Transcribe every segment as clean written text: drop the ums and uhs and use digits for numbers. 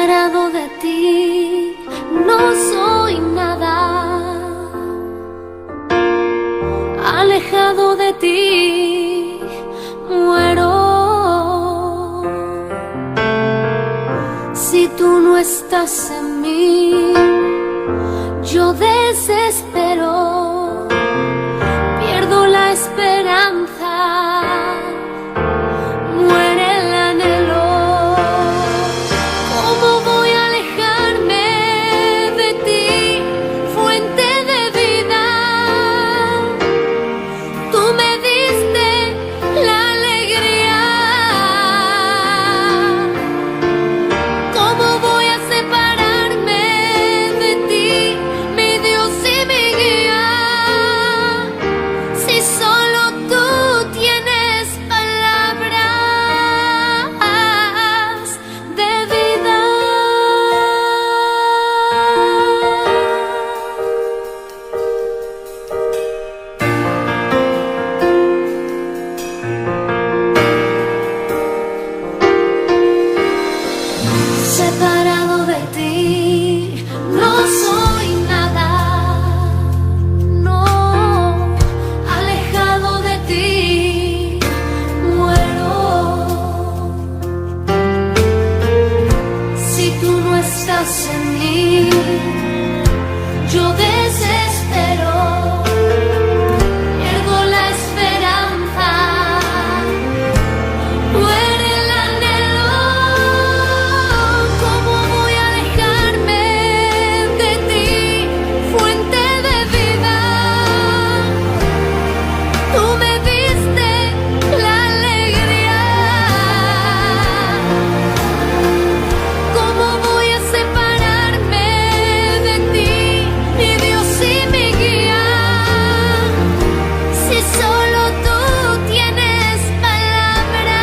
Separado de ti, no soy nada. Alejado de ti, muero. Si tú no estás en mí, yo desespero, pierdo la esperanza, muere el anhelo. ¿Cómo voy a alejarme de ti, fuente de vida? Tú me diste la alegría. ¿Cómo voy a separarme de ti, mi Dios y mi guía? Si solo tú tienes palabras de vida. Separado de ti, no soy nada. No, alejado de ti, muero. Si tú no estás en mí, yo desespero, pierdo la esperanza, muere el anhelo. ¿Cómo voy a alejarme de ti, fuente de vida? Tú me diste la alegría. ¿Cómo voy a separarme de ti, mi Dios y mi guía? Si solo tú tienes palabras.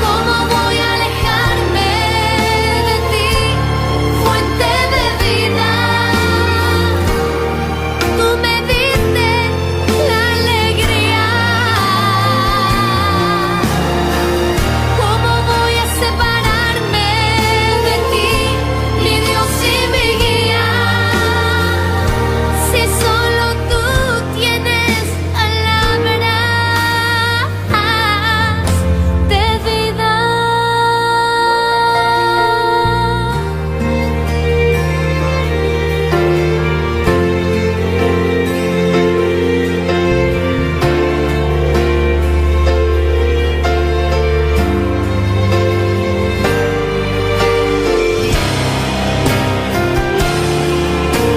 ¿Cómo voy a alejarme de ti, fuente de vida? Tú me diste la alegría. ¿Cómo voy a separarme de ti, mi Dios y mi guía? Si solo tú tienes palabras de vida. ¿Cómo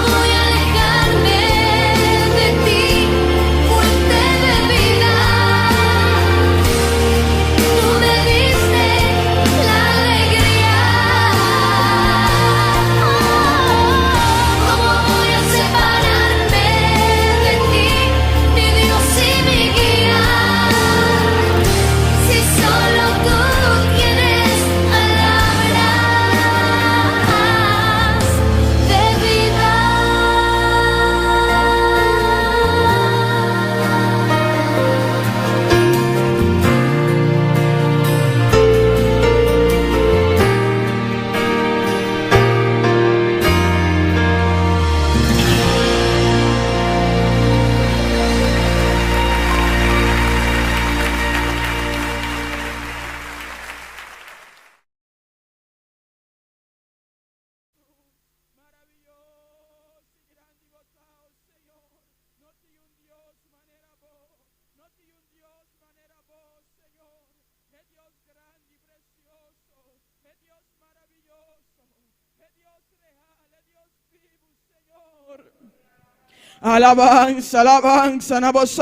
voy a alejarme de ti, fuente de vida? Tú me diste la alegría. ¿Cómo voy a separarme de ti, mi Dios y mi guía? Si solo tú tienes palabras de vida. Alabanza, alabanza,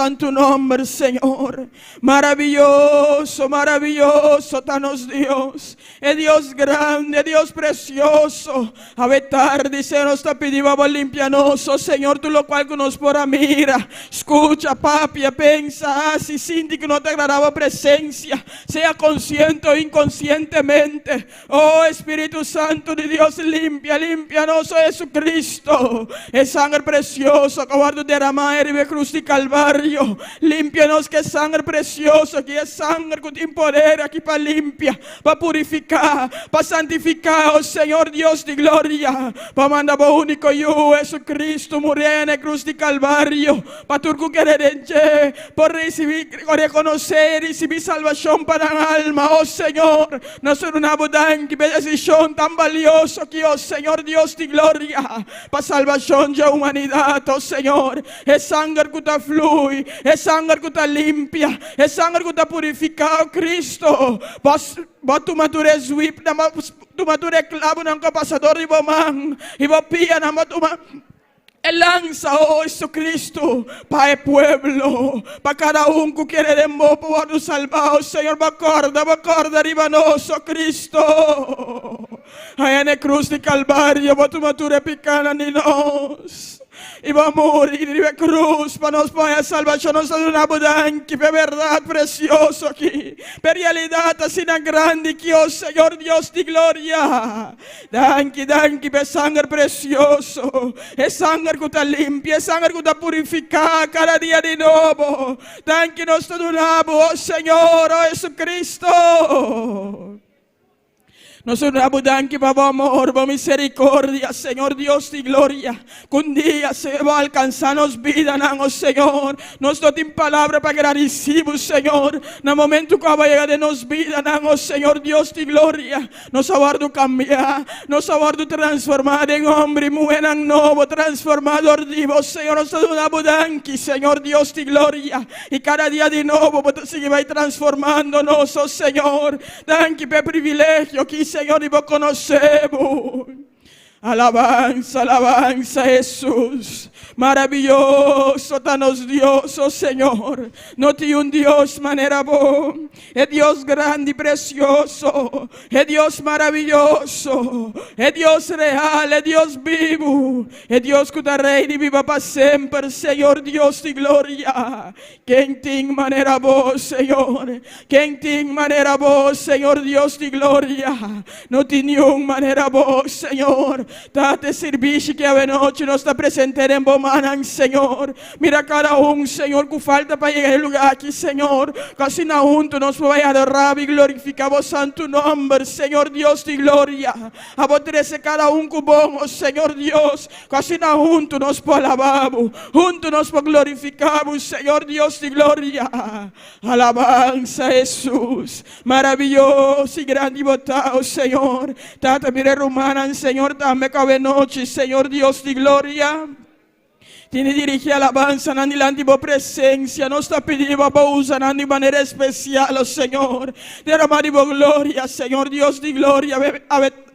en tu nombre, Señor. Maravilloso, maravilloso, danos Dios. Es Dios grande, Dios precioso. Habitar, dice, nos te pedimos limpianoso, Señor, tú lo cual que nos por mira. Escucha, papi, pensa, si siente que no te agradaba presencia, sea consciente o inconscientemente. Oh Espíritu Santo de Dios, limpia, limpianoso Jesucristo. Es sangre preciosa acabar de derramar en la cruz de Calvario. Límpianos que es sangre preciosa, que es sangre que te empodera, que para limpia, para purificar, para santificar, oh Señor Dios de gloria. Para mandar por único yo, Jesucristo, murió en la cruz de Calvario, para tu querer por recibir, reconocer y recibir salvación para el alma, oh Señor. No soy una bodan que decisión tan valiosa que, oh Señor Dios de gloria, para salvación de la humanidad, oh Señor. Es sangre que te fluye, es sangre que te limpia, es sangre que te purifica, oh Cristo. Vos tu madurez whip, tu madurez clavo en el pasador de bomán, y vos pía na matuma. Él lanza, oh Jesucristo, para el pueblo, para cada uno que quiere de modo por salvar, Señor, bacorda, ribanoso Cristo. Allá en la cruz de Calvario, vos tu mature picana ni nos. Y va a morir en la cruz para nos poner salvación. Nos da una bodanqui, de verdad precioso aquí. De realidad así tan grande que, oh Señor Dios de gloria. Danqui, de sangre precioso. Es sangre que te limpia, es sangre que te purifica cada día de nuevo. Danqui nos da una, oh Señor, oh Jesucristo. Nosotros abundamos que por amor, por misericordia, Señor Dios de gloria. Que un día se va a alcanzarnos vida, oh Señor. Nos doy palabra para agradecimos, Señor. En el momento que va a llegar de nos vida, oh Señor Dios de gloria. Nos aguardo cambiar, nos aguardo transformar en hombre, mujer, en nuevo, transformador vivo, Señor. Nos doy una abundancia, Señor Dios de gloria. Y cada día de nuevo, sigue va transformándonos, oh Señor. Danke por privilegio que Señor, y vos conocemos. Alabanza, alabanza, Jesús. Maravilloso danos Dios, oh Señor. No tiene un Dios manera vos. Es Dios grande y precioso. Es Dios maravilloso. Es Dios real, es Dios vivo. Es Dios que te reina y viva para siempre, Señor Dios de gloria. ¿Quién tiene manera vos, Señor? ¿Quién tiene manera vos, Señor Dios de gloria? No tiene un manera vos, Señor. Date servicio que a noche nos está presente en Bomanan, Señor. Mira cada uno, Señor, que falta para llegar al lugar aquí, Señor. Casi na junto nos voy a adorar y glorificar vos santo nombre, Señor Dios de gloria. A vos trece cada uno que vos, Señor Dios. Casi na junto nos por alabamos, junto nos por glorificamos, Señor Dios de gloria. Alabanza, Jesús. Maravilloso y grande y botado, Señor. Tata, mire romana, Señor, dame cabe noche, Señor Dios de gloria. Tiene dirigir alabanza en la antigua presencia. Nos está pidiendo a usar de manera especial, oh Señor. Derramar gloria, Señor Dios de gloria.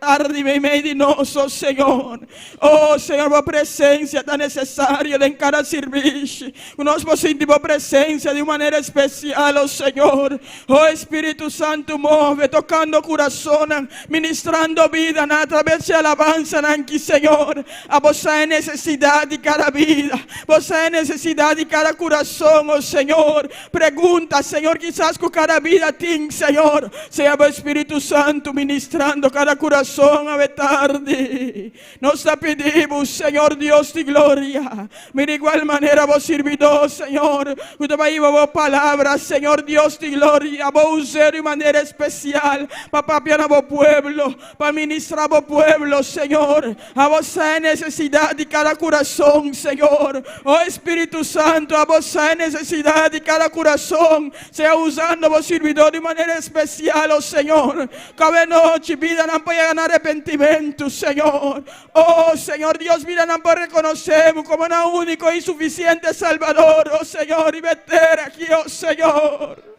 Arde en medio de nosotros, Señor. Oh Señor, la presencia tan necesaria en cada servicio. Nos sentimos presencia de manera especial, oh Señor. Oh Espíritu Santo, mueve, tocando corazón, ministrando vida a través de alabanza, aquí, Señor. A vos hay necesidad de cada vida. Vos hay necesidad de cada corazón, oh Señor. Pregunta, Señor, quizás con cada vida tiene, Señor. Sea el Espíritu Santo ministrando cada corazón a tarde. Nos la pedimos, Señor Dios de gloria. Mira igual manera vos servidor, Señor. Usted va a ir a vos palabras, Señor Dios de gloria. Vos usar de manera especial para papiar a vos pueblo, para ministrar a vos pueblo, Señor. A vos hay necesidad de cada corazón, Señor. Oh Espíritu Santo, a vos hay necesidad de cada corazón. Sea usando a vos servidor de manera especial, oh Señor. Cada noche vida no puede ganar arrepentimiento, Señor. Oh Señor Dios, mira, no reconocemos como un único y suficiente Salvador, oh Señor, y meter aquí, oh Señor.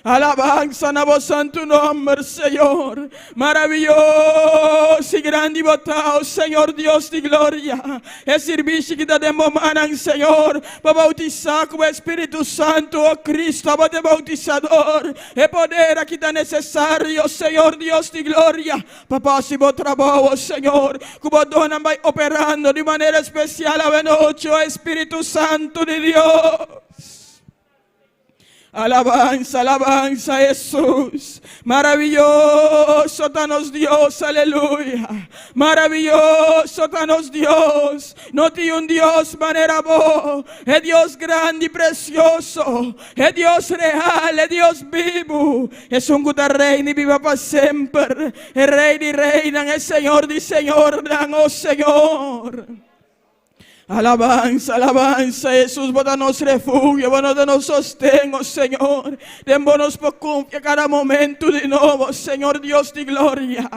Alabanza a vos santo nombre, Señor. Maravilloso y grande y botado, Señor Dios de gloria. Es servicio que te demoran, Señor, para bautizar con el Espíritu Santo, oh Cristo, para el bautizador. El poder aquí tan necesario, Señor Dios de gloria. Papá, si vos trabajo, Señor, que vos donan va operando de manera especial a noche, oh Espíritu Santo de Dios. Alabanza, alabanza a Jesús. Maravilloso tanos Dios, aleluya. Maravilloso tanos Dios. No tiene un Dios manera bo. Es Dios grande y precioso. Es Dios real, es Dios vivo. Es un guta reina y viva para siempre. El rey y reina, el Señor di Señor, oh Señor. Alabanza, alabanza, Jesús, botanos refugio, botanos sostén, oh Señor. Démonos por confianza cada momento de nuevo, Señor Dios de gloria.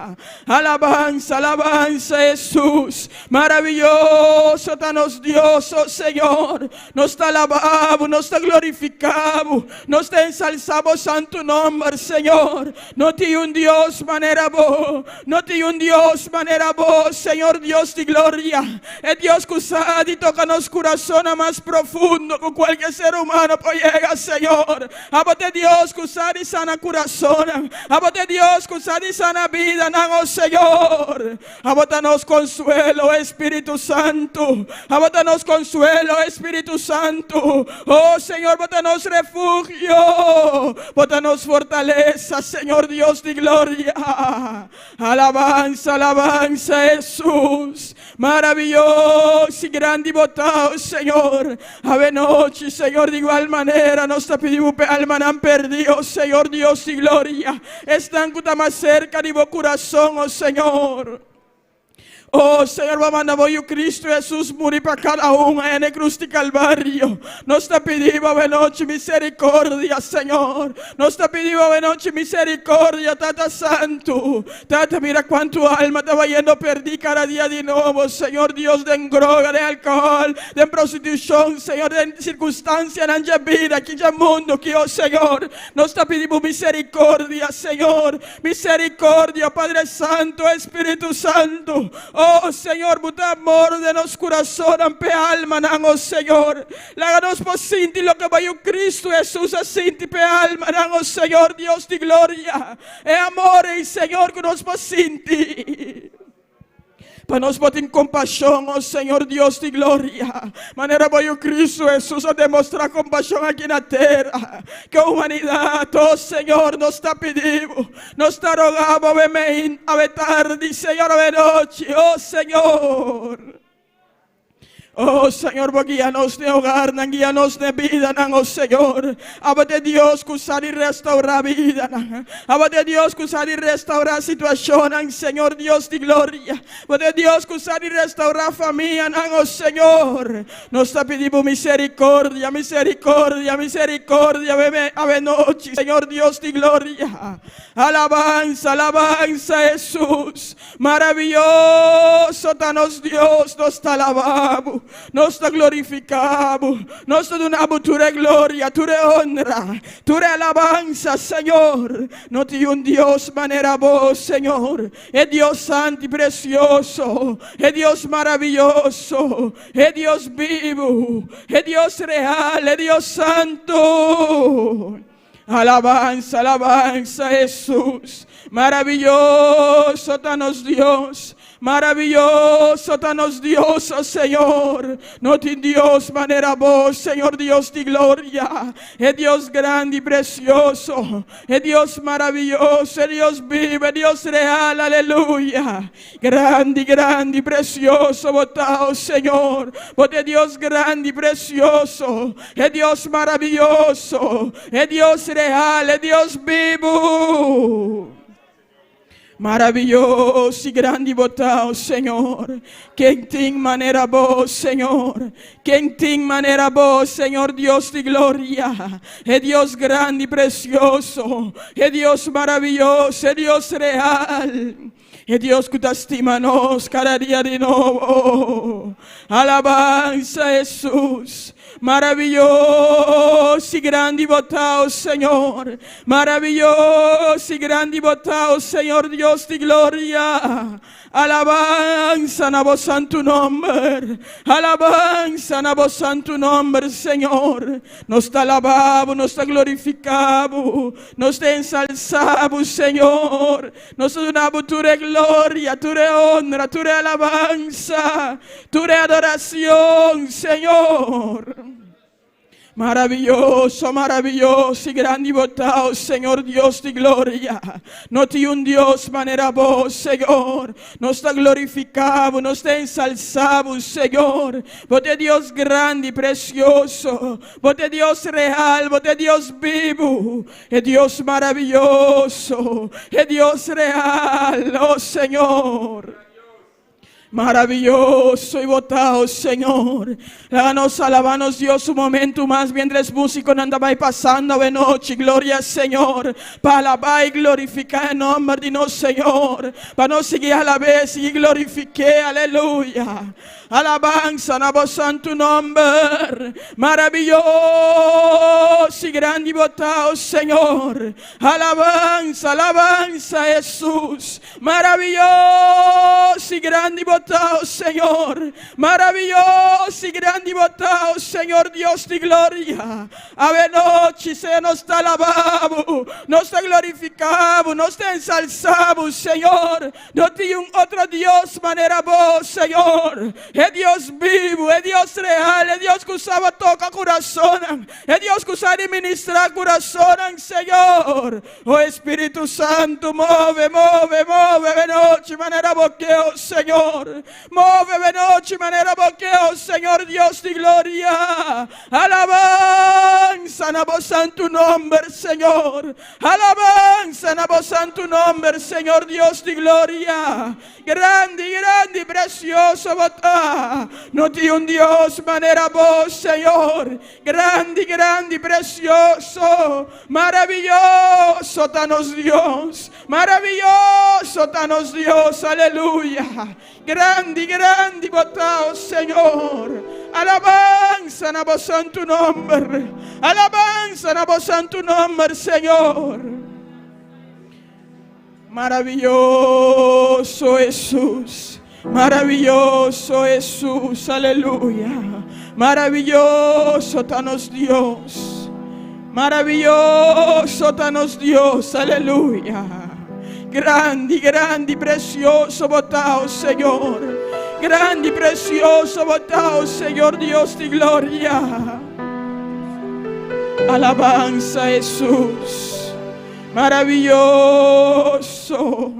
Alabanza, alabanza, Jesús. Maravilloso, tanos Dios, oh Señor. Nos te alabamos, nos te glorificamos, nos te ensalzamos santo nombre, Señor. No tiene un Dios manera bo, no tiene un Dios manera bo, Señor Dios de gloria. Es Dios que usa y toca nos corazón más profundo que cualquier ser humano puede llegar, Señor. Abote Dios que usa y sana corazón. Abote Dios que usa y sana vida, no, Señor. Abotanos consuelo, Espíritu Santo. Abotanos consuelo, Espíritu Santo. Oh Señor, botanos refugio. Botanos fortaleza, Señor Dios de gloria. Alabanza, alabanza, Jesús. Maravilloso y grande y botado, Señor. Ave noche, Señor, de igual manera nos te pedimos alma han perdido, Señor Dios y gloria. Están más cerca de mi corazón, oh Señor. Oh Señor, vamos a voy Cristo Jesús morir para cada uno en el cruz de Calvario. Nos te pedimos de noche misericordia, Señor. Nos te pedimos de noche misericordia, Tata Santo. Tata, mira cuánto alma te va yendo perdí cada día de nuevo, Señor Dios, de droga, de alcohol, de prostitución, Señor, de circunstancias en la vida, aquí en el mundo, que oh Señor, nos te pedimos misericordia, Señor. Misericordia, Padre Santo, Espíritu Santo. Oh Señor, muta amor de nos corazón, ampe alma, oh Señor. Láganos por sinti lo que vaya Cristo Jesús a sinti pe alma, oh Señor, Dios de gloria. E amor, Señor, que nos por sinti. Para nos botar compasión, oh Señor Dios de gloria. Manera voy a Cristo Jesús a demostrar compasión aquí en la tierra. Que humanidad, oh Señor, nos está pidiendo, nos está rogando a ver tarde, Señor, a ver noche, oh Señor. Oh Señor, guíanos de hogar, guíanos de vida, oh Señor. Abate Dios que usar y restaurar vida. Abate Dios que usar y restaurar situación, Señor Dios de gloria. Abate Dios que usar y restaurar familia, oh Señor. Nos te pedimos misericordia, misericordia, misericordia, ave noche, Señor Dios de gloria. Alabanza, alabanza, Jesús. Maravilloso, danos Dios, nos te alabamos. Nos te glorificamos, nos te donamos tu gloria, tu honra, tu alabanza, Señor. No tiene un Dios manera vos, Señor. Es Dios santo y precioso, es Dios maravilloso, es Dios vivo, es Dios real, es Dios santo. Alabanza, alabanza, Jesús. Maravilloso, danos Dios. Maravilloso, danos Dios, oh Señor. No tiene Dios manera vos, Señor Dios de gloria. Es Dios grande y precioso. Es Dios maravilloso, es Dios vivo, es Dios real, aleluya. Grande, grande y precioso, votado, Señor. Vote Dios grande y precioso. Es Dios maravilloso. Es Dios real, es Dios vivo. Maravilloso y grande y botado, Señor. Quien tiene manera vos, Señor. Quien tiene manera vos, Señor Dios de gloria. Es Dios grande y precioso. Es Dios maravilloso, es Dios real. Es Dios que te estima nos cada día de nuevo. Alabanza, Jesús. Maravilloso y grande y botado, Señor. Maravilloso y grande y botado, Señor Dios de gloria. Alabanza a vos santo nombre. Alabanza a vos santo nombre, Señor. Nos te alabamos, nos te glorificamos, nos te ensalzamos, Señor. Nos donamos tu gloria, tu honra, tu alabanza, tu adoración, Señor. Maravilloso, maravilhoso e grande botao, Senhor Deus de glória. Não tem Deus maneira boa, Senhor. Nós te glorificamos, nós te ensalzamos, Senhor. Você é Deus grande e precioso. Você é Deus real, você é Deus vivo. É Deus maravilhoso, é Deus real, oh Senhor. Maravilloso y votado, Señor. Háganos alabanos, Dios, un momento más mientras músico no andaba pasando de noche. Gloria, Señor. Para alabar y glorificar el nombre de nuestro Señor. Para no seguir a la vez y glorifique, aleluya. Alabanza, na voz santo nombre. Maravilloso y grande y votado, Señor. Alabanza, alabanza, Jesús. Maravilloso y grande y votado, Señor. Maravilloso y grande y votado, Señor Dios de gloria. Ave noche se nos te alabamos, nos te glorificamos, nos te ensalzamos, Señor. No tiene un otro Dios manera vos, Señor. Es Dios vivo, es Dios real, es Dios que usaba toca corazón, es Dios que usaba ministrar corazón, Señor. Oh Espíritu Santo, move, move, move, de noche manera boqueo, Señor. Move de noche manera boqueo, Señor Dios de gloria. Alabanza na voz santo nombre, Señor. Alabanza na voz santo nombre, Señor Dios de gloria. Grande, grande, precioso votá. No tiene un Dios manera vos, Señor. Grande, grande, precioso. Maravilloso tanos Dios. Maravilloso tanos Dios. Aleluya. Grande, grande votao, Señor. Alabanza na voz santo nombre. Alabanza na voz santo nombre, Señor. Maravilloso Jesús, maravilloso Jesús, aleluya. Maravilloso tanos Dios, maravilloso tanos Dios, aleluya. Grande, grande, precioso votao, Señor. Grande, precioso votao, Señor Dios de gloria. Alabanza Jesús. Maravilloso,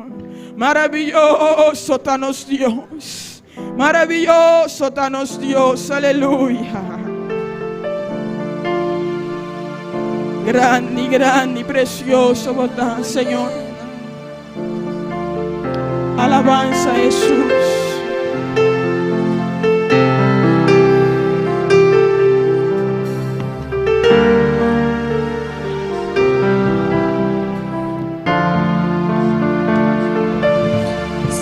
maravilloso tanos Dios, maravilloso tanos Dios, aleluya. Grande, grande, precioso, ¿verdad, Señor? Alabanza a Jesús.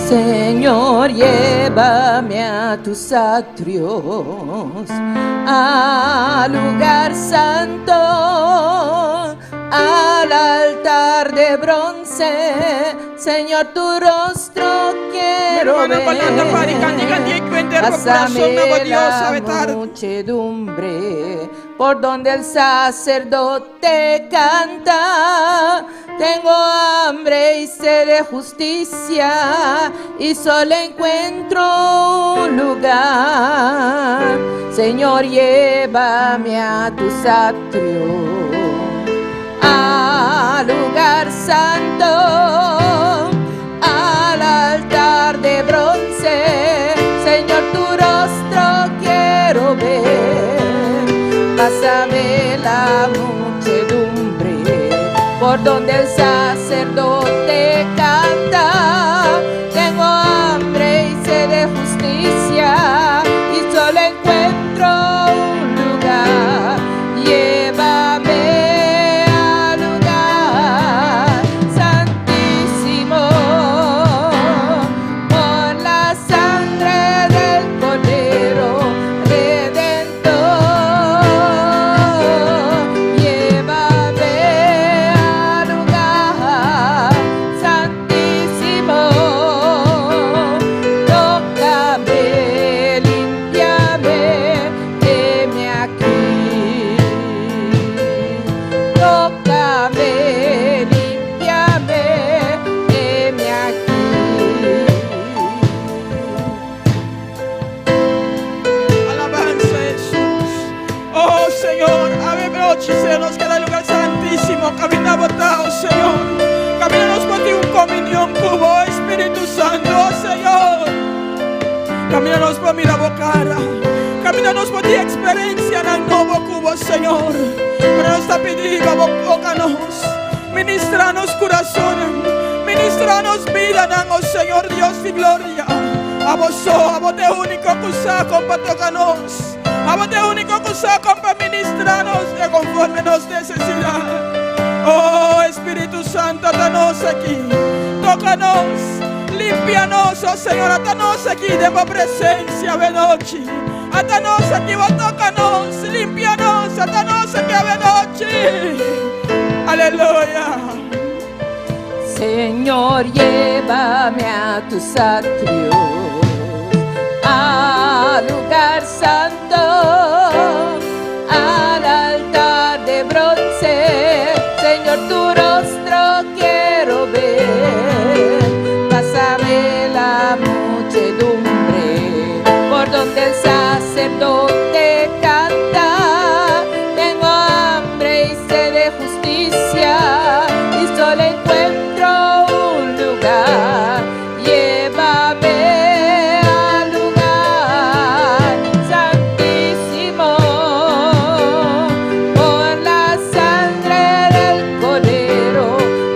Señor, llévame a tus atrios, al lugar santo, al altar de bronce. Señor, tu rostro quiero ver. Pásame la muchedumbre por donde el sacerdote canta. Tengo hambre y sed de justicia y solo encuentro un lugar. Señor, llévame a tus atrios, al lugar santo, al altar de bronce. Señor, tu rostro quiero ver. Pásame la muchedumbre por donde el sacerdote canta. Tengo hambre y sed de justicia y solo encuentro un lugar. Llévame al lugar santísimo por la sangre del Cordero Redentor. Llévame al lugar Señor. Ave noche, Señor, nos queda el lugar santísimo. Camina botado, Señor. Camínanos por ti un comunión cubo, Espíritu Santo, Señor. Camínanos por mi bocara. Camínanos por ti experiencia en el nuevo cubo, Señor. Pero nos está pidiendo, bócanos. Ministranos corazón. Ministranos vida, oh Señor Dios de gloria. A vos te único que usa para tocarnos. A vos te único que usa para ministrarnos de conforme nos necesidad. Oh Espíritu Santo, atanos aquí. Tócanos, limpianos, oh Señor, atanos aquí de tu presencia, Benochi. Atanos aquí, vos tócanos, limpianos, atanos aquí, Benochi. Aleluya. Señor, llévame a tus atrios, al lugar santo, al altar de bronce. Señor, tu rostro quiero ver. Pásame la muchedumbre por donde el sacerdote canta. Tengo hambre y sed de justicia y solo encuentro un lugar. Llévame al lugar santísimo por la sangre del Cordero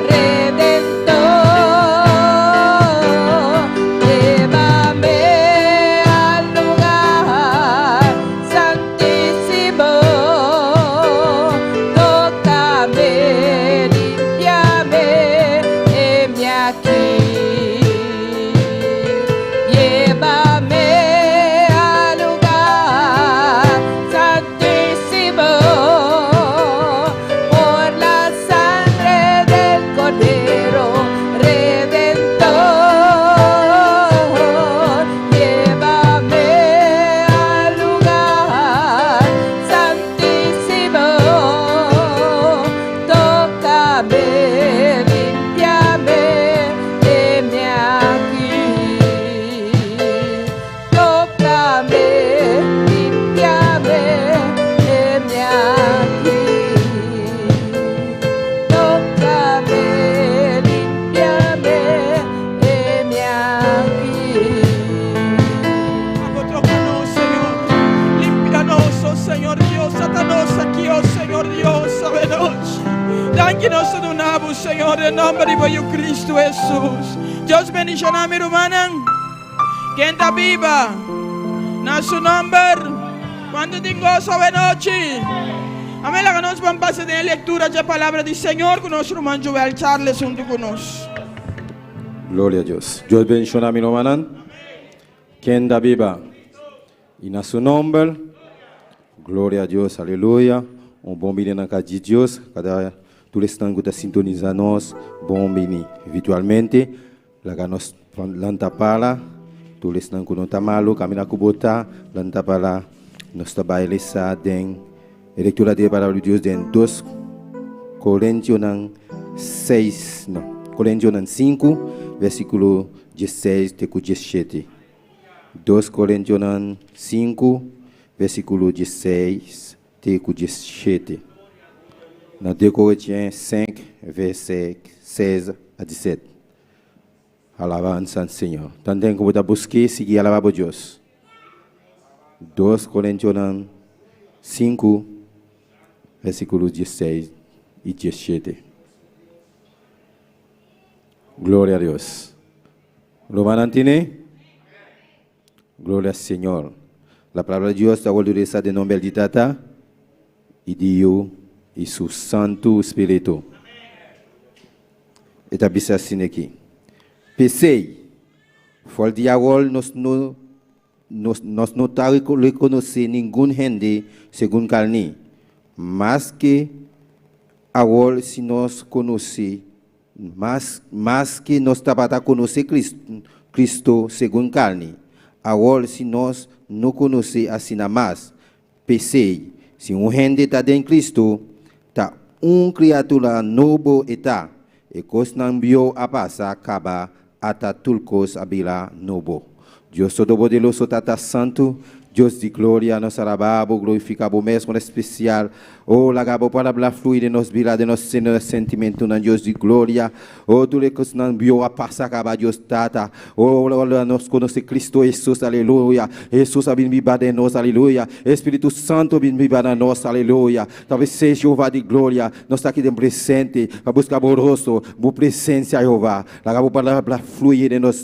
Redentor. Llévame al lugar santísimo. Tócame, limpiame, heme aquí. Llévame al lugar santísimo por la sangre del Cordero Redentor. Llévame al lugar santísimo. Tócame, limpiame, heme aquí. Tócame, limpiame, heme aquí. Tócame, limpiame, heme aquí. Tócanos, Señor. Límpianos, oh Señor Dios. Sátanos aquí, oh Señor Dios. Sabenoche. Dánquenos de un abu, Señor, en nombre de Cristo Jesús. Dios bendición a mi hermana. Que está viva. Na su nombre. Cuando tengo sabenoche. Amén. La que nos van a pasar de lectura de la palabra del Señor. Con nuestro hermano Joel Charles junto con nosotros. Gloria a Dios. Dios bendiga a mi hermana. Quien da viva. Y en su nombre. Gloria a Dios. Aleluya. Un bom bini na casa de Deus. Cada tu estão que sintoniza nós. Bom bini virtualmente. Laga nós lanta para. Tu estão que não tá malo. Camina kubota. Lanta para. Nós trabalhamos sa den. Leitura da palavra de Deus den 2 Coríntios 6. Não. Coríntios 5. Versículo 16 até 17. 2 Coríntios 5, versículo 16 até 17. Na 2 Coríntios 5, verset 16 a 17. Alabança ao Senhor. Também como está buscar, seguir alabar a Deus. 2 Coríntios 5, versículo 16 e 17. Glória a Deus. ¿Lo van a entender? Gloria al Señor. La palabra de Dios está gloriosa de nombre de Tata y Dios y su Santo Espíritu. Está bien así aquí. Pensei, fue el diablo nos no está reconocer ningún gente según carne, más que ahora si nos conoce, más que nos está para conocer Cristo según carne. Agora, se nós não conhecemos assim mais, pensei, se gente está dentro de Cristo, está criatura novo está, e coisa não viu a passar, acaba até tudo coisa a bila novo. Deus Todo-Poderoso, Tata Santo, Dios de glória, nós alabamos, glorificamos mesmo em especial. Oh, lagabo palavra fluir de nos vida, de nos sentimento na Deus de glória. Oh, tu le que não viu a passar acaba Deus tata. Oh, nós conhece Cristo Jesus, aleluia. Jesus a viva de nós, aleluia. Espírito Santo viva na nós, aleluia. Talvez seja Jeová de glória. Nós está aqui de presente, para buscar o rosto, a presença Jeová. Lagabo palavra fluir de nos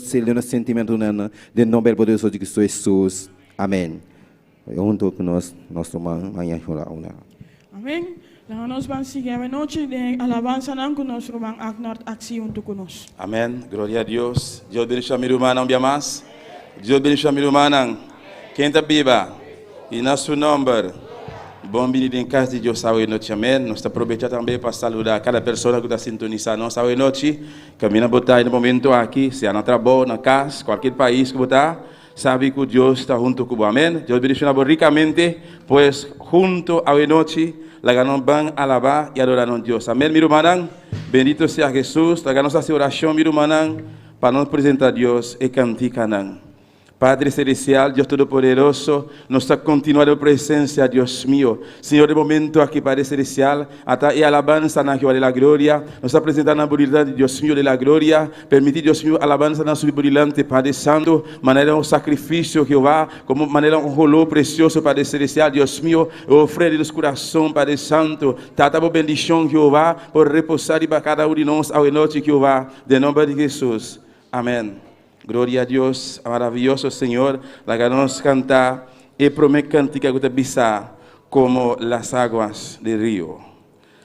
sentimento na de nome poderoso de Cristo Jesus. Amém. Junto com nós manhã uma. Amém. Lang nos van seguir a noche de alabanza nan kunos rumang aknort aksi untuk kunos. Amén. Gloria a Dios. Dios bendiga a mi hermana un día más. Dios bendiga a mi hermana. Quem está viva. E na seu nome. Bom dia em casa de Deus, salve noite, amém. Nós aproveitamos também para saludar cada pessoa que está sintonizando, salve noite. Caminha botar aí no momento aqui, se é na trabalho, na casa, qualquer país que botar, sabe que Deus está junto com você, amém. Deus bendiga ricamente, pois junto a noite, la ganamos van a alabar y adorar a Dios. Amén, mi hermano. Bendito sea Jesús. La ganamos hacer oración, mi hermano, para nos presentar a Dios y cantar. Padre Celestial, Dios Todopoderoso, nuestra continuada presencia, Dios mío. Señor, de momento aquí, Padre Celestial, hasta y alabanza na Jehová de la gloria, nos está presentando la voluntad de Dios mío de la gloria. Permitir, Dios mío, alabanza na su delante, Padre Santo, manera un sacrificio, Jehová, como manera un olor precioso, Padre Celestial, Dios mío, ofrece los corazones, Padre Santo. Tata por bendición, Jehová, por reposar y para cada uno de nosotros a noche, Jehová, de nombre de Jesús. Amén. Gloria a Dios, maravilloso Señor. La que nos canta y promete cantica que te bisa como las aguas del río.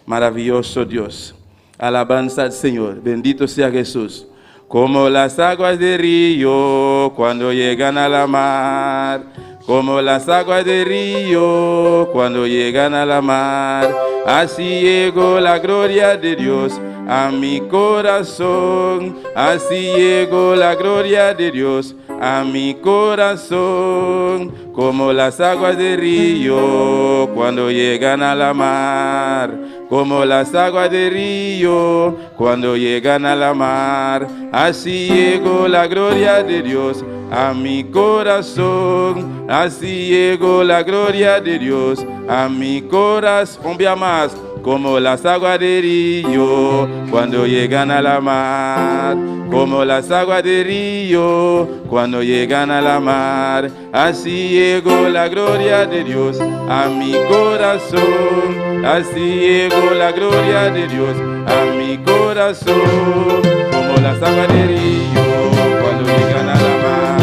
Maravilloso Dios. Alabanza al Señor. Bendito sea Jesús. Como las aguas del río cuando llegan a la mar. Como las aguas del río cuando llegan a la mar. Así llegó la gloria de Dios a mi corazón, así llegó la gloria de Dios a mi corazón, como las aguas del río cuando llegan a la mar, como las aguas del río cuando llegan a la mar, así llegó la gloria de Dios a mi corazón, así llegó la gloria de Dios a mi corazón. Un día más. Como las aguas del río cuando llegan a la mar, como las aguas del río cuando llegan a la mar, así llegó la gloria de Dios a mi corazón, así llegó la gloria de Dios a mi corazón, como las aguas del río cuando llegan a la mar,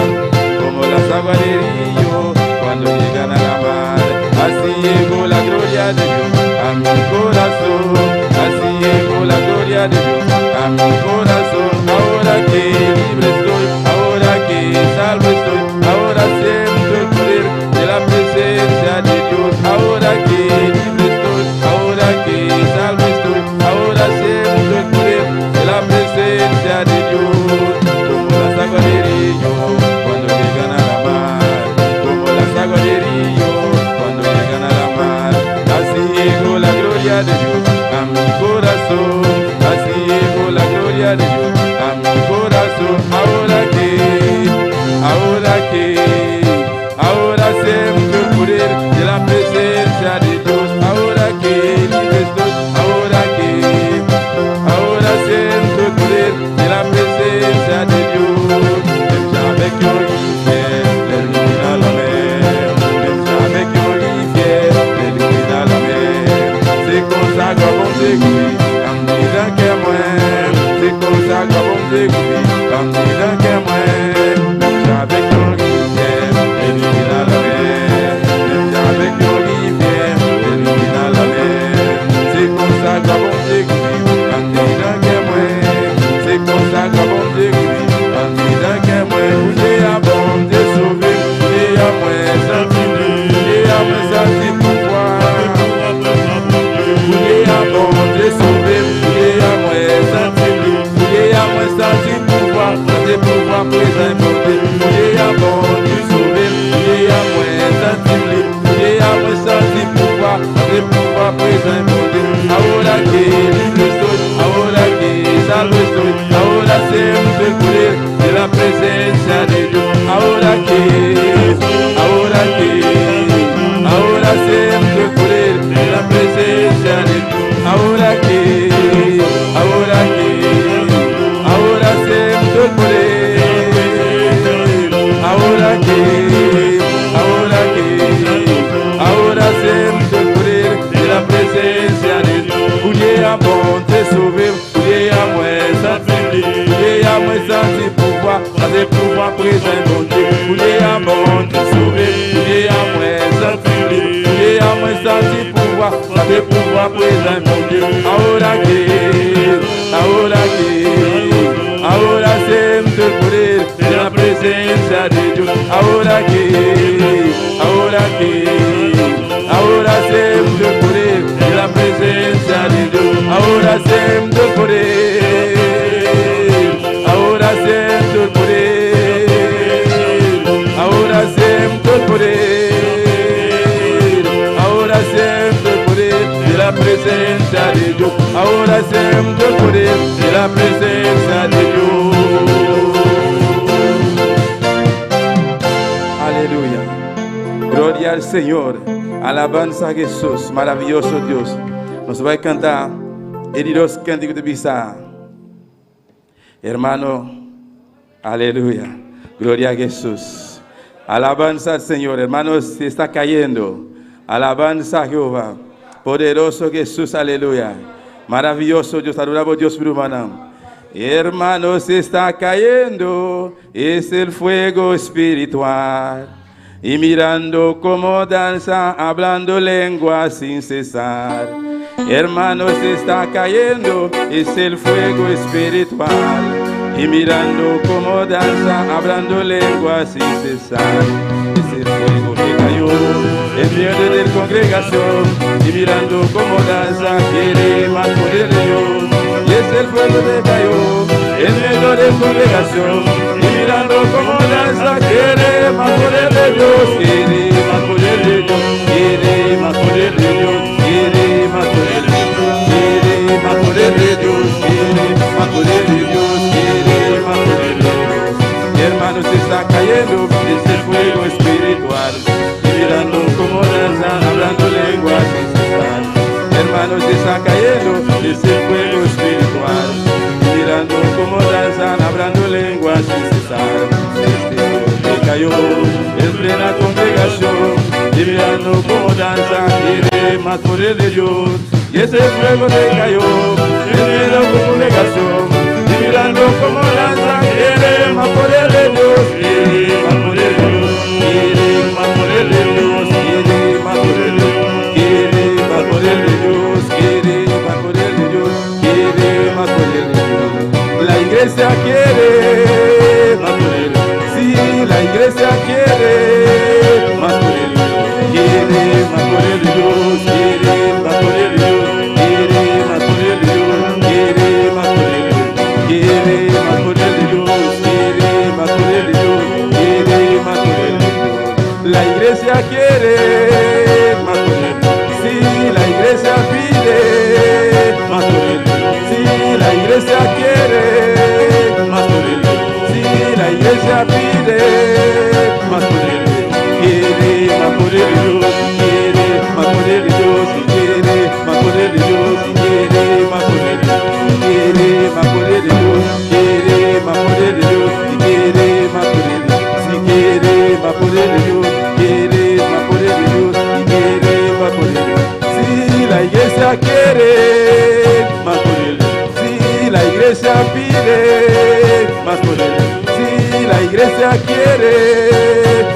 como las aguas del río cuando llegan a la mar, así llegó la gloria de Dios a mi corazón, así llegó la gloria de Dios a mi corazón. Ahora que libre estoy, ahora que salvo estoy, ahora siento el poder de la presencia de Dios. Ahora que libre estoy, ahora que salvo estoy, ahora siento el poder de la presencia de Dios. Como las aguas del río cuando llegan a la mar, como las aguas del río cuando llegan a la mar, así llegó la gloria de Dios a mi corazón, así llegó la gloria de Dios a mi corazón. Ahora siento el poder de la presencia de Dios. Ahora siento el poder de la presencia de Dios. Même avec l'illumine à la mer, même avec l'illumine à la mer. C'est comme ça qu'on va s'écouter, en disant que moi. C'est comme ça qu'on va s'écouter, en disant que moi. Même avec l'illumine à la mer, même avec l'illumine à la mer. C'est comme ça qu'on va s'écouter, en disant que moi. C'est comme ça qu'on va s'écouter, en disant que moi. Vous êtes à bon de sauver, vous êtes à moi sentir, vous êtes à moi sentir pouvoir. Vous êtes à bon de sauver, vous êtes à moi sentir, vous êtes à moi sentir pouvoir. C'est pouvoir présent et porté. Vous êtes à bon de sauver, vous êtes à moi sentir, vous êtes à moi sentir pouvoir. C'est pouvoir présent et porté. Ahora que libre estoy, ahora que salvo estoy, ahora siento el poder de la presencia de Dios. Ahora que ahora siento el poder de la presencia de Dios. Ahora siento el poder. Ahora siento el poder de la presencia de Dios. Pouliez à bon te sauver, pouliez à moi sentir, pouliez à moi sentir pouvoir, avec pouvoir présent mon Dieu. Pouliez à bon te sauver, pouliez à moi sentir, pouliez à moi sentir pouvoir, avec pouvoir présent mon Dieu. Ahora siento el poder de la presencia de Dios. Ahora siento el poder de la presencia de Dios. Ahora siento el poder. Ahora siento el poder. Ahora siento el poder. Ahora siento el poder de la presencia de Dios. Ahora siento el poder de la presencia de Dios. Aleluya. Gloria al Señor. Alabanza a Jesús, maravilloso Dios. Nos va a cantar heridos cánticos de Pisa. Hermano, aleluya. Gloria a Jesús. Alabanza al Señor. Hermanos, se está cayendo. Alabanza a Jehová. Poderoso Jesús, aleluya. Maravilloso Dios, adoramos Dios, hermano. Hermanos, se está cayendo. Es el fuego espiritual. Y mirando cómo danza, hablando lengua sin cesar. Hermanos, se está cayendo, es el fuego espiritual. Y mirando cómo danza, hablando lengua sin cesar. Es el fuego que cayó en medio de la congregación. Y mirando cómo danza, quiere más poder de Dios. Y es el fuego que cayó en medio de la congregación. Y mirando cómo danza, quiere más poder de Dios. Quiere más poder de Dios. Quiere más poder de Dios. Quiere más poder de Dios. Quiere más poder de Dios. Quiere más poder de Dios. Quiere más poder de Dios. Hermanos, se está cayendo ese fuego espiritual. Y mirando cómo danza, hablando lengua sin cesar. Hermanos, se está cayendo ese fuego espiritual. Y mirando cómo danzan, hablando lengua sin cesar. Este fuego que cayó en plena congregación. Y mirando cómo danza, quiere más poder de Dios. Y ese fuego que cayó en plena congregación. Y mirando cómo danza, quiere más poder de Dios. Quiere más poder de Dios. Quiere más poder de Dios. Quiere más poder de Dios. Quiere más poder de Dios. Quiere más poder de Dios. Quiere más poder de Dios. La iglesia quiere más poder. Sí, la iglesia quiere más poder. Quiere más poder de Dios. Quiere más poder de Dios. Quiere más poder de Dios. Quiere más poder de Dios. Quiere más poder de Dios. Quiere más poder de Dios. Quiere más poder de Dios. La iglesia quiere más poder. Sí, la iglesia pide más poder. Sí, la iglesia quiere más poder. Sí, la iglesia pide más poder. Quiere más poder de Dios. Quiere más poder de Dios. Quiere más poder de Dios. Quiere más poder de Dios. Quiere más poder de Dios. Quiere más poder de Dios. Quiere más poder de Dios. Si quiere más poder de Dios. Quiere más poder de Dios. Quiere más poder de Dios. Si la iglesia quiere más poder. Si la iglesia pide más poder. Si la iglesia quiere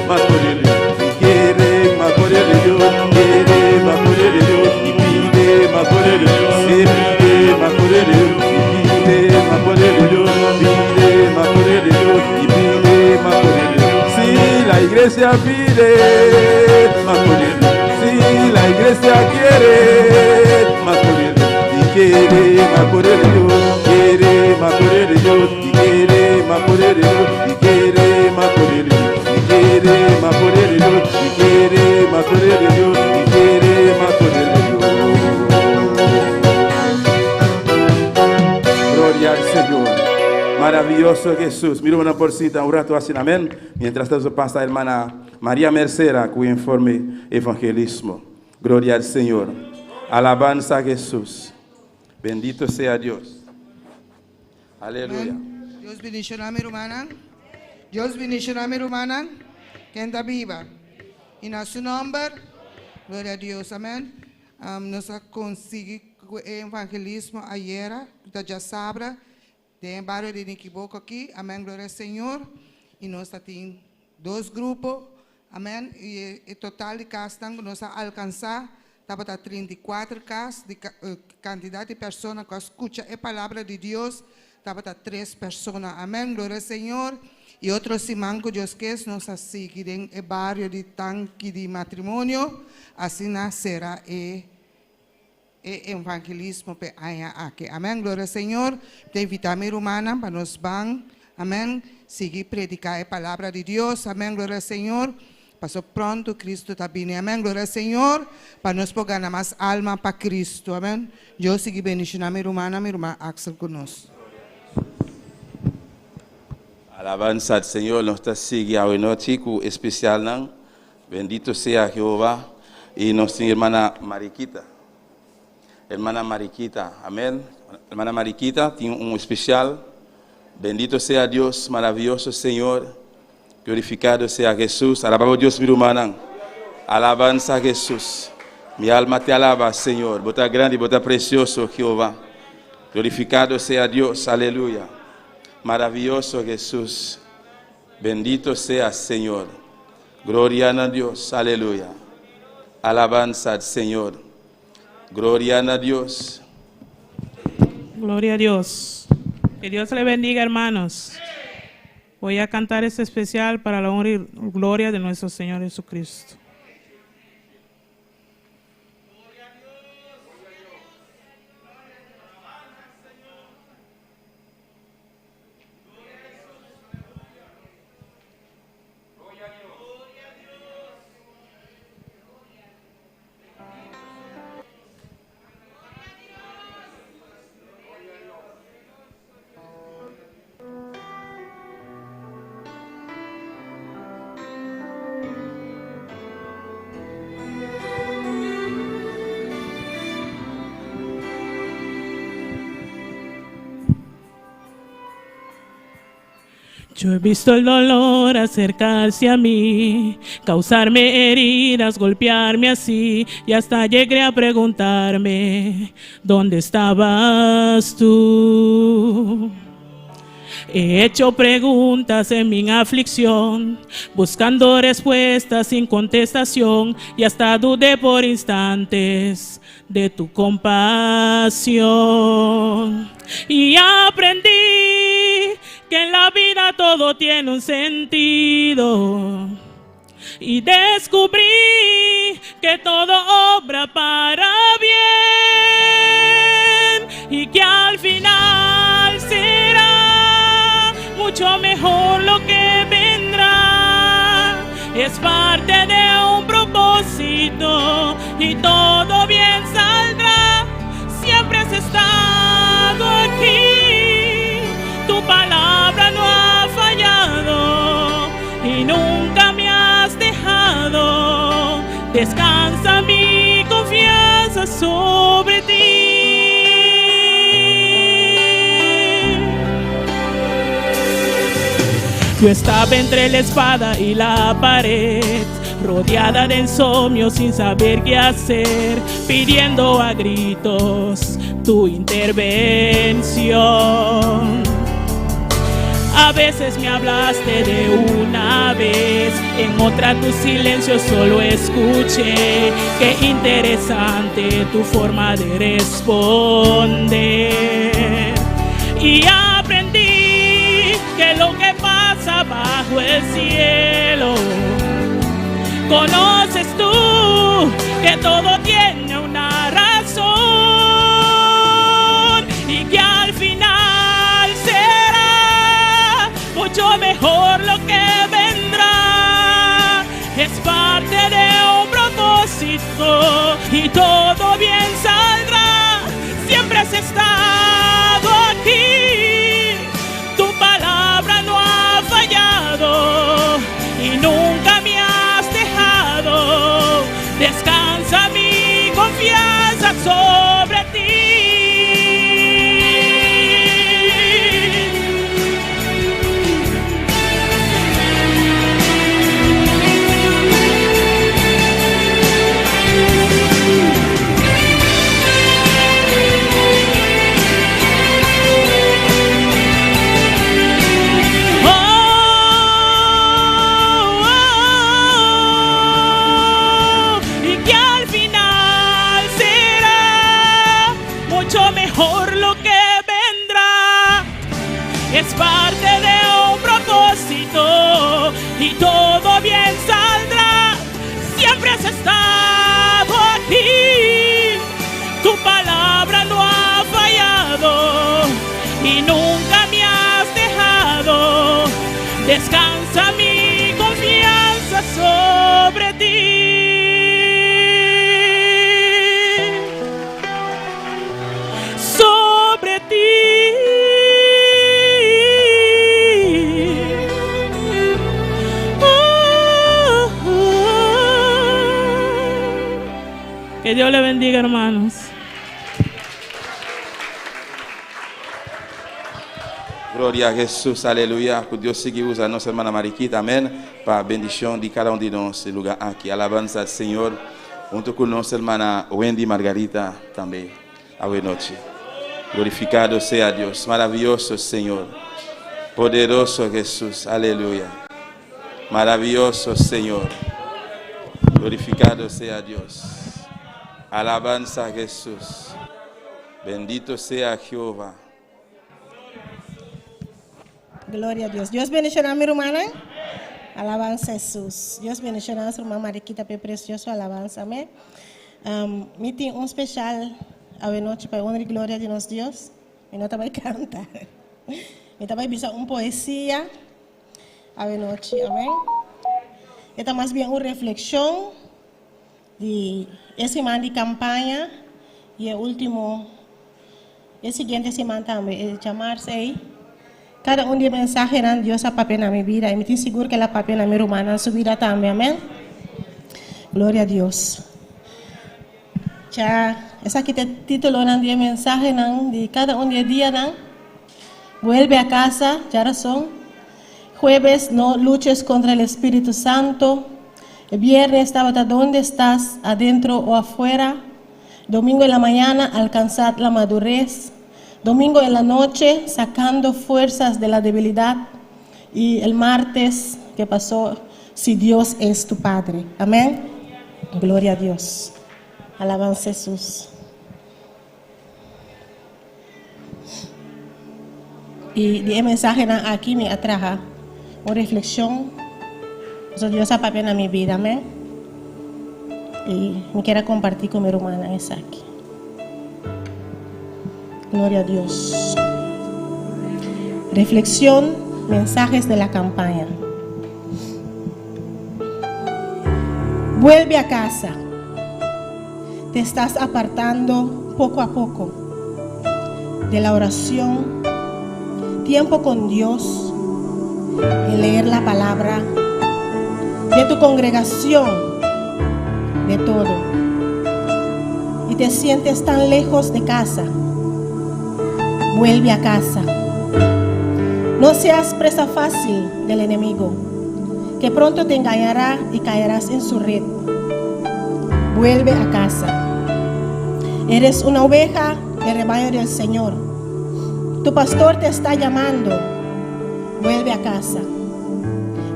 más poder. Si quiere más poder de Dios. Quiere más poder de Dios. Y pide más poder de Dios. Si pide más poder de Dios. Y pide más poder de Dios. Pide más poder de Dios. Y pide más poder de Dios. Si la iglesia pide más poder. Si la iglesia quiere más poder. Y quiere más poder de Dios. Quiere más poder de Dios. Y quiere más poder de Dios. Y quiere más poder de Dios. Y quiere más poder de Dios. Y quiere más poder de Dios. Y quiere más poder de Dios. Gloria al Señor. Maravilloso Jesús. Mira una porcita un rato así, amén. Mientras tanto pasa, hermana María Mercera, que informe evangelismo. Gloria al Señor. Alabanza a Jesús. Bendito sea Dios. Aleluya. Dios bendicioná mi hermana. Dios bendicioná mi hermana. Kenda viva. Y en su nombre, gloria a Dios. Amén. Nos conseguimos evangelismo ayer. Usted ya sabe. De barrio de Niquiboco aquí. Amén. Gloria al Señor. Y nos tenemos 2 grupos. Amén. Y el total de casas nos ha alcanzado. Estaba 34 casas de cantidad de personas que escuchan la palabra de Dios. Estaba 3 personas. Amén. Gloria al Señor. Y otros simanco Dios que nos sigue en el barrio de tanque de matrimonio. Así nacerá el evangelismo aquí. Amén. Gloria al Señor. Te invito a mi hermana para nos van. Amén. Seguir predicar la palabra de Dios. Amén. Gloria al Señor. Pasó pronto, Cristo está bien. Amén. Gloria al Señor. Para nos poder ganar más alma para Cristo. Amén. Yo sigo bendiciendo a mi hermana Axel con nosotros. Alabanza al Señor, nos está siguiendo hoy noche, especial, ¿no? Bendito sea Jehová. Y nuestra hermana Mariquita. Hermana Mariquita, amén. Hermana Mariquita tiene un especial. Bendito sea Dios, maravilloso Señor. Glorificado sea Jesús. Alabamos Dios, mi hermana. Alabanza a Jesús. Mi alma te alaba, Señor. Bota grande y bota precioso, Jehová. Glorificado sea Dios, aleluya. Maravilloso Jesús. Bendito sea Señor. Gloria a Dios, aleluya. Alabanza al Señor. Gloria a Dios. Gloria a Dios. Que Dios le bendiga, hermanos. Voy a cantar este especial para la honra y gloria de nuestro Señor Jesucristo. Yo he visto el dolor acercarse a mí, causarme heridas, golpearme así, y hasta llegué a preguntarme, ¿dónde estabas tú? He hecho preguntas en mi aflicción, buscando respuestas sin contestación, y hasta dudé por instantes de tu compasión. Y aprendí que en la vida todo tiene un sentido, y descubrí que todo obra para bien, y que al final será mucho mejor lo que vendrá. Es parte de un propósito y todo bien saldrá. Siempre has estado aquí, tu palabra no ha fallado y nunca me has dejado. Descansa mi confianza sobre ti. Yo estaba entre la espada y la pared, rodeada de insomnio sin saber qué hacer, pidiendo a gritos tu intervención. A veces me hablaste de una vez, en otra tu silencio solo escuché. Qué interesante tu forma de responder. Y aprendí que lo que pasa bajo el cielo, conoces tú, que todo tiene una razón, y que al final será mucho mejor lo que vendrá. Es parte de un propósito y todo bien saldrá. Siempre has estado aquí, tu palabra no ha fallado y nunca me ha mucho mejor lo que vendrá. Es parte de un propósito y todo bien saldrá. Siempre has estado aquí, tu palabra no ha fallado y nunca me has dejado. Descansa mi confianza sobre ti. Sobre ti. Que Dios le bendiga, hermanos. Glória a Jesus, aleluia. Que Deus siga usando a nossa irmã Mariquita, amém. Para a bendição de cada de nós nesse lugar aqui. Alabança ao Senhor. Junto com nossa irmã Wendy Margarita também. Boa noite. Glorificado seja Deus. Maravilhoso Senhor. Poderoso Jesus, aleluia. Maravilhoso Senhor. Glorificado seja Deus. Alabanza a Jesús. Bendito sea Jehová. Gloria a Dios. Dios bendiga a mi hermana. Alabanza a Jesús. Dios bendiga a su mamá Mariquita, precioso. Alabanza. Amén. Meeting un especial a noche para honrar y gloria de nuestro Dios. Y no te voy a cantar. Me te voy a visitar una poesía a noche. Amén. Esta más bien una reflexión de ese man de campaña y el último, el siguiente semana también, el llamarse ahí. Cada un de mensaje dan Dios a papel en mi vida y me estoy seguro que la papel en mi hermana en su vida también, amén. Gloria a Dios. Ya, esa que te título de mensaje de cada un de día dan. Vuelve a casa, ya razón. Jueves, no luches contra el Espíritu Santo. El viernes, sábado, ¿dónde estás? ¿Adentro o afuera? Domingo en la mañana, alcanzar la madurez. Domingo en la noche, sacando fuerzas de la debilidad. Y el martes, que pasó? Si Dios es tu Padre. Amén. Gloria a Dios. Alabanza a Jesús. Y el mensaje aquí me atraja. Una reflexión. Dios ha papel en mi vida, amén. Y me quiero compartir con mi hermana esa aquí. Gloria a Dios. Reflexión, mensajes de la campaña. Vuelve a casa. Te estás apartando poco a poco de la oración, tiempo con Dios, y leer la palabra, de tu congregación, de todo. Y te sientes tan lejos de casa. Vuelve a casa. No seas presa fácil del enemigo, que pronto te engañará y caerás en su red. Vuelve a casa. Eres una oveja del rebaño del Señor. Tu pastor te está llamando. Vuelve a casa.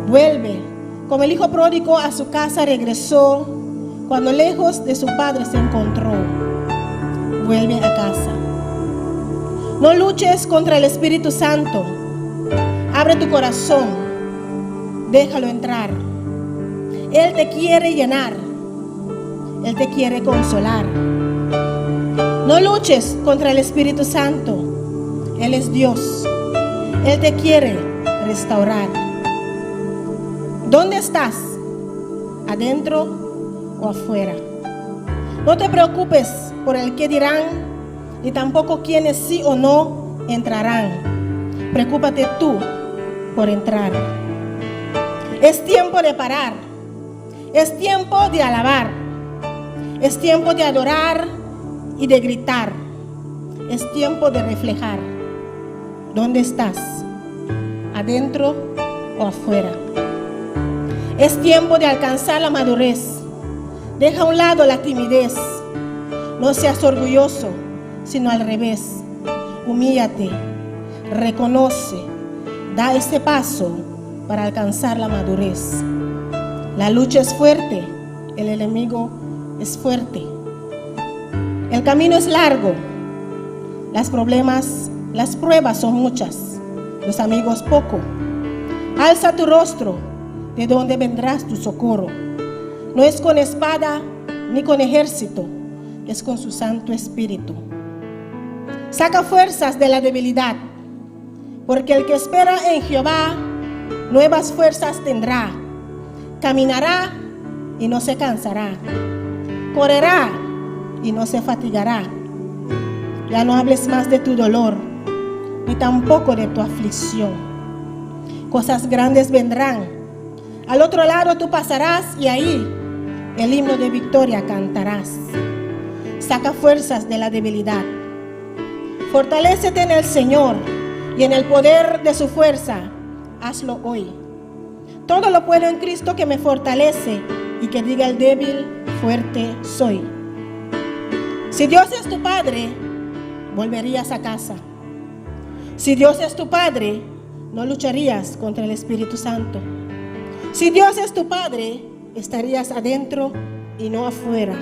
Vuelve. Como el hijo pródigo a su casa regresó, cuando lejos de su padre se encontró. Vuelve a casa. No luches contra el Espíritu Santo. Abre tu corazón. Déjalo entrar. Él te quiere llenar. Él te quiere consolar. No luches contra el Espíritu Santo. Él es Dios. Él te quiere restaurar. ¿Dónde estás? ¿Adentro o afuera? No te preocupes por el que dirán, ni tampoco quienes sí o no entrarán. Preocúpate tú por entrar. Es tiempo de parar. Es tiempo de alabar. Es tiempo de adorar y de gritar. Es tiempo de reflejar. ¿Dónde estás? ¿Adentro o afuera? Es tiempo de alcanzar la madurez. Deja a un lado la timidez. No seas orgulloso, sino al revés. Humíllate, reconoce, da ese paso para alcanzar la madurez. La lucha es fuerte, el enemigo es fuerte. El camino es largo, Las pruebas son muchas, los amigos poco. Alza tu rostro, ¿de dónde vendrás tu socorro? No es con espada ni con ejército, es con su Santo Espíritu. Saca fuerzas de la debilidad, porque el que espera en Jehová nuevas fuerzas tendrá. Caminará y no se cansará. Correrá y no se fatigará. Ya no hables más de tu dolor, ni tampoco de tu aflicción. Cosas grandes vendrán. Al otro lado tú pasarás y ahí el himno de victoria cantarás. Saca fuerzas de la debilidad. Fortalécete en el Señor y en el poder de su fuerza. Hazlo hoy. Todo lo puedo en Cristo que me fortalece, y que diga el débil, fuerte soy. Si Dios es tu Padre, volverías a casa. Si Dios es tu Padre, no lucharías contra el Espíritu Santo. Si Dios es tu Padre, estarías adentro y no afuera.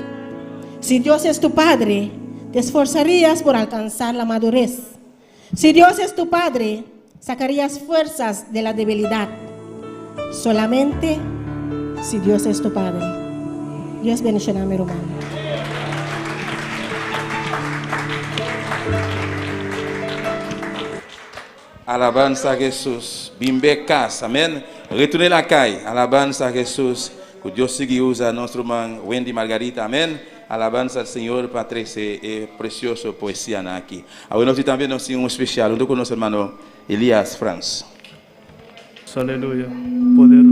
Si Dios es tu Padre, te esforzarías por alcanzar la madurez. Si Dios es tu Padre, sacarías fuerzas de la debilidad. Solamente si Dios es tu Padre. Dios bendicioná a mi hermano. Alabanza a Jesús. Bimbe casa. Amén. Retournez la calle. Alabanza a Jesús. Que Dios siga usa nuestro man Wendy Margarita. Amén. Alabanza al Señor para ese precioso poesía aquí. Ahora nosotros también nos un especial. Junto con nuestro hermano Elías Franz. Aleluya. Poder.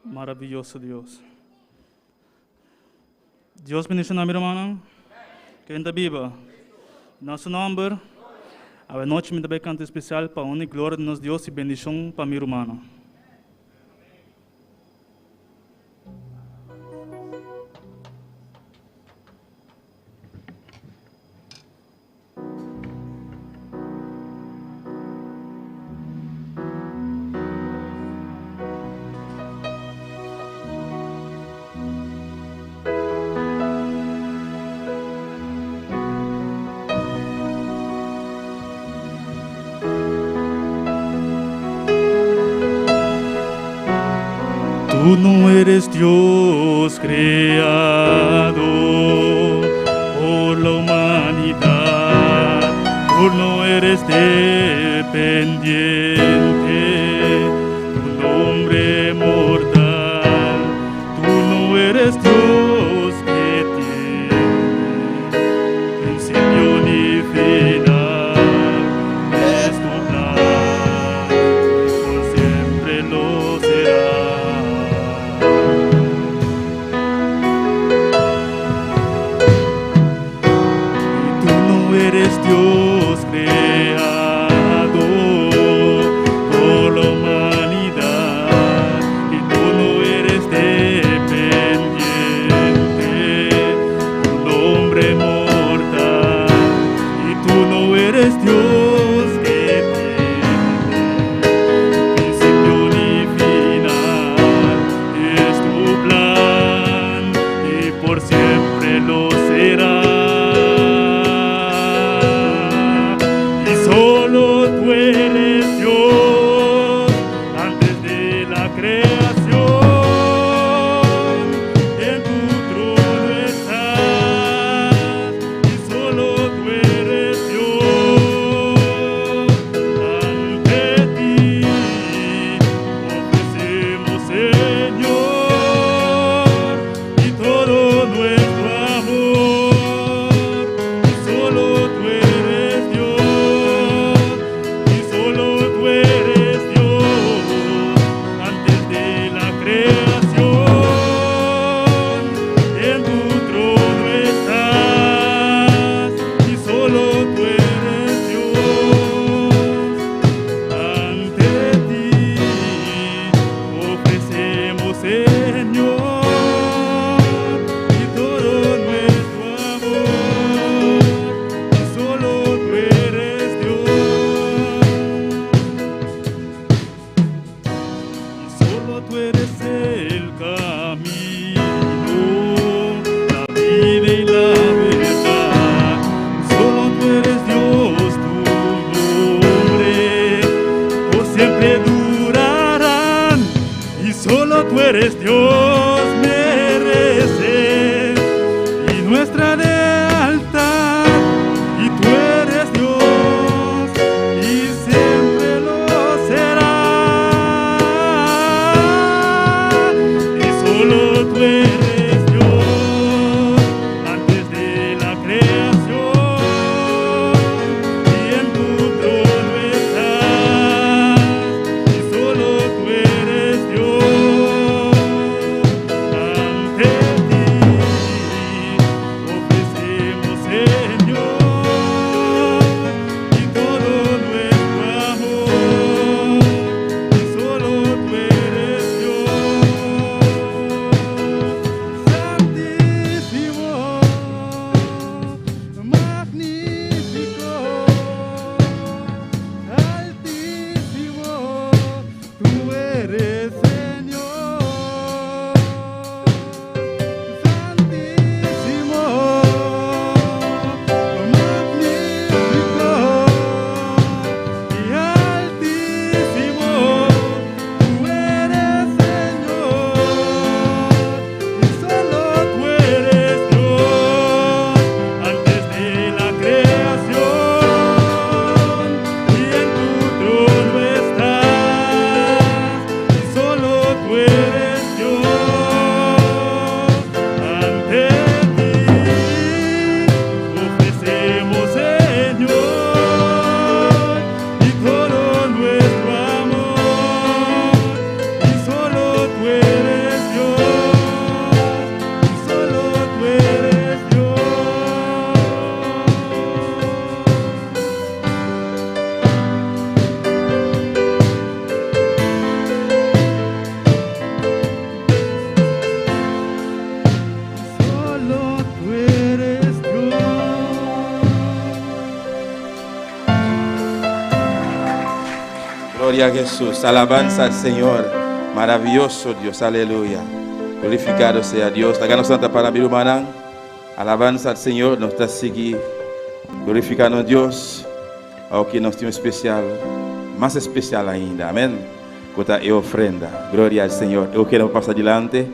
Maravilloso Dios. Dios bendiga a mi hermana. Que ainda viva. Nosso nome. A noite me dá canto especial para a única glória de nosso Deus e bendição para minha irmã. Tú no eres Dios creado por la humanidad, tú no eres dependiente, un hombre mortal, tú no eres Dios que tiene principio ni final, es tu plan, por siempre lo será. Eres Dios creado por nuestra lealtad, y tú eres Dios y siempre lo serás. Y solo tú eres Dios antes de la creación, y en tu trono estás, y solo tú eres Dios. Ante ti ofrecemos, Señor, y todo nuestro amor, y solo tú eres Dios. Santísimo, magnífico, altísimo, tú eres Señor. Santísimo, magnífico y altísimo, tú eres Señor, y solo tú eres Dios antes de la creación, y en tu trono estás, y solo tú eres Dios. Ante ti ofrecemos, Señor, y todo nuestro amor, y solo tú eres Dios, y solo tú eres Dios. Solo tú eres Dios. Gloria a Jesús, alabanza al Señor, maravilloso Dios, aleluya. Glorificado sea Dios. Acá nos santa para mi hermana. Alabanza al Señor, nos está seguir glorificando a Dios, aunque nos tiene especial, más especial ainda, amén. Cota e ofrenda, gloria al Señor. Eu quero passar adiante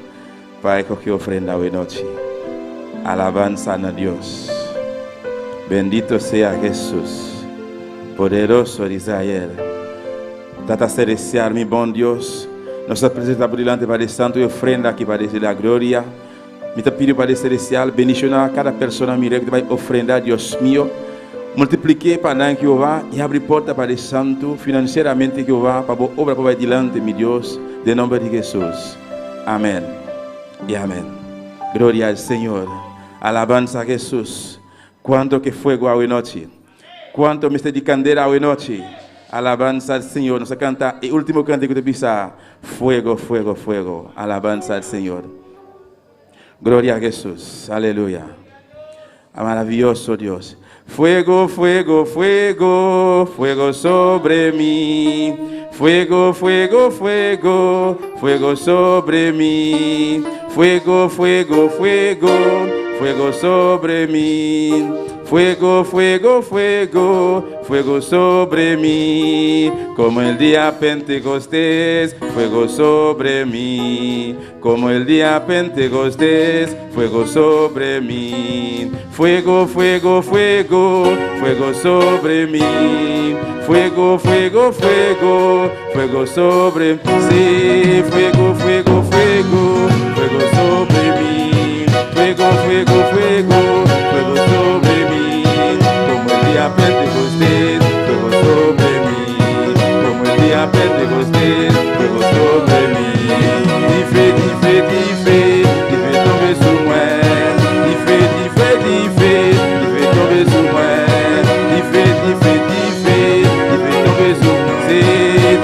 para coger ofrenda hoy noche. Alabanza a Dios. Bendito sea Jesús, poderoso de Israel. Tata celestial, mi bom Deus, nos apresentamos diante para santo e ofrenda aqui para a glória. Me te pido para celestial, bendicionar cada pessoa que vai ofrendar, Deus mío. Multiplique para que eu vá e abre porta para santo financeiramente que eu vá para a obra para adiante, meu Deus, em nome de Jesus. Amém e amém. Glória ao Senhor. Alabanza a Jesus. Quanto que fuego hoy noche. Quanto me de candela hoy noche. Alabanza al Señor. Nos canta el último cántico de pisa. Fuego, fuego, fuego. Alabanza al Señor. Gloria a Jesús. Aleluya. Maravilloso Dios. Fuego, fuego, fuego, fuego sobre mí. Fuego, fuego, fuego, fuego sobre mí. Fuego, fuego, fuego, fuego sobre mí. Fuego, fuego, fuego, fuego sobre mí. Como el día Pentecostés, fuego sobre mí. Como el día Pentecostés, fuego sobre mí. Fuego, fuego, fuego, fuego sobre mí. Fuego, fuego, fuego, fuego sobre mí. Sí, fuego, fuego, fuego, fuego sobre mí. Fuego, fuego, fuego, fuego sobre mí. Como el día Pentecostés, fuego sobre mí. Como el día Pentecostés, fuego sobre mí. Dife, dife, dife, dife tomber sur moi. Dife, dife, dife, dife tomber sur moi. Dife, dife, dife, dife tomber sur moi. C'est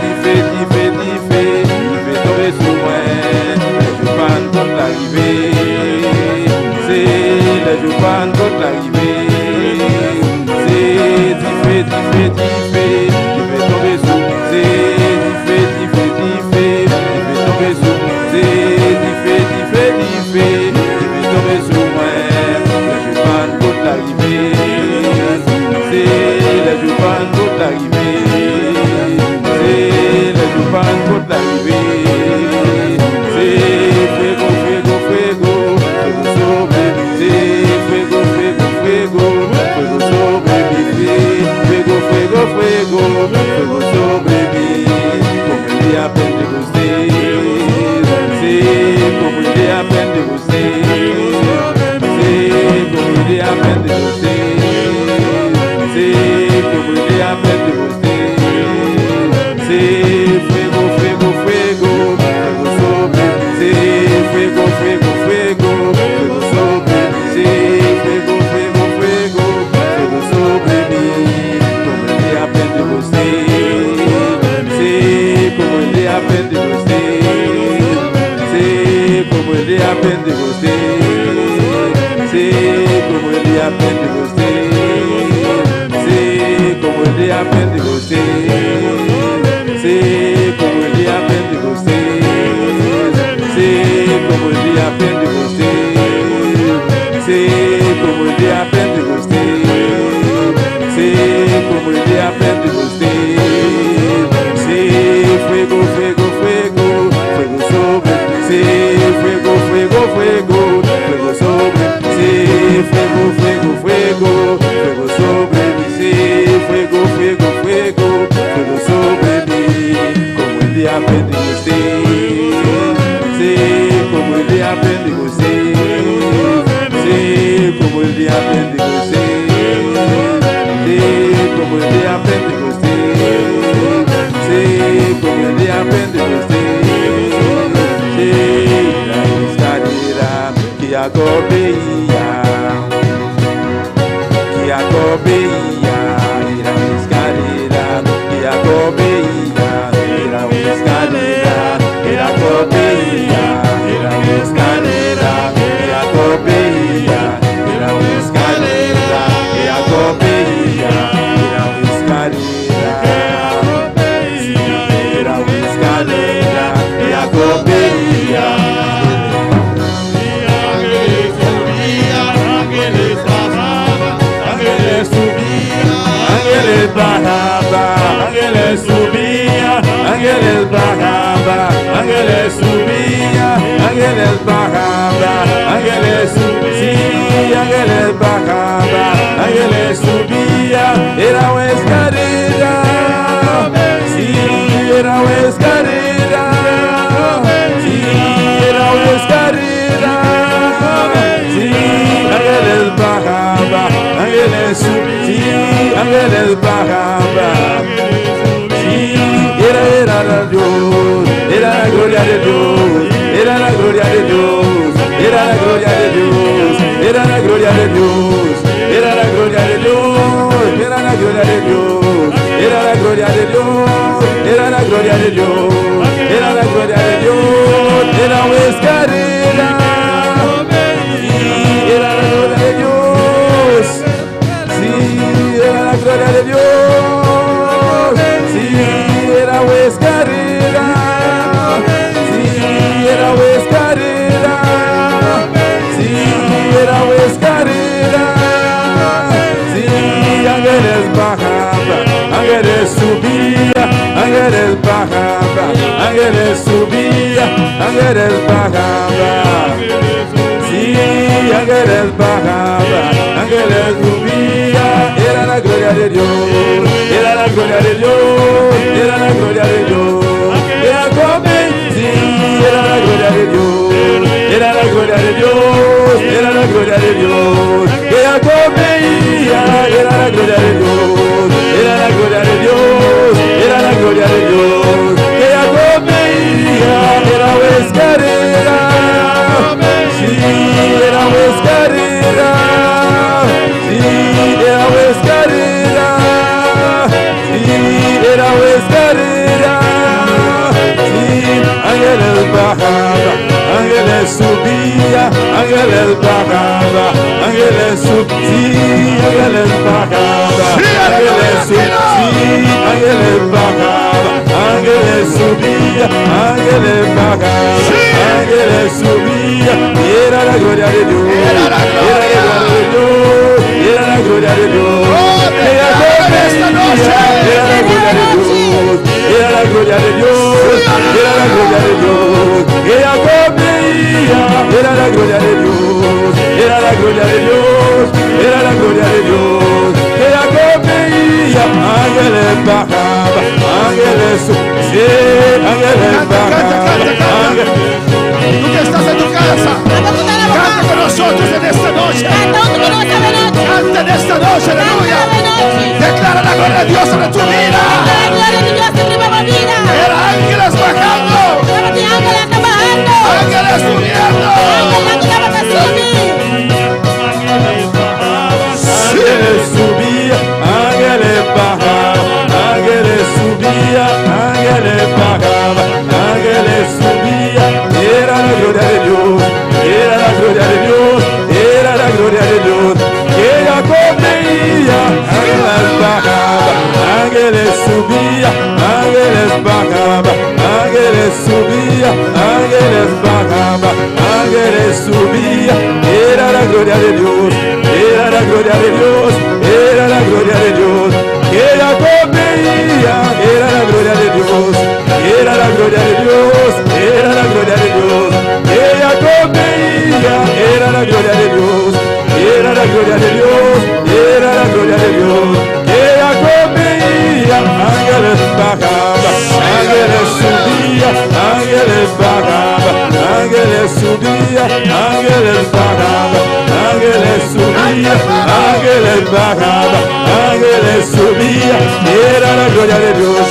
dife, dife, dife, dife tomber sur moi. Je panne contre l'arrivée. C'est le jour panne contre l'arrivée. C'est dife, dife, dife, dife tomber sur moi. C'est dife, dife, dife, dife tomber sur moi. C'est dife, dife, dife, dife tomber sur moi. Le jour panne contre l'arrivée. C'est le jour panne contre l'arrivée. C'est le jour panne contre l'arrivée. C'est fuego, fuego, fuego, fuego sobre mí. C'est fuego, día Pentecostés, sí, como el día Pentecostés, sí, como el día Pentecostés, sí, como el día Pentecostés, sí, como el día Pentecostés, sí, como el día Pentecostés, sí, fuego, fuego, fuego, fuego sobre, sí, fuego, fuego, fuego, fuego sobre, sí, fuego, fuego, fuego, fuego sobre mí, sí, fuego, fuego, fuego, fuego sobre mí, como el día Pentecostés, sí, como el día Pentecostés, sí, como el día Pentecostés, sí, como el día Pentecostés, sí, como el día Pentecostés, sí, la escalera que acobeía, era una escalera que acobeía, era una escalera que acobeía, era una escalera que acobeía, era una escalera que acobeía, era una escalera, era una escalera que acobeía. Ángeles bajaban, ángeles subían, ángeles bajaban, ángeles subían, ángeles bajaban, ángeles subían, ángeles bajaban, ángeles subían, era una escalera, sí, era una escalera, sí, era una escalera, sí, ángeles bajaban, ángeles subían, sí, ángeles bajaban, sí, era Dios, era la gloria de Dios, era la gloria de Dios, era la gloria de Dios, era la gloria de Dios, era la gloria de Dios, era la gloria de Dios, era la gloria de Dios, era la gloria de Dios, era la gloria de Dios, era una escalera, sí, era la gloria de Dios, sí, era la gloria de Dios, sí, era una escalera, sí, era una escalera, sí, era una escalera, sí, ángeles bajaban, ángeles subían, ángeles bajaban, ángeles subían, ángeles bajaban, sí, ángeles bajaban, ángeles subían, era la gloria de Dios, era la gloria de Dios, era la gloria de Dios, era come, sí, era la gloria de Dios, era la gloria de Dios, era la gloria de Dios, era comeía, era la gloria de Dios, era la gloria de Dios, era la gloria de Dios, era comeía, era una escalera, sí, era una escalera, sí, era una escalera, sí, era una escalera, sí, ángeles bajaban, ángeles subían, ángeles bajaban, ángeles subían, sí, ángeles bajaban, ángeles subían, sí, ángeles bajaban, ángeles subían, ángeles bajaban, ángeles subían, y era la gloria de Dios, era la gloria de Dios, era la gloria de Dios, era esta noche, era la gloria de Dios, era la gloria de Dios, era la gloria de Dios, era comeía, era la gloria de Dios, era la gloria de Dios, era la gloria de Dios, era comeía, ángeles bajaban, ángeles subían, ángeles bajaban, Tú que estás en tu casa, canta con nosotros en esta noche. Canta en esta noche, aleluya. Declara la gloria de Dios sobre tu vida. Era ángeles bajando, ángeles subiendo. Ángeles subían, ángeles bajaban, ángeles subían, ángeles bajaban, ángeles subían, era la gloria de Dios, era la gloria de Dios, era la gloria subía, era la gloria de Dios, era la gloria de Dios, era la gloria de Dios, que Jacob veía, era la gloria de Dios, era la gloria de Dios, era la gloria de Dios, que Jacob veía, era la gloria de Dios, era la gloria de Dios, era la gloria de Dios, que Jacob veía, ángeles bajaban, ángeles subían, ángeles bajaban, ángeles subían, ángeles bajaban, ángeles subían, ángeles bajaban, ángeles subían, era la gloria de Dios,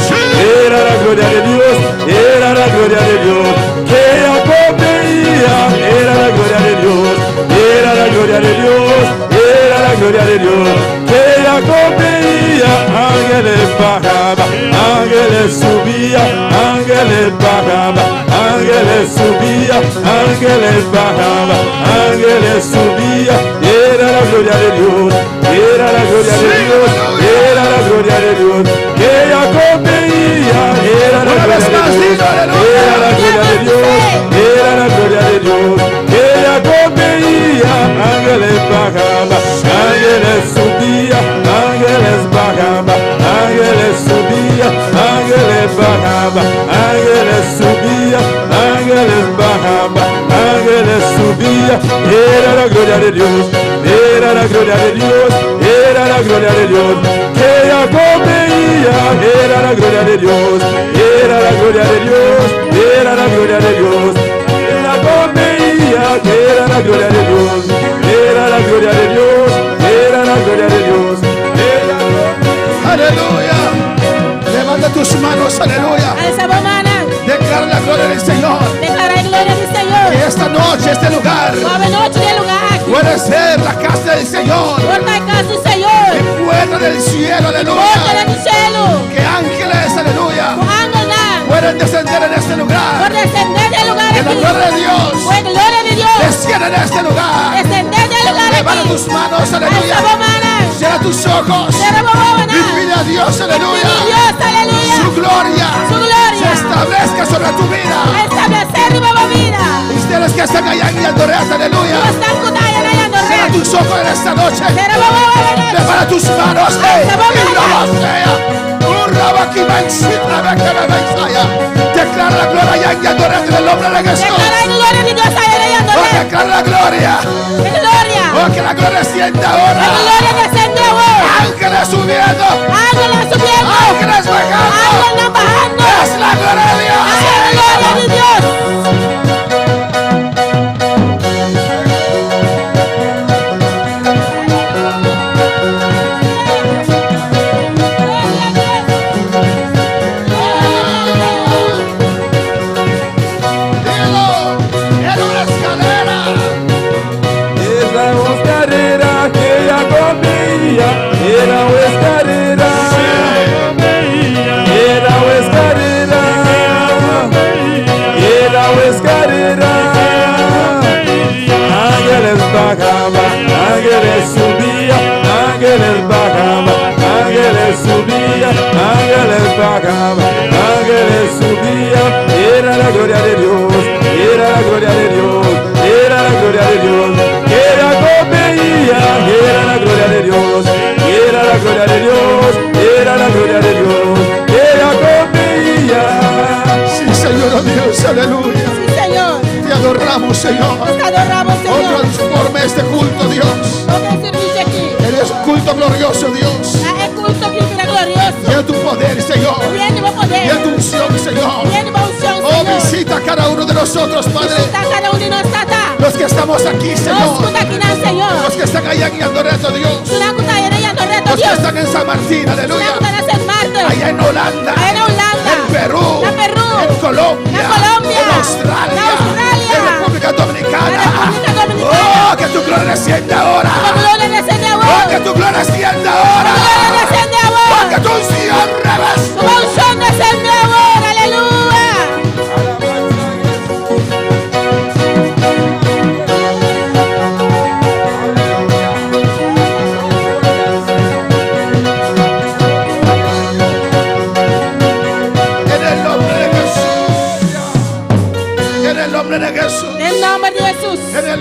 era la gloria de Dios, era la gloria de Dios, que Jacob veía, era la gloria de Dios, era la gloria de Dios, era la gloria de Dios, que Jacob veía, ángeles bajaban, ángeles subían, ángeles bajaban, ángeles subían, ángeles bajaban, ángeles subían, era la gloria de Dios, era la gloria de Dios, era la gloria de Dios, que Jacob veía, era la gloria de Dios, era la gloria de Dios, era la gloria de Dios, que Jacob veía, ángeles bajaban, ángeles subían, ángeles bajaban, ángeles subían, ángeles bajaban, ángeles subían, ángeles bajaban, ángeles subían, era la gloria de Dios, era la gloria de Dios, era la gloria de Dios, que Jacob veía, era la gloria de Dios, era la gloria de Dios, era la gloria de Dios, Jacob veía, que era la gloria de Dios, era la gloria de Dios, era la gloria de Dios, Aleluya. Levanta tus manos, aleluya. Alza voz mana. Declara la gloria del Señor. Declara a glória do Senhor. Que esta noche, este lugar, Nova noite de lugar aqui. puede ser la casa del Señor. Porta a casa do Senhor. Y puerta del cielo, Porta aleluya. do cielo. Que ángeles, aleluya, O ángel lá. pueden descender en este Por lugar. descender del lugar Que la aqui. gloria de Dios O a glória de Deus. descienda en este lugar. Descender del lugar Levanta aqui. tus manos, Alza aleluya. voz mana. Cierra tus ojos Cierra voz mana. y pide a Dios, aleluya, Dios, aleluya. su gloria Su gloria. se establezca sobre tu vida. Establecer de nueva vida. Ustedes que están allá en Eldoret, aleluya, Nós estamos com Daia na cierra tus ojos en esta noche. Cierra voz mana. Levanta tus manos, Alza voz y mana. declara la gloria allá en Eldoret en el nombre de Jesús. Declara a glória de Deus aí na Oh, declara la gloria. Glória. Oh, que la gloria sienta A ahora. glória descendeu hoje. Ángeles subiendo, Ángeles subiendo. ángeles bajando. Ángeles bajando. Es la gloria de Dios. A glória de Deus. Dilo, era una escalera. esa escalera que Jacob veía, era una escalera, era una escalera, era una escalera, ángeles bajaban, ángeles subían, ángeles bajaban, ángeles subían, ángeles bajaban, ángeles subían, era la gloria de Dios, era la gloria de Dios, era la gloria de Dios, que Jacob veía, era la gloria de Dios, era la gloria de Dios, era la gloria de Dios, que Jacob veía. Sí, Señor, oh Dios, aleluya. Sí, Senhor. Te adoramos, Señor. Te adoramos, Oh, Senhor. transforma este culto, Dios. Todo el servicio aquí. Eres un culto glorioso, Dios. É culto que vira glorioso. Y en tu poder, Señor. Viene meu Y poder. en tu unción, Señor. Viene meu unção, Oh, Senhor. visita a cada uno de nosotros, Padre. Está cada um de nós, Tata. Los que estamos aquí, Nós Señor. escuta aqui, não, Senhor. Los que están allá en Aldoreto, Dios. Sunaku tayo na yan, Doreto, Los que Dios. están en San Martín, aleluya. Sunaku tayo na St. Martin. Allá en Holanda. Allá en Holanda. En Perú. En Perú. En Colombia. En Colombia. En Australia. En Australia. En República Dominicana. En República Dominicana. Oh, que tu gloria descienda ahora. Como gloria descende Oh, agora. que tu gloria descienda ahora. Gloria descende Oh, agora. que tu unción reveste. Como unção descende agora. Aleluia. En el nombre de Jesús. En el nombre de Jesús. Em nome de Jesus. En el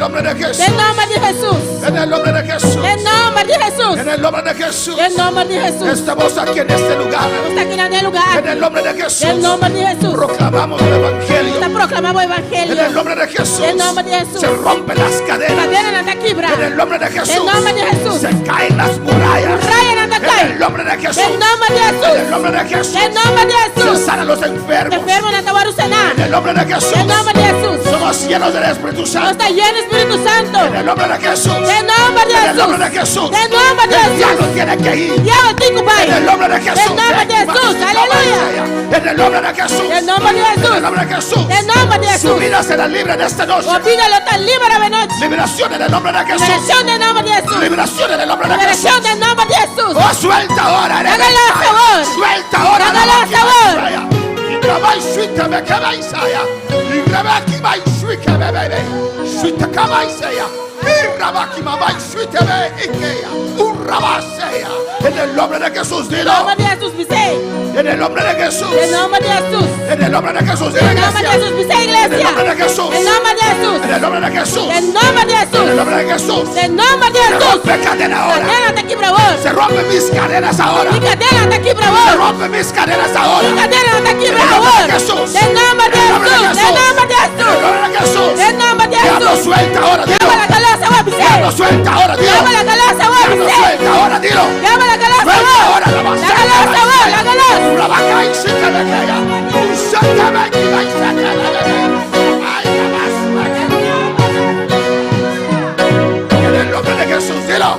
el nombre de Jesús. En nombre de Jesús. Estamos aquí en este lugar. Está aquí en el lugar. En el nombre de Jesús. En nombre de Jesús. Proclamamos el Evangelio. Está proclamado el evangelio. En el nombre de Jesús. En nombre de Jesús. Se rompen las cadenas. Cadena anda quebra. En el nombre de Jesús. En nombre de Jesús. Se caen las murallas. Raya anda En cae. el nombre de Jesús. En nombre de Jesús. En el nombre de Jesús. En nombre de Jesús. Se sanan los enfermos. Enfermo anda guarucena. En el nombre de Jesús. En nombre de Jesús. Somos llenos del Espíritu No Santo. está lleno Espíritu Santo. En el nombre de Jesús. En nombre de En el Jesús. nombre de Jesús. En nombre de El Jesús. diablo tiene que ir. Diablo tico pai. En el nombre de Jesús. En nombre de Jesús. Aleluya. En el nombre de Jesús. En nombre de Jesús. En el nombre de Jesús. En nombre de Su Jesús. vida será libre en esta noche. Olvídalo tan libre de noche. Liberación en el nombre de Jesús. Liberación en nombre de Jesús. Liberación en el nombre de Jesús. Liberación en nombre de Jesús. Oh, suelta ahora. Hágalo a favor. Suelta ahora. Hágalo a favor. Y grabáis suite me cabáis allá. Y grabáis vais suite me bebe. Suite cabáis allá. Y grabáis mamáis suite me ikea. Un rabasea. En el nombre de Jesús, En dilo. nombre de Jesús, dice. En el nombre de Jesús. En nombre de Jesús. En el nombre de Jesús, dile, En nombre de iglesia. Jesús, dice En el iglesia. nombre de Jesús. En nombre de Jesús. En el nombre de Jesús. En nombre de En el Jesús. nombre de Jesús. En nombre de Se Jesús. rompe cadena ahora. Cadena está aquí, bravos. Se rompen mis cadenas ahora. Mi cadena está aquí, Se bravos. rompen mis cadenas ahora. Mi cadena está aquí, En el nombre bravos. de Jesús. En nombre de En el nombre de Jesús. Jesús. En nombre de En el Jesús. nombre de Jesús. En nombre de Diablo, Jesús. suelta ahora, dilo. Llama la calaza, voy a Diablo, pisar. suelta ahora, dilo. Llama la calaza, voy a Diablo, pisar. suelta ahora, dilo. Llama la calaza, Suelta voy. ahora, la La vas calaza, voy, la calaza. La vaca y se te me queda. Un se te me queda y se te me queda. Ay, la vas. En el nombre de Jesús, dilo.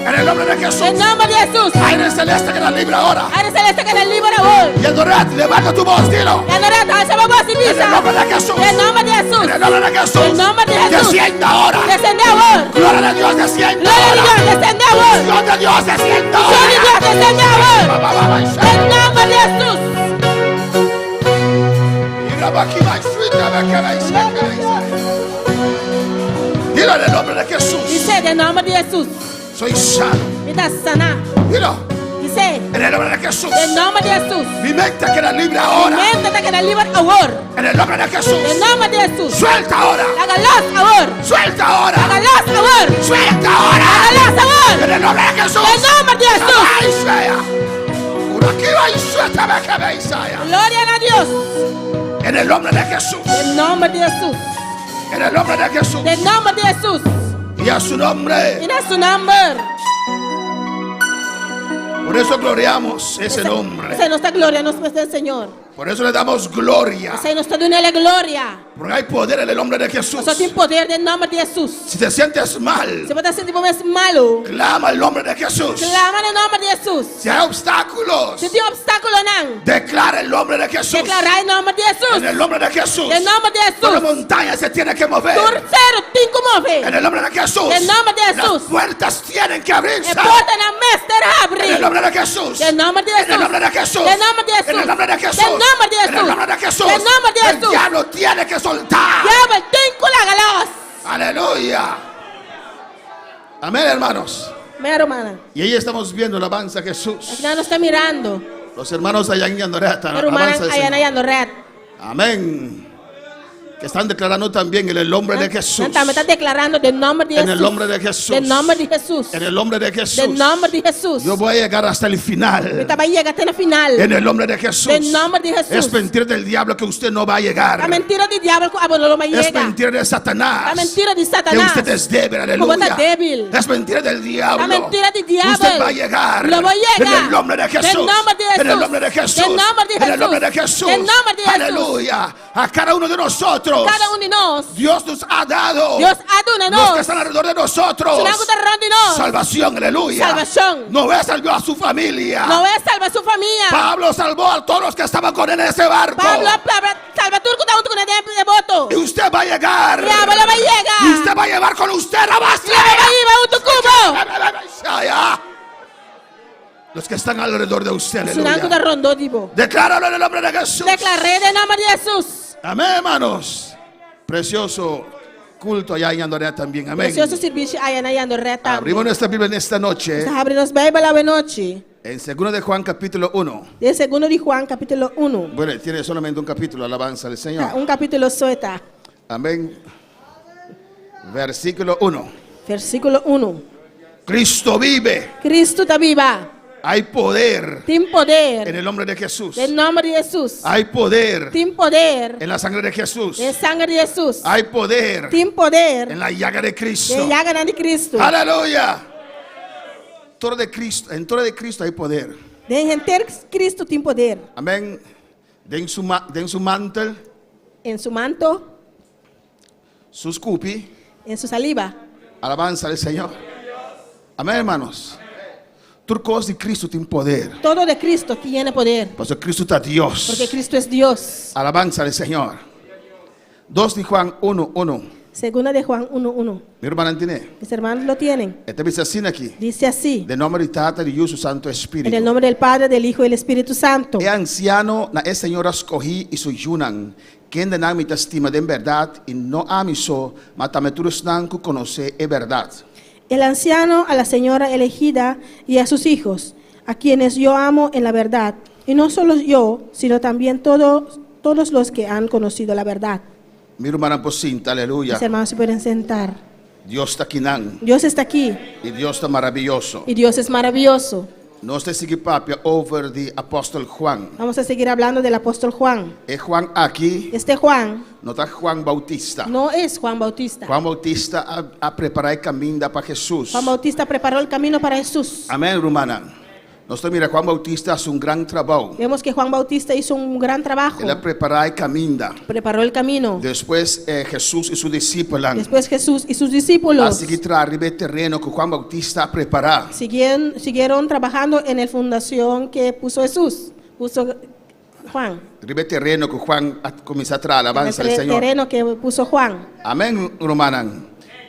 En el nombre de Jesús. En nombre de Jesús. Aire celeste que la libra ahora. Aire celeste que en el libro de vos. Y Adorat, levanta tu voz, dilo. En el alza la voz y En el nombre de Jesús. En nombre de Jesús. En el nombre de Jesús. En nombre de Jesús. Descienda ahora. Descende a vos. Gloria de Dios, descienda Gloria a ahora. Dios, descende a vos. Dios de Dios, descienda Gloria a Dios, ahora. descende a vos. Ba. En nombre de Jesús. Y la vaca y va y suelta, me queda y se queda y se. Dilo en el nombre de Jesús. Dice en nombre de Jesús. Soy sano. Mira sana. Dilo. Dice En el nombre de Jesús. en nombre de Jesús. Mi mente queda libre ahora. Métete que en el libro ahora. En el nombre de Jesús. En nombre de Jesús. Suelta ahora. Hágalas ahora. Suelta ahora. Hágalas ahora. Suelta ahora. Hágalas ahora. En el nombre de Jesús. En nombre de Jesús. Ay, sea. Por aquí va y suelta, me queda y se. Gloria a Dios. En el nombre de Jesús. En nombre de Jesús. En el nombre de Jesús. En nombre de Jesús. Y a su nombre. En su nombre. Por eso gloriamos ese nombre. Esa es nuestra gloria, nos es el Señor. Por eso le damos gloria. Esa es nuestra gloria. Porque hay poder en el nombre de Jesús. Nosotros tenemos poder del nombre de Jesús. Si te sientes mal, Se puede sentir más malo. clama el nombre de Jesús. Clama en el nombre de Jesús. Si hay obstáculos, Si tiene obstáculo, no. declara el nombre de Jesús. Declara el nombre de Jesús. En el nombre de Jesús. En nombre de Toda Jesús. montaña se tiene que mover. Tercero, cinco En móviles. el nombre de Jesús. En nombre de Jesús. Las puertas tienen que abrirse. El porta na mester En el abre. nombre de Jesús. En nombre de En el Jesús. nombre de Jesús. En nombre de Jesús. En el nombre de Jesús. En nombre de En el Jesús. nombre de Jesús. En nombre de El Jesús. diablo tiene que soltar. Lleva el tinco la galas. Aleluya. Amén, hermanos. Mira, hermana. Y ahí estamos viendo la alabanza a Jesús. Aquí nos está mirando. Los hermanos allá en Yandoreta. Pero hermana, alabanza al allá Señor. ando red. Amén. Que están declarando también en el nombre de Jesús. Me está declarando del nombre de En Jesús. el nombre de Jesús. Del nombre de Jesús. En el nombre de Jesús. Del nombre de Jesús. Yo voy a llegar hasta el final. Ahorita va a llegar hasta el final. En el nombre de Jesús. Del nombre de Jesús. Es mentira del diablo que usted no va a llegar. La mentira del diablo no lo va a Es llegar. mentira de Satanás. La mentira de Que Satanás. usted es débil, Como aleluya. está débil. Es mentira del diablo. La mentira del diablo. Usted va a llegar. Lo voy a llegar. En el nombre de Jesús. Del nombre de Jesús. En el nombre de Jesús. Del nombre de En el Jesús. nombre de Jesús. Del nombre de Jesús. Aleluya. A cada uno de nosotros. Cada uno de nos. Dios nos ha dado. Dios ha dado Los nos. que están alrededor de nosotros. Se le ha dado alrededor de nos. Salvación, aleluya. Salvación. Noé salvó a su familia. No es salva a su familia. Pablo salvó a todos los que estaban con él en ese barco. Pablo salva a turco junto con el de voto. Y usted va a llegar. Diablo va a llegar. Y usted va a llevar con usted la base. Diablo va a llevar un tucubo. Los que están alrededor de usted, Sunango aleluya. da rondo dibo. Decláralo en el nombre de Jesús. Declaré en el nombre de Jesús. Amén, hermanos. Precioso culto allá en Andorea también. Amén. Precioso servicio allá en reta. Abrimos nuestra Biblia en esta noche. Abrimos Biblia la noche. En 2 de Juan capítulo 1. De segundo de Juan capítulo 1. Bueno, tiene solamente un capítulo, alabanza al Señor. Un capítulo suelta. Amén. Versículo 1. Versículo 1. Cristo vive. Cristo está viva. Hay poder Tem en poder. el nombre de Jesús. Em nome de Jesus. Hay poder Tem poder. en la sangre de Jesús. De sangue de Jesus. Hay poder Tem poder. en la llaga de Cristo. De llaga de Cristo. Aleluya. Todo de Cristo, en todo de Cristo hay poder. De ter Cristo tem poder. Amén. Den su mantel, Em su manto, sus cupi. em su saliva. Alabanza al Señor. Amén, hermanos. Todo de Cristo tiene poder. Todo de Cristo tiene poder. Porque Cristo está Dios. Porque Cristo es Dios. Alabanza al Señor. 2 de Juan 1:1. Segunda de Juan 1:1. Mi hermana tiene. Mis hermanos lo tienen. Este dice así aquí. Dice así. De nombre de Tata y Su Santo En el Espíritu. nombre del Padre, del Hijo y del Espíritu Santo. E anciano na Señor escogi y su yunan. Quien de nami te estima de verdad y no amiso, matameturos nan ku conoce e verdad. El anciano a la señora elegida y a sus hijos, a quienes yo amo en la verdad. Y no solo yo, sino también todos los que han conocido la verdad. Mi hermana posinta, aleluya. Mis hermanos se pueden sentar. Dios está aquí nan. Dios está aquí Y Dios está maravilloso. y Dios es maravilloso. Nos te sigue papia over the apóstol Juan. Vamos a seguir hablando del apóstol Juan. Juan aquí, Este Juan no está Juan Bautista. no es Juan Bautista. Juan Bautista a preparar el camino para Jesús. Juan Bautista preparó el camino para Jesús. Amén, hermana. Nosotros mira, Juan Bautista hace un gran trabajo. Vemos que Juan Bautista hizo un gran trabajo. Él preparó el camino. Preparó el camino. Después Jesús y sus discípulos. Después Jesús y sus discípulos Así que trae el terreno que Juan Bautista preparó. siguieron trabajando en la fundación que puso Jesús. Puso Juan. El terreno que Juan comenzó a traer, alabanza al El Señor. terreno que puso Juan. Amén, hermana.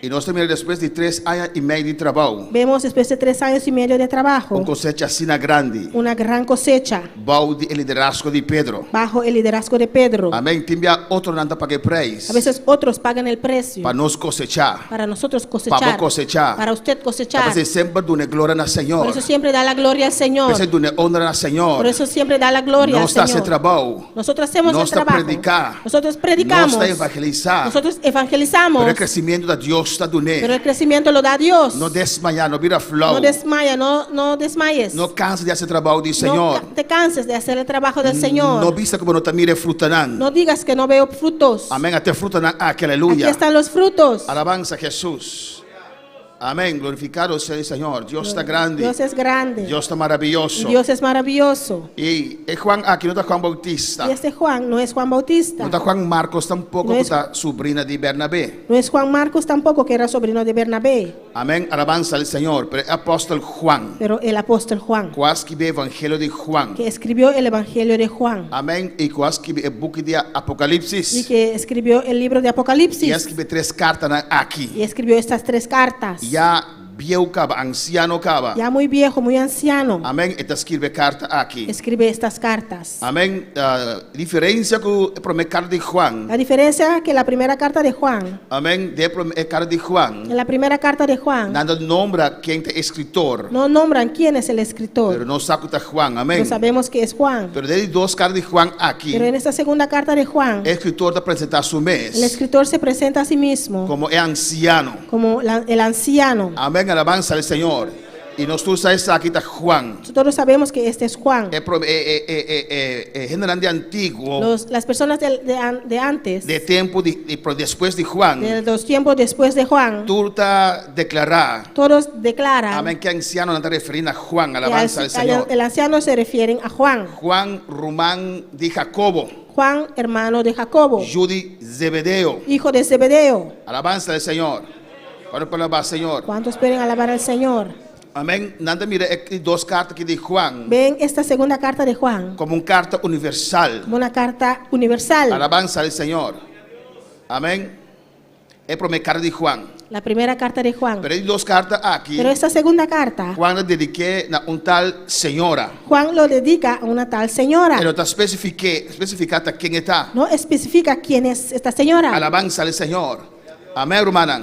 Y nosotros mira, después de 3 años y medio de trabajo, Vemos después de 3 años y medio de trabajo, con cosecha así grande, una gran cosecha bajo el liderazgo de Pedro. bajo el liderazgo de Pedro. Amén. Timbia otro nanta para que preis. A veces otros pagan el precio Para nos cosechar. para nosotros Para cosechar, cosechar. para usted cosechar. Para siempre dune gloria al Por Señor. eso siempre da la gloria al Señor. Para dune honra al Señor. Por eso siempre da la gloria No al está ese Señor. trabajo. Nosotros hacemos No el está trabajo. predicar. Nosotros No predicamos. está evangelizar. Nosotros evangelizamos. Pero el crecimiento de Dios está Pero dune. el crecimiento lo da Dios. No desmayar, no vira flow. No desmaya, no desmayes. No cansa de hacer trabajo del No Señor. te canses de hacer el trabajo del Señor. No vista como no te mire frutanán. No digas que no veo frutos. Amén. Hasta frutanán. Aquí Aleluya. están los frutos. Alabanza a Jesús. Amén. Glorificado sea el Señor. Dios está grande. Dios es grande. Dios está maravilloso. Dios es maravilloso. Y Juan aquí no está Juan Bautista. Y este Juan no es Juan Bautista. No está Juan Marcos tampoco, No que es- está sobrina de Bernabé. No es Juan Marcos tampoco, que era sobrino de Bernabé. Amén. Alabanza al Señor. Pero el apóstol Juan, Pero el apóstol Juan, cual escribe el Evangelio de Juan. que escribió el Evangelio de Juan. Amén. Y cual escribe el book de Y Apocalipsis. que escribió el libro de Y Apocalipsis. escribe 3 cartas aquí. Y escribió estas 3 cartas. Ya viejo caba, anciano caba. Ya muy viejo, muy anciano. Amén. Esta escribe carta aquí. Escribe estas cartas. Amén. Diferencia con la primera carta de Juan. La diferencia es que la primera carta de Juan, Amén. De la primera carta de Juan. en la primera carta de Juan, Nada nombra quién es escritor. no nombran quién es el Pero escritor. no sacuta Juan. No Amén. sabemos que es Juan. Pero de 2 cartas de Juan aquí. Pero en esta segunda carta de Juan, El escritor te presenta su el mes escritor se presenta a sí mismo como el anciano. como el anciano. Amén. Alabanza al Señor. Y nosotros sabemos aquí está Juan. Nosotros sabemos que este es Juan. General de antiguo. Las personas de antes, De tiempo después de Juan. de los tiempos después de Juan, Tú te declarar. todos declaran Amén. Que anciano no te refiriendo a Juan. que Alabanza al Señor. el anciano se refieren a Juan. Juan Román de Jacobo. Juan, hermano de Jacobo, Judy Zebedeo. hijo de Zebedeo. Alabanza al Señor. ¿Cuánto palabra al Señor? ¿Cuántos pueden alabar al Señor? Amén. Nada mira 2 cartas aquí de Juan Ven esta segunda carta de Juan como una carta universal. como una carta universal. Alabanza al Señor. Amén. Es primera carta de Juan. La primera carta de Juan. Pero hay 2 cartas aquí. Pero esta segunda carta, Juan le dediqué a un tal señora. Juan lo dedica a una tal señora. Pero está especificada quién está. No especifica quién es esta señora. Alabanza al Señor. Amén, hermana.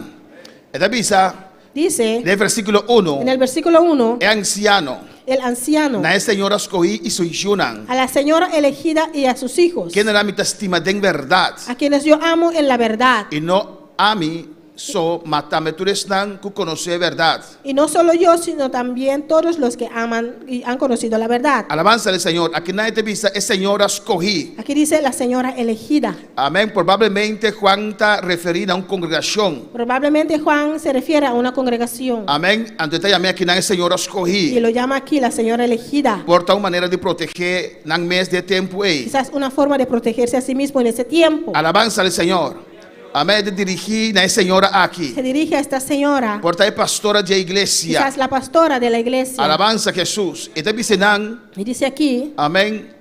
Esta visa Dice del versículo 1. en el versículo 1, Es anciano. el anciano, Na señora escogí y soy yunan. a la señora elegida y a sus hijos, Quien era mi estima de verdad. a quienes yo amo en la verdad Y no a mí so matame tú eres nan que conocer verdad. Y no solo yo, sino también todos los que aman y han conocido la verdad. Alabanza al Señor. Aquí nadie te dice, es señora escogí. Aquí dice la señora elegida. Amén. Probablemente Juan está referido a una congregación. Probablemente Juan se refiere a una congregación. Amén. Antes te llamé aquí nadie señora Y escogí. lo llama aquí la señora elegida. Porta una manera de proteger en mes de tiempo. Quizás una forma de protegerse a sí mismo en ese tiempo. Alabanza al Señor. Amén. De dirigir a esa señora aquí. Se dirige a esta señora, Porta es pastora de iglesia. quizás la pastora de la iglesia. Alabanza a Jesús. Y te dice nan. Y dice aquí, Amén.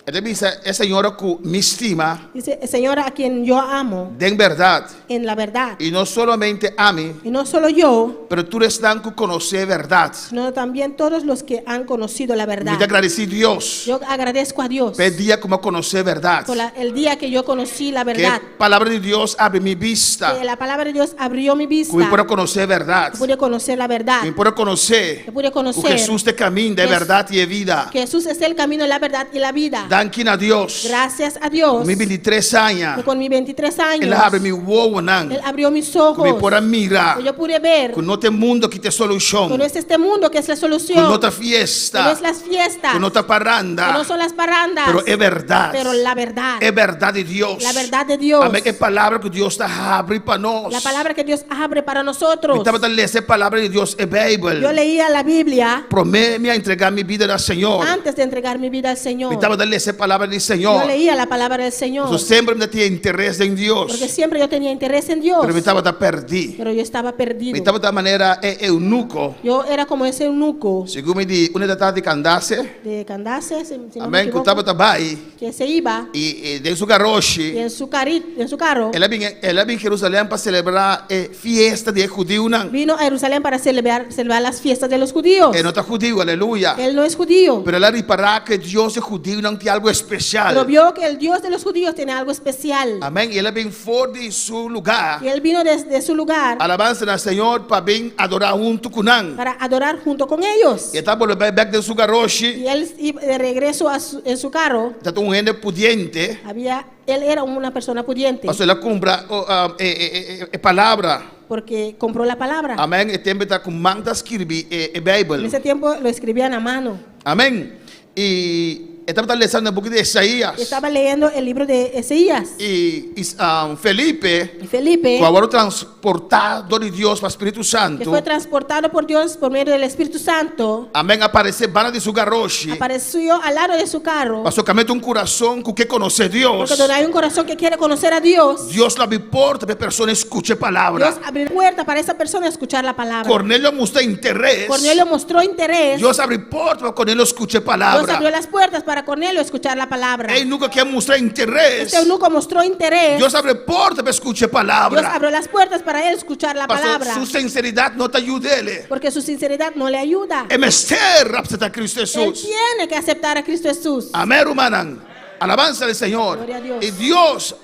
Y te dice esa señora que me estima. dice, señora a quien yo amo De verdad. en la verdad. Y no solamente a mí. Y no solo yo, Pero tú eres tan que conocer verdad. sino también todos los que han conocido la Me verdad. te agradecí Dios. Yo agradezco a Dios Pedía como conocer verdad. por el día que yo conocí la Que verdad. palabra de Dios abre mi vista. Que la palabra de Dios abrió mi vista. Que me puedo conocer verdad. Que pude conocer la verdad. Que me puedo conocer. Que pude Que conocer Jesús te camina de Jes- verdad y de vida. que Jesús es el camino, la verdad y la vida. Dankin a Dios. Gracias a Dios. Mis 23 años. Que con mis 23 años, Él abre mi huevo. Él abrió mis Que ojos. me pueda mirar. Que yo pude ver Que no te mundo que te solución. que no es este mundo que es la Que solución. no te Que no fiesta. es las fiestas. Que no te Que parranda. no son las parandas. Pero es verdad. Pero la verdad. Es verdad de Dios. La verdad de Dios. Amén. Es palabra que Dios te abre para nosotros. La palabra que Dios abre para nosotros. Estaba a leer palabra de Dios, es Bible. Yo leía la Biblia Promete a entregar mi vida al Señor. antes de entregar mi vida al Señor. Estaba a leer palabra del Yo Señor. leía la palabra del Señor. Yo siempre me tenía interés en Dios. Porque siempre yo tenía interés en Dios. Pero me estaba perdido. Pero yo estaba perdido. Me estaba de manera eunuco. Yo era como ese eunuco Según me di una de tarde Candace. de Candace, si no me Amén. Que equivoco, estaba ahí. que se iba Y de su garroche. y en su carro Él vino en Jerusalén para celebrar fiesta de judío. vino a Jerusalén para celebrar las fiestas de los judíos. Él no está judío, aleluya. Él no es judío, Pero él reparaba que Dios es judío no tiene algo especial. pero vio que el Dios de los judíos tiene algo especial. Amén. Y él vino fuera de su lugar. Y él vino desde su lugar Alabanza al Señor para bien adorar junto con él. para adorar junto con ellos. Y estaba por el back de su garroche. Y él iba de regreso en su carro. Está un gente pudiente. Él era una persona pudiente Pasó la compra palabra. porque compró la palabra. Amén. El tiempo está con manda escribir En Bible. ese tiempo lo escribían a mano. Amén. Y estaba leyendo un poquito de Isaías. Estaba leyendo el libro de Ezeías. Y Felipe, Y Felipe, cuando transportado de Dios para el Espíritu que Santo. fue transportado por Dios por medio del Espíritu Santo, Amén. Aparece vara de su garroche. apareció al lado de su carro. Pasó que mete un corazón que conoce a Dios. Porque donde hay un corazón que quiere conocer a Dios, Dios la abre puerta para que persona escuche palabra. Dios abrió puerta para esa persona escuchar la palabra. Cornelio mostró interés. Cornelio mostró interés. Dios abre puerta para que Cornelio escuche Dios abrió palabra. las puertas para Cornelio escuchar la palabra. Él nunca quiere mostrar interés. Este eunuco mostró interés. Dios abre puerta para escuchar Dios palabra. abrió las puertas para él escuchar la Pasó, palabra. su sinceridad no te ayude. Porque su sinceridad no le ayuda. Es menester aceptar a Cristo Él Jesús. tiene que aceptar a Cristo Jesús. Amén, hermana. Alabanza al Señor. Gloria a Dios. Y Dios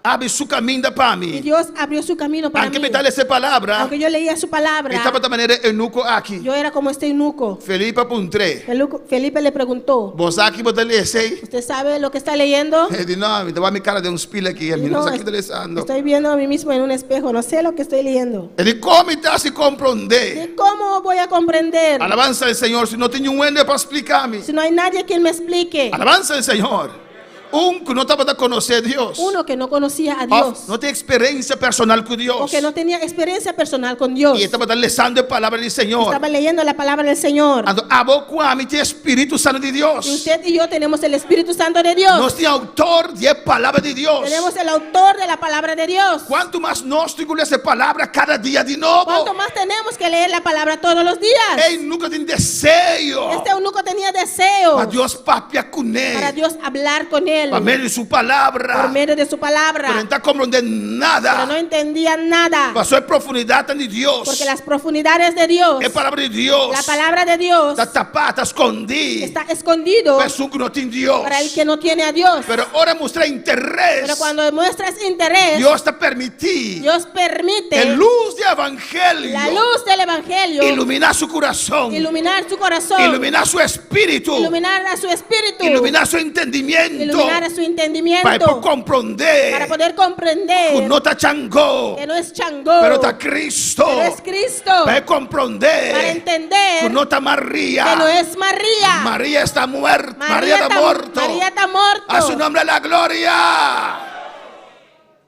abre su camino para Y mí. Dios abrió su camino para Aunque mí. me dale esa palabra, Aunque yo leía su palabra, estaba de manera eunuco aquí. yo era como este eunuco. Felipe puntré. Felipe le preguntó, Vos aquí vos te lees. ¿usted sabe lo que está leyendo? Dice, no, me va a mi cara de un spil aquí. A mí no No, sé qué te leyendo. estoy viendo a mí mismo en un espejo, no sé lo que estoy leyendo. Dice, ¿cómo te hace comprender? ¿Y ¿Cómo voy a comprender Alabanza al Señor. Si no tengo un ende para explicarme. si no hay nadie quien me explique? Alabanza al Señor. Un que no estaba de conocer a Dios. Uno que no conocía a Dios, No tiene experiencia personal con o Dios. que no tenía experiencia personal con Dios. Y estaba leyendo la palabra del Señor. Estaba leyendo la palabra del Señor. Aboco a mi Espíritu Santo de Dios. Y usted y yo tenemos el Espíritu Santo de Dios. Nos tiene autor de la palabra de Dios. Tenemos el autor de la palabra de Dios. Cuanto más nos digo esa palabra cada día de nuevo. ¿Cuánto más tenemos que leer la palabra todos los días? Él nunca tiene deseo. Este eunuco tenía deseo Para Dios papia con él. para Dios hablar con él Para medio de su palabra. por medio de su Pero no palabra. está comprendiendo nada. Pero no entendía nada. Pasó en profundidad de Dios. Porque las profundidades de Dios, Es palabra de Dios. la palabra de Dios, Está tapada, está escondida. está escondido Persona que no tiene Dios. para el que no tiene a Dios. Pero ahora muestra interés. Pero cuando muestras interés, Dios te permite. Dios permite En luz de evangelio. la luz del evangelio Iluminar su corazón. iluminar su corazón, Iluminar su espíritu. iluminar a su espíritu, Iluminar su entendimiento. iluminar llenara su entendimiento para para comprender poder que comprender no está Changó, que no es Changó, pero está Cristo. pero es Cristo, Para para comprender que entender no está María. que no es María. María está muerta. María está muerto. María está muerto. A su nombre la gloria.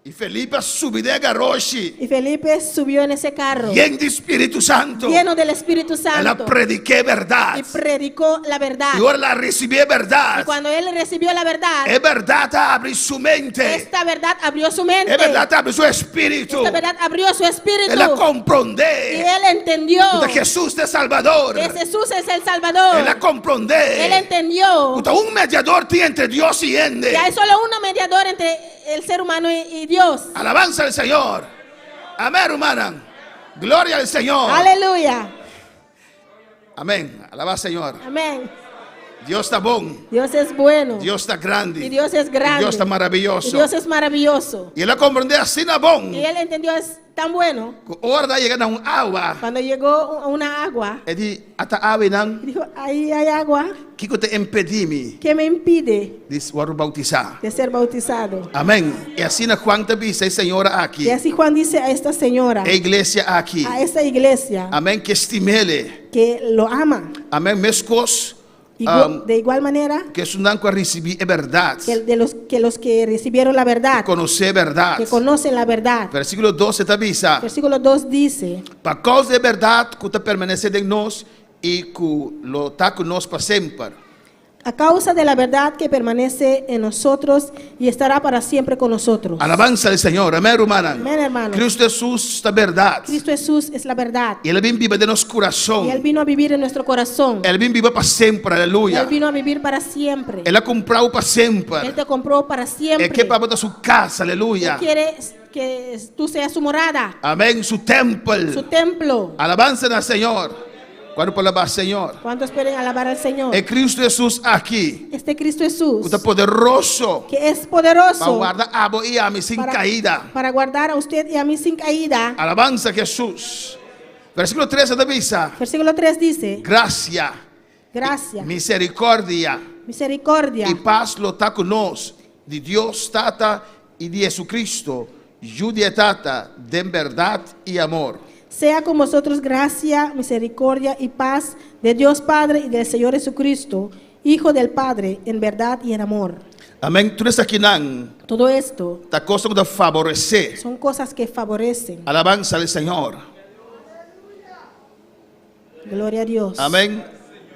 Y Felipe subió de Garoshi, Y Felipe subió en ese carro lleno de Espíritu Santo. lleno del Espíritu La Santo prediqué verdad. y predicó la verdad. Y ahora la recibí verdad. Y cuando él recibió la verdad, Es verdad, abre su mente. esta verdad abrió su mente. Es verdad, abre su espíritu. Esta verdad abrió su espíritu. Él la Y comprende. él entendió Que Jesús es Salvador. que Jesús es el Salvador. Él la comprende. Él entendió Un mediador tiene entre Dios y que ende. hay solo uno mediador entre el ser humano y Dios. Alabanza al Señor. Amén, hermana. Gloria al Señor. Aleluya. Amén. Alaba al Señor. Amén. Dios está bueno. Dios es bueno. Dios está grande. Y Dios es grande. Y Dios está maravilloso. Y Dios es maravilloso. Y él la comprende así na bon. Y él entendió es tan bueno. Ahora llega a un agua. Cuando llegó a una agua, Y dice, hasta ave nan. dijo, ahí hay agua ¿Qué te impedimi? que me impide Dice, voy a bautizar. de ser bautizado. Amén. Y así na Juan te dice, Señora aquí. Y así Juan dice a esta señora, E iglesia aquí. a esta iglesia, Amén. Que estimele. que lo ama. Amén. Mescos. De igual manera Que es un a recibir verdad. que los que recibieron la verdad, Conocer verdad. que conocen la verdad. Versículo 12 te avisa. Versículo 2 dice, Para causa de verdad que te permanece en nos y que lo está con nos para siempre. a causa de la verdad que permanece en nosotros y estará para siempre con nosotros. Alabanza al Señor. Amén, hermana. Amén, hermano. Cristo Jesús está verdad. Cristo Jesús es la verdad. Y Él vive de nuestro Y corazón. Él vino a vivir en nuestro corazón. Él vive para siempre. Aleluya. Él vino a vivir para siempre. Él ha comprado para siempre. Él te compró para siempre. Él quiere para su casa. Aleluya. Él quiere que tú seas su morada, Amén. Su templo. su templo. Alabanza al Señor. ¿Cuándo puede alabar al Señor? ¿Cuántos pueden alabar al Señor? Es Cristo Jesús aquí. Este Cristo Jesús, Usted es poderoso. que es Para poderoso guardar a vos y a mí sin caída. para guardar a usted y a mí sin caída. Alabanza a Jesús. Versículo 13 de Visa. Versículo 3 dice, Gracia, gracia, misericordia misericordia y paz lo está con nos. De Dios Tata y de Jesucristo. Judia Tata, de verdad y amor. sea con vosotros gracia, misericordia y paz de Dios Padre y del Señor Jesucristo, Hijo del Padre, en verdad y en amor. Amén. Tú estás aquí, nan. Todo esto Esta cosa que favorece. son cosas que favorecen. Alabanza al Señor. Gloria a Dios. Amén.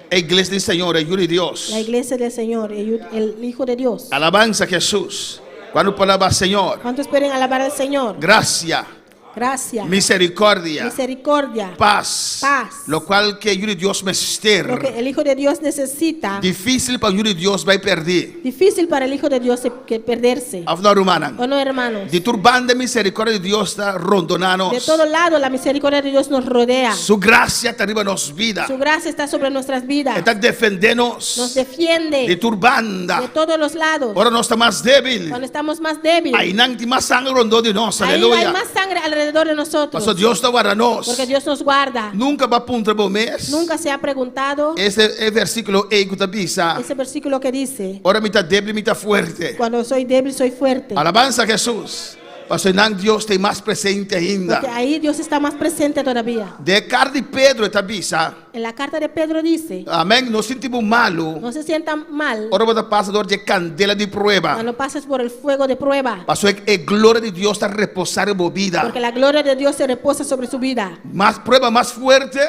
La iglesia del Señor, el Hijo de Dios. La iglesia del Señor, el Hijo de Dios. Alabanza a Jesús. Cuando palabra Señor. ¿Cuántos pueden alabar al Señor? Gracia, Gracia, misericordia, misericordia, paz. paz. Lo cual que el Hijo de Dios me Lo que el Hijo de Dios necesita. difícil para el Hijo de Dios va a perder. Difícil para el Hijo de Dios que perderse. Habla rumana. ¿O no, hermanos? De turban de misericordia de Dios está rondonando. De todo lado la misericordia de Dios nos rodea. Su gracia está arriba de nos vida. Su gracia está sobre nuestras vidas. Está defendernos. Nos defiende De turbanda. de todos los lados. Ahora no está más débil. Cuando estamos más débiles, Hay nanti más sangre rondó de nos. ahí hay Aleluya. más sangre alrededor de nosotros. Pastor, Dios está guardando. Porque Dios nos guarda. Nunca va a punto de mes. Nunca se ha preguntado Ese versículo que ese versículo que dice, ahora mitad débil, mitad fuerte. cuando soy débil soy fuerte. Alabanza a Jesús. Pastor, Dios está más presente ainda. Porque ahí Dios está más presente todavía. De carta de Pedro esta visa. En la carta de Pedro dice, Amén. No sentimos malo. no se sientan mal Ahora vamos a pasar de candela de prueba. cuando pases por el fuego de prueba. Pasó el gloria de Dios está reposar en tu vida. Porque la gloria de Dios se reposa sobre su vida. Más prueba, más fuerte.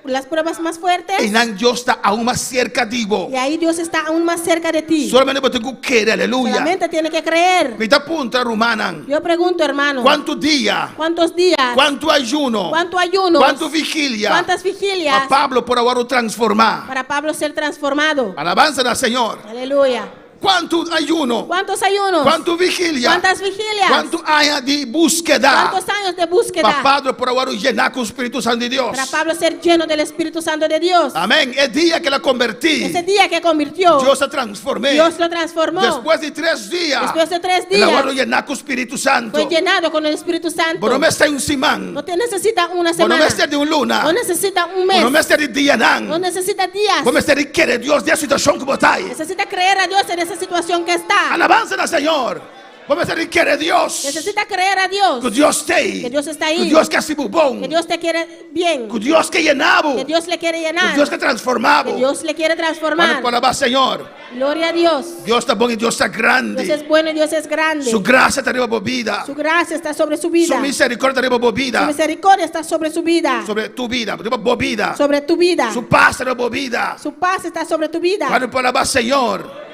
Las pruebas más fuertes. Y Dios está aún más cerca de vos. Y ahí Dios está aún más cerca de ti. Solamente vos tenés que creer, aleluya. Solamente tiene que creer. Me está punta rumana. Yo pregunto, hermano, ¿Cuántos días? ¿cuántos días? ¿Cuánto ayuno? ¿Cuánto ayuno? ¿Cuánto vigilia? ¿Cuántas vigilias? A Pablo por ahora transformar. Para Pablo ser transformado. Alabanza al Señor. Aleluya. ¿Cuánto ayuno? ¿Cuántos ayunos? ¿Cuánto vigilia? ¿Cuántas vigilias? ¿Cuánto años de búsqueda? ¿Cuántos años de búsqueda? Para Pablo por ahora llenar con el Espíritu Santo de Dios. Para Pablo ser lleno del Espíritu Santo de Dios. Amén. El día que la convertí, Ese día que convirtió, Dios se transformó. Dios lo transformó. Después de 3 días, Después de 3 el agua lo días, llenar con el Espíritu Santo. fue llenado con el Espíritu Santo. Pero no me está un simán. No te necesita una Pero no semana. me está de un luna. No necesita un No me mes. está de día. No necesita días. No me está de querer Dios de la situación como está ahí. Necesita creer a Dios en esa situación que está. Alabanza al Señor. Vamos a decir que eres Dios. Necesita creer a Dios. Que Dios está ahí. Que Dios está ahí. Que Dios que hace bom. Que Dios te quiere bien. Que Dios que llenaba. Que Dios le quiere llenar. Que Dios que transformaba. Que Dios le quiere transformar. Para alabar Señor. Gloria a Dios. Dios está bueno y Dios está grande. Dios es bueno y Dios es grande. Su gracia está arriba por vida. Su gracia está sobre su vida. Su misericordia está arriba por vida. Su misericordia está sobre su vida. Sobre tu vida. Arriba por vida. Sobre tu vida. Su paz está arriba por vida. Su paz está sobre tu vida. Para alabar Señor.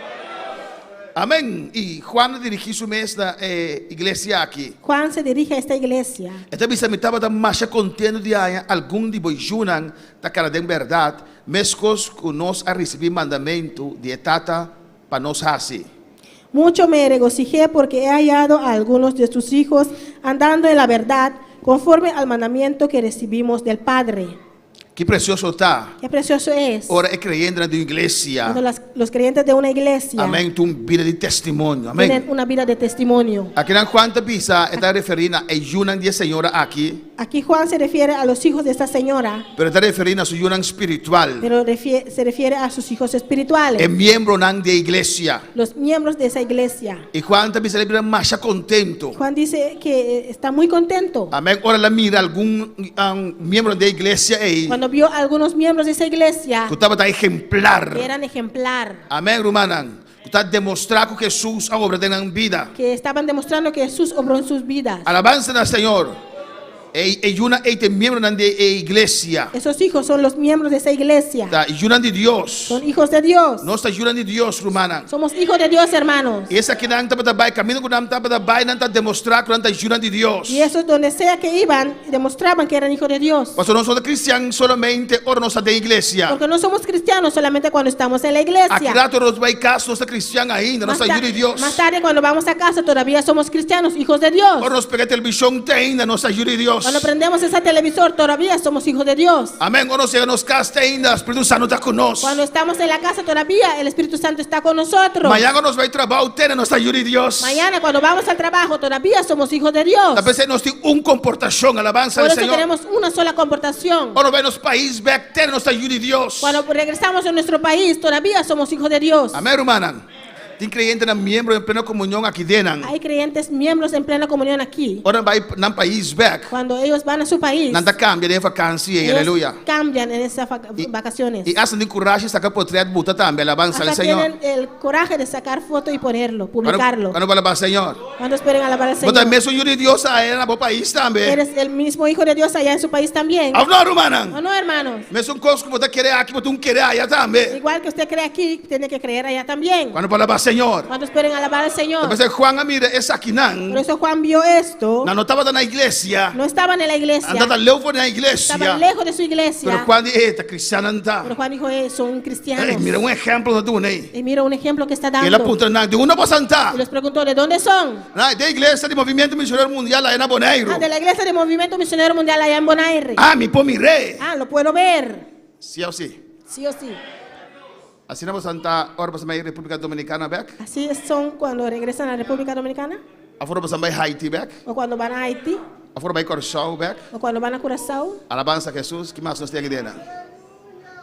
Amén. Y Juan dirige su mesa iglesia aquí. Juan se dirige a esta iglesia. Esta vez me estaba dando más contento de algún de boijunan da cara de verdad, mescos que nos a recibir mandamento de tata para nos así. Mucho me regocijé porque he hallado a algunos de tus hijos andando en la verdad conforme al mandamiento que recibimos del Padre. Que precioso está. Qué precioso es. Ahora es creyendo en tu iglesia. Cuando los creyentes de una iglesia Amén. Tu vida de testimonio. Amén. tienen una vida de testimonio. Aquí en cuánta pisa está referindo a yunan de señora aquí. Aquí Juan se refiere a los hijos de esta señora, Pero está referindo a su yunan espiritual. pero se refiere a sus hijos espirituales, Es miembro de iglesia. los miembros de esa iglesia. Y Juan también se le más contento. Juan dice que está muy contento. Amén. Ahora la mira algún miembro de iglesia ahí. Cuando vio a algunos miembros de esa iglesia Que estaba ejemplar. que eran ejemplar, Amén, hermana. Está demostrando que Jesús ha obrado en la vida. que estaban demostrando que Jesús obró en sus vidas. Alabanza al Señor. Este miembro de iglesia. Esos hijos son los miembros de esa iglesia. Ayudan de Dios. Son hijos de Dios. No está ayudan de Dios, hermana. Somos hijos de Dios, hermanos. Y esa que no está para camino que no está para demostrar que no ayudan de Dios. Y esos donde sea que iban, demostraban que eran hijos de Dios. Porque no somos cristianos solamente o no somos de iglesia. Porque no somos cristianos solamente cuando estamos en la Aquí iglesia. rato nos va a casa, no está cristiano ainda, no está ayuda de Dios. Más tarde, cuando vamos a casa, todavía somos cristianos, hijos de Dios. O nos pega televisión ainda, no está ayuda de Dios. Cuando prendemos esa televisor, todavía somos hijos de Dios. Amén. O no se nos casta ainda, el Espíritu Santo está con nosotros. Cuando estamos en la casa, todavía el Espíritu Santo está con nosotros. Mañana nos va a trabajar, no está ayuda de Dios. Mañana, cuando vamos al trabajo, todavía somos hijos de Dios. A veces nos tiene comportación, alabanza Por al eso Señor. tenemos una sola comportación. O no va a los países, no está ayuda de Dios. Cuando regresamos a nuestro país, todavía somos hijos de Dios. Amén, hermana. Tem creyente na miembro en plena comunión aquí dentro. Hay creyentes miembros en plena comunión aquí. Ora vai na país back. Cuando ellos van a su país, Nanta cambia de vacancia, ellos aleluya. cambian en esas vacaciones. E hacen de coragem sacar portrait buta também, alabanza al Hasta Señor. tienen el coraje de sacar foto y ponerlo, publicarlo. Quando vai alabar Señor. Cuando esperen alabar al Mas Señor. mesmo o de Deus aí na país também. Eres el mismo hijo de Dios allá en su país también. Ah, não, hermana. ¿O no, hermanos? Mesmo coisa que você querer aqui, você não querer aí também. Igual que usted cree aquí, tiene que creer allá también. Quando vai alabar Señor. Cuando esperen alabar al Señor. Mas Juan mira essa aqui Por não. eso Juan vio esto. Não estava na igreja. No estaban en la iglesia. Andava lejos na igreja. Estaban lejos de su iglesia. Pero quando está cristiano Pero anda. Juan dijo, son cristianos. Mira exemplo do né. Y mira un ejemplo que está dando. Ele aponta de onde você Y está. les preguntó, ¿de dónde son? Da igreja de movimento missionário mundial aí na Bonaire. Ah, de la iglesia de Movimiento Misionero Mundial allá en Bonaire. Ah, me pô mirei. Ah, lo puedo ver. Sim ou sim. Sí o sí. Assim nós vamos estar ora para a República Dominicana back. Así son cuando regresan a la República Dominicana. Afora para Haiti back. O cuando van a Haití. Afora para Corsau back. O cuando van a Curazao. Alabanza a Jesus, que mais nós temos aqui dentro.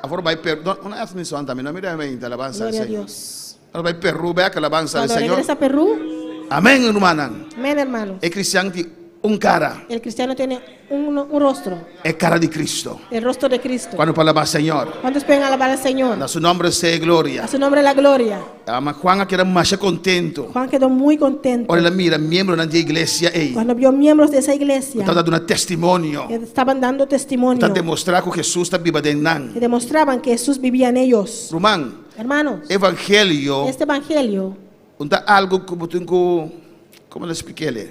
Afora para Peru, não é missão também, não me dá mente, alabanza al Gloria a Señor. Dios. Afora para Peru back, alabanza al Cuando Señor. regresa a Perú. Amém, hermana. Amén, hermano. É cristiano tem cara. El cristiano tiene un rostro. É cara de Cristo. El rostro de Cristo. Quando para alabar Señor. ¿Cuántos pueden alabar al Señor? Na seu nome seja glória. A su nombre la gloria. Mas Juan aqui era mais contento. Juan quedó muy contento Olha, mira, membro da igreja aí. cuando vio miembros de esa iglesia Está dando um testemunho. que estaban dando testimonio, Está demonstrando que Jesus está vivo dentro. que demostraban que Jesús vivía en ellos. Román, Hermanos, evangelho este evangelio não está algo que você como eu expliquei.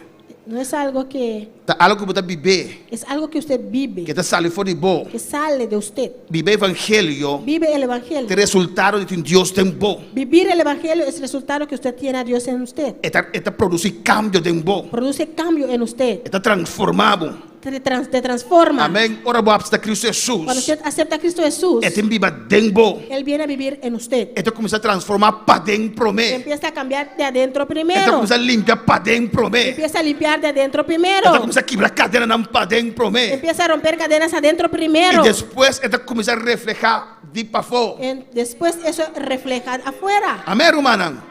no es algo que Está algo que você vive, es algo que usted vive, que está saindo fora de bom. que sale de usted. Viver evangelho Vive el evangelio. é resultado de que Deus tem bom. Vivir el evangelio es el resultado que usted tiene a Dios en usted. Está produzir cambio de bom. Produce cambio en usted. Está transformado. Te transforma. Amém. Ora boa para Cristo Cuando Jesus. usted acepta a Cristo Jesús, É tem viva de bom. Él viene a vivir en usted. É começar a transformar para dentro me. Empieza a cambiar de adentro É primero. começar a limpar para dentro me. Empieza a limpiar de adentro É primero. começar a quebrar cadena não para dentro me. Empieza a romper cadenas adentro primero. E depois é começar a reflejar de para fora. Después eso refleja afuera. Amém, hermana.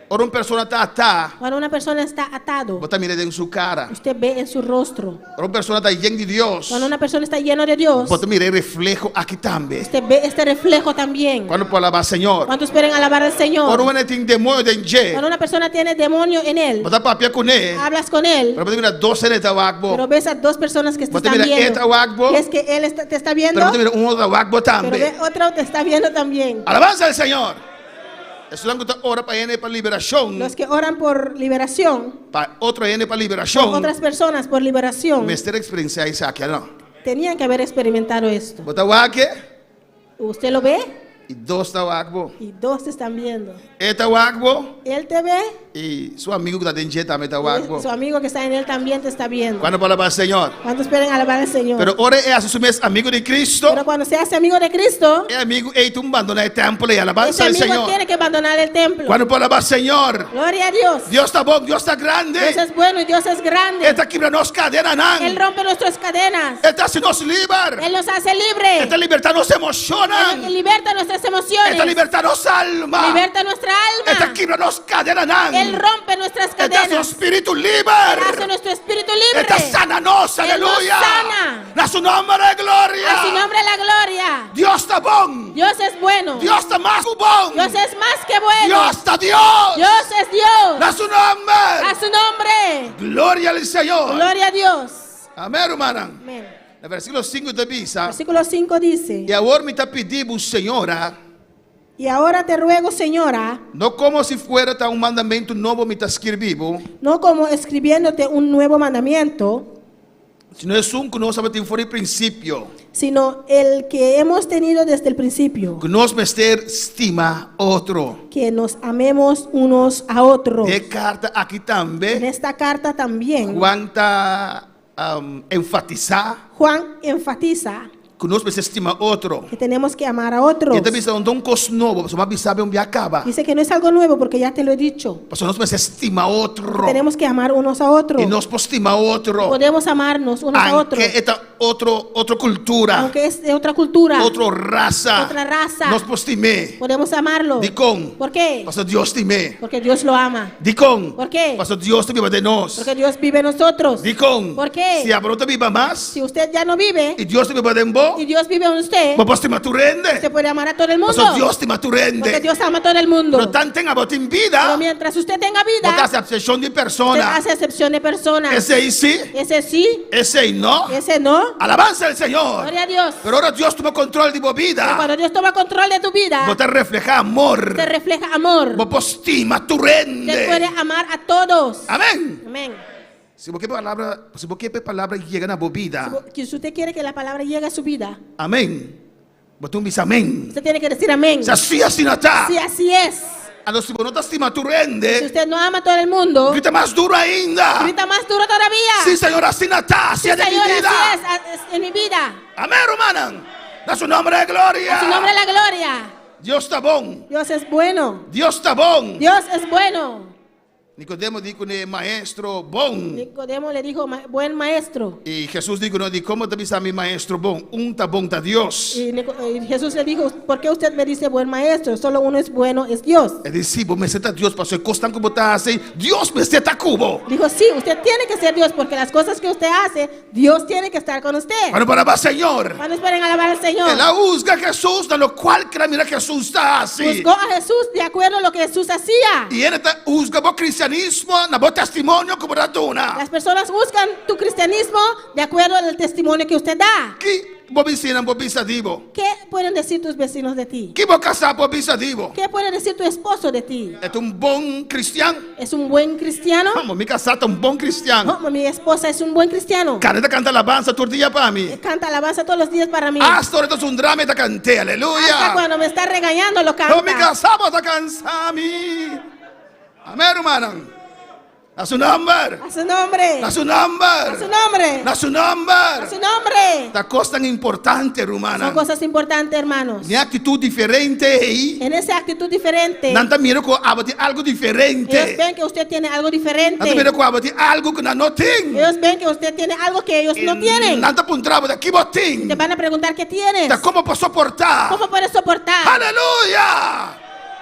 Ora una persona está atada, Cuando una persona está atado, bota mira en su cara. usted ve en su rostro. Ora una persona está llena de Dios, Cuando una persona está llena de Dios, bota mira el reflejo aquí también. usted ve este reflejo también. Cuando può alabar Señor. ¿Cuántos quieren alabar al Ora Señor? uno tiene demonio dentro, Cuando una persona tiene demonio en él, bota papia con él. hablas con él, Pero bota mira dos en esta pero wagbo. ves a dos personas que te Bota están mira viendo. esta wagbo. Y es que él te está viendo, Pero bota mira uno da wagbo pero ve también. otro te está viendo también. Alabanza al Señor. Eso es lo que ora para él para liberación. Los que oran por liberación, Para otro él para por liberación. otras personas por liberación, Me estar experiencia esa aquí, ¿no? tenían que haber experimentado esto. Bota wagbo. Usted lo ve Y dos da wagbo. y dos te están viendo. Esta wagbo. Él te ve Y su amigo que está dentro también está y wagbo. su amigo que está en él también te está viendo. Cuando para alabar al Señor. ¿Cuántos quieren alabar al Señor? Pero ora es asumir amigo de Cristo. Pero cuando se hace amigo de Cristo, Es amigo y tú abandonas el templo y ese alabanza al amigo Señor. tiene que abandonar el templo. Cuando para alabar al Señor. Gloria a Dios. Dios está bueno, Dios está grande. Dios es bueno y Dios es grande. Esta quebrando cadena Él nan. rompe nuestras cadenas. Esta se nos libera. Él nos hace libre. Esta libertad nos emociona. Él liberta nuestras Esta emociones. libertad nos alma. Liberta nuestra Esta alma. quebrando cadena nan. Él rompe nuestras Esta es cadenas. su espíritu Él libre. hace nuestro espíritu libre. Esta sana nos, Él nos aleluya. sana. A su nombre de gloria. A su nombre la gloria. Dios está bon. Dios es bueno. Dios está más bon. Dios es más que bueno. Dios está Dios. Dios es Dios. A su nombre. A su nombre. Gloria al Señor. Gloria a Dios. Amén, hermana. Amén. El versículo 5 de Bisa. Versículo 5 dice: Y ahora me está pidiendo, Señora, Y ahora te ruego, Señora, no como si fuera un mandamiento nuevo me está escribiendo, no como escribiéndote un nuevo mandamiento, sino es un que nos abatió por el principio, sino el que hemos tenido desde el principio, que nos mester estima otro. que nos amemos unos a otros. De carta aquí En también, esta carta también cuanta enfatizar Juan enfatiza que nos mester estima otro. que tenemos que amar a otros. Y también son un cos nuevo, pues más sabe un día acaba. Dice que no es algo nuevo porque ya te lo he dicho. Pues nos mester estima otro. Tenemos que amar unos a otros. Y nos estima otro. Podemos amarnos unos a otros. Aunque esta otra cultura, Aunque es de otra cultura, otra raza, otra raza, nos postime. podemos amarlo. Dicón, ¿Por qué? pastor Dios time. Porque Dios lo ama. Dicón, ¿Por qué? pastor Dios te vive de nos. Porque Dios vive en nosotros. Dicón, ¿Por qué? si abro te viva más, Si usted ya no vive y Dios te vive de vos, y Dios vive en usted, vos te maturende. se puede amar a todo el mundo. Pastor Dios te Porque maturende. Dios ama a todo el mundo. Pero tan tenga vos en Pero vida, mientras usted tenga vos te vida, hace excepción de usted persona. hace excepción de personas. Ese sí, Ese sí, ese no. ese no. Alabanza al Señor. Gloria a Dios. Pero ahora Dios toma control de vos Pero vida. cuando Dios toma control de tu vida, Vos te refleja amor. te refleja amor. Vos postima, Usted puede turende. amar a todos. Amén. Amén. Si vos qué palabra llegan a vos vida. Si usted quiere que la palabra llegue a su vida, Amén. Vos tú dices amén. usted tiene que decir amén. Si así no está. Si así es. A los si vos no te estima Si turende. usted no ama a todo el mundo, Grita más duro ainda. grita más duro todavía. Sí, Señor, así no está. Así Sí, es de mi Señor, vida. así es en mi vida. Amén, hermana. Da su nombre de gloria. A su nombre la gloria. Dios está bon. Dios es bueno. Dios está bon. Dios es bueno. Nicodemo dijo, maestro bon. Nicodemo le dijo, buen maestro. Y Jesús dijo, no, ¿cómo te dice a mi maestro bon? Un ta bon ta Dios. Y Jesús le dijo, ¿por qué usted me dice buen maestro? Solo uno es bueno, es Dios. Es decir, vos me seta Dios, pasó el costan como te hace. Dios me seta cubo. Dijo, sí, usted tiene que ser Dios, porque las cosas que usted hace, Dios tiene que estar con usted. Bueno, para va, Señor. Cuando esperen alabar al Señor. Él la juzga a Jesús, de lo cual que la mira Jesús está así. Juzgó a Jesús de acuerdo a lo que Jesús hacía. Y él juzga por cristianismo, na por testimonio como la tuna. Las personas buscan tu cristianismo de acuerdo al testimonio que usted da. ¿Qué vos vecinas, vos visadivo? ¿Qué pueden decir tus vecinos de ti? ¿Qué vos casar por visadivo? ¿Qué puede decir tu esposo de ti? ¿Es un buen cristiano? ¿Es un buen cristiano? Vamos, mi casata un buen cristiano. No, mi esposa es un buen cristiano. Caneta canta alabanza todo el día para mí. Canta alabanza todos los días para mí. Hasta ahorita es un drama y te canté, Hasta aleluya. cuando me está regañando lo No mi canta. casamos a cansar a mí. Amén, hermano. A su nombre. A su nombre. A su nombre. A su nombre. A su nombre. A su nombre. Esta cosa tan importante, hermana. Son cosas importantes, hermanos. Ni actitud diferente ahí. En esa actitud diferente, Nanta mira con algo ellos diferente. ven que usted tiene algo diferente. Nanta mira con algo que no tiene. Ellos ven que usted tiene algo que ellos no tienen. Nanta puntraba de aquí vos Te tiene. van a preguntar qué tienes. ¿Cómo puedo soportar? ¿Cómo puedes soportar? Aleluya.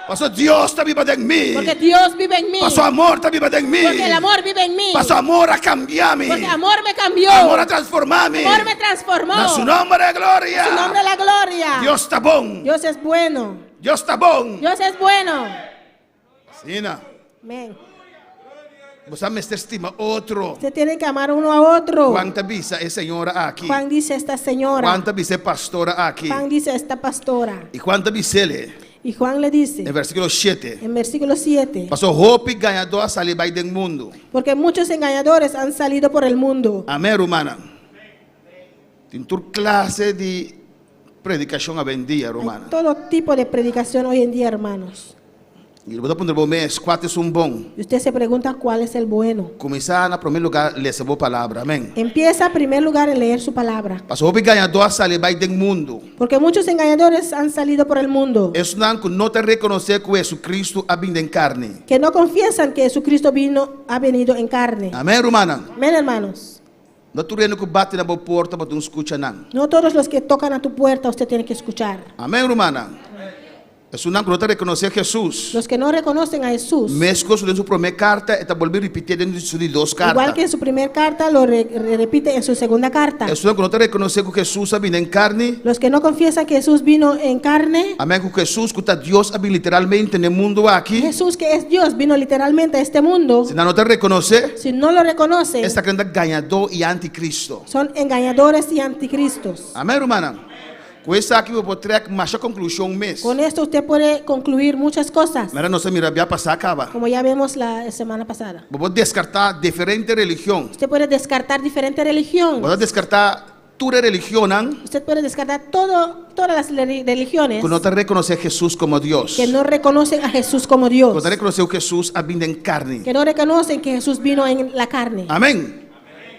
Paso Dios está viva en mí. Porque Dios vive en mí. Paso amor está viva en mí. Porque el amor vive en mí. Paso amor a cambiarme. Porque amor me cambió. Amor a transformarme. Amor me transformó. A su nombre de gloria. Su nombre es la gloria. Dios está bon. Dios es bueno. Dios está bon. Dios es bueno. Sina. Amén. Vos me estima otro. Usted tiene que amar uno a otro. ¿Cuánta visa es señora aquí? Juan dice esta señora. ¿Cuánta visa pastora aquí? Juan dice esta pastora. ¿Y cuánta visa le? Y Juan le dice En versículo 7. en versículo 7. Pasó hope ganador a salir del mundo. Porque muchos engañadores han salido por el mundo. Amén, hermana. Tiene tu clase de predicación a vendía, hermana. Todo tipo de predicación hoy en día, hermanos. Y le voy a poner mes, ¿cuál es un bon? Y usted se pregunta cuál es el bueno. Comenzar en primer lugar leer su palabra, amén. Empieza en primer lugar en leer su palabra. Pasó hope ganador a salir del mundo. Porque muchos engañadores han salido por el mundo. Es una que no te reconoce que Jesucristo ha venido en carne. Que no confiesan que Jesucristo ha venido en carne. Amén, hermana. Amén, hermanos. No tú que bate en la puerta para tú escuchar nada. No todos los que tocan a tu puerta usted tiene que escuchar. Amén, hermana. Es una que no te reconoce a Jesús. Los que no reconocen a Jesús. Mesco en su primera carta, está volviendo a repetir en sus dos cartas. Igual que en su primera carta, lo repite en su segunda carta. Es una que no te reconoce que Jesús ha venido en carne. Los que no confiesan que Jesús vino en carne. Amén, que Jesús, que Dios ha venido literalmente en el mundo aquí. Jesús, que es Dios, vino literalmente a este mundo. Si no te reconoce, si no lo reconoce, está creyendo ganador y anticristo. Son engañadores y anticristos. Amén, hermana. Con esta aquí voy a traer más conclusión mes. Con esto usted puede concluir muchas cosas. Mira, no se mira, ya pasar acaba. Como ya vemos la semana pasada. Voy a descartar diferente religión. Usted puede descartar diferente religión. Voy a descartar tu religión. Usted puede descartar todas las religiones. Que no te reconoce a Jesús como Dios. Que no reconocen a Jesús como Dios. Que no te reconoce que Jesús ha venido en carne. Que no reconocen que Jesús vino en la carne. Amén.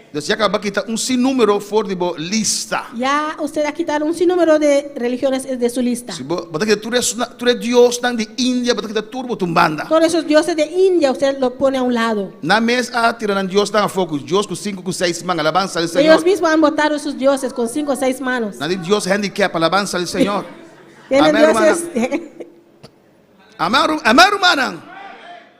Entonces ya acaba de quitar un sinnúmero for de lista. Ya usted ha quitado un sinnúmero de religiones de su lista. Si tú eres Dios de India, vas a quitar turbo tumbanda. Todos esos dioses de India usted lo pone a un lado. Na mes a tirar Dios a foco, Dios con 5 con 6 manos, alabanza al Señor. Ellos mismos han votado sus dioses con 5 o 6 manos. Nadie Dios handicap, alabanza al Señor. Tienen Amén, dioses. Amén, hermana.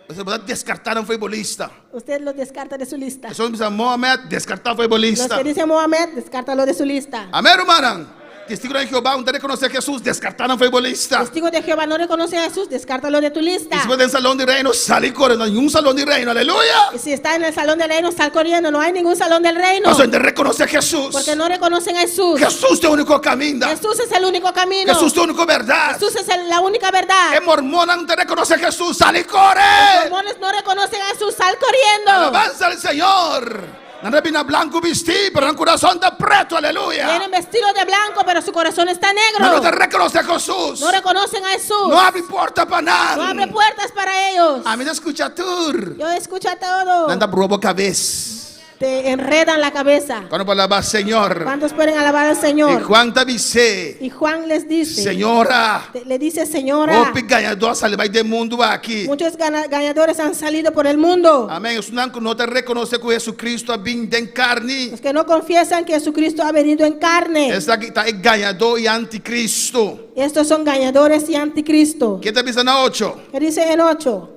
Você vai descartar futbolista. Usted lo descarta de su lista. Eso dice Mohamed, descartar futbolista. Los que dicen Mohamed, descártalo de su lista. Amén, hermana. Testigo de Jehová, no reconoce a Jesús, descartar futbolista. Testigo de Jehová no reconoce a Jesús, descártalo de tu lista. Y si va en el salón de reino, sale corriendo. No hay un salón de reino, aleluya. Y si está en el salón del reino, sal corriendo. No hay ningún salón del reino. Eso no reconoce a Jesús. Porque no reconocen a Jesús. Jesús es el único camino. Jesús es el único camino. Jesús es la única verdad. Jesús es la única verdad. El mormón no te reconoce a Jesús, sale corre. Los mormones no reconocen a Jesús, sal corriendo. Alabanza al Señor. No viene blanco vestido, pero el corazón está preto, aleluya. Vienen vestidos de blanco, pero su corazón está negro. No te reconoce a Jesús. No reconocen a Jesús. No abre puertas para nada. No abre puertas para ellos. A mí no escucha tú. Yo escucho todo. Anda robo cabeza. Te enredan la cabeza. ¿Cuándo alabar al Señor? ¿Cuántos pueden alabar al Señor? Y Juan te dice. Y Juan les dice. Señora. Le dice señora. Ganador salió del mundo aquí. Muchos ganadores han salido por el mundo. Amén. Es una que no te reconoce que Jesucristo ha venido en carne. Los que no confiesan que Jesucristo ha venido en carne. Esta aquí está el ganador y anticristo. Estos son ganadores y anticristo. ¿Qué te dice en 8? ¿Qué dice en 8?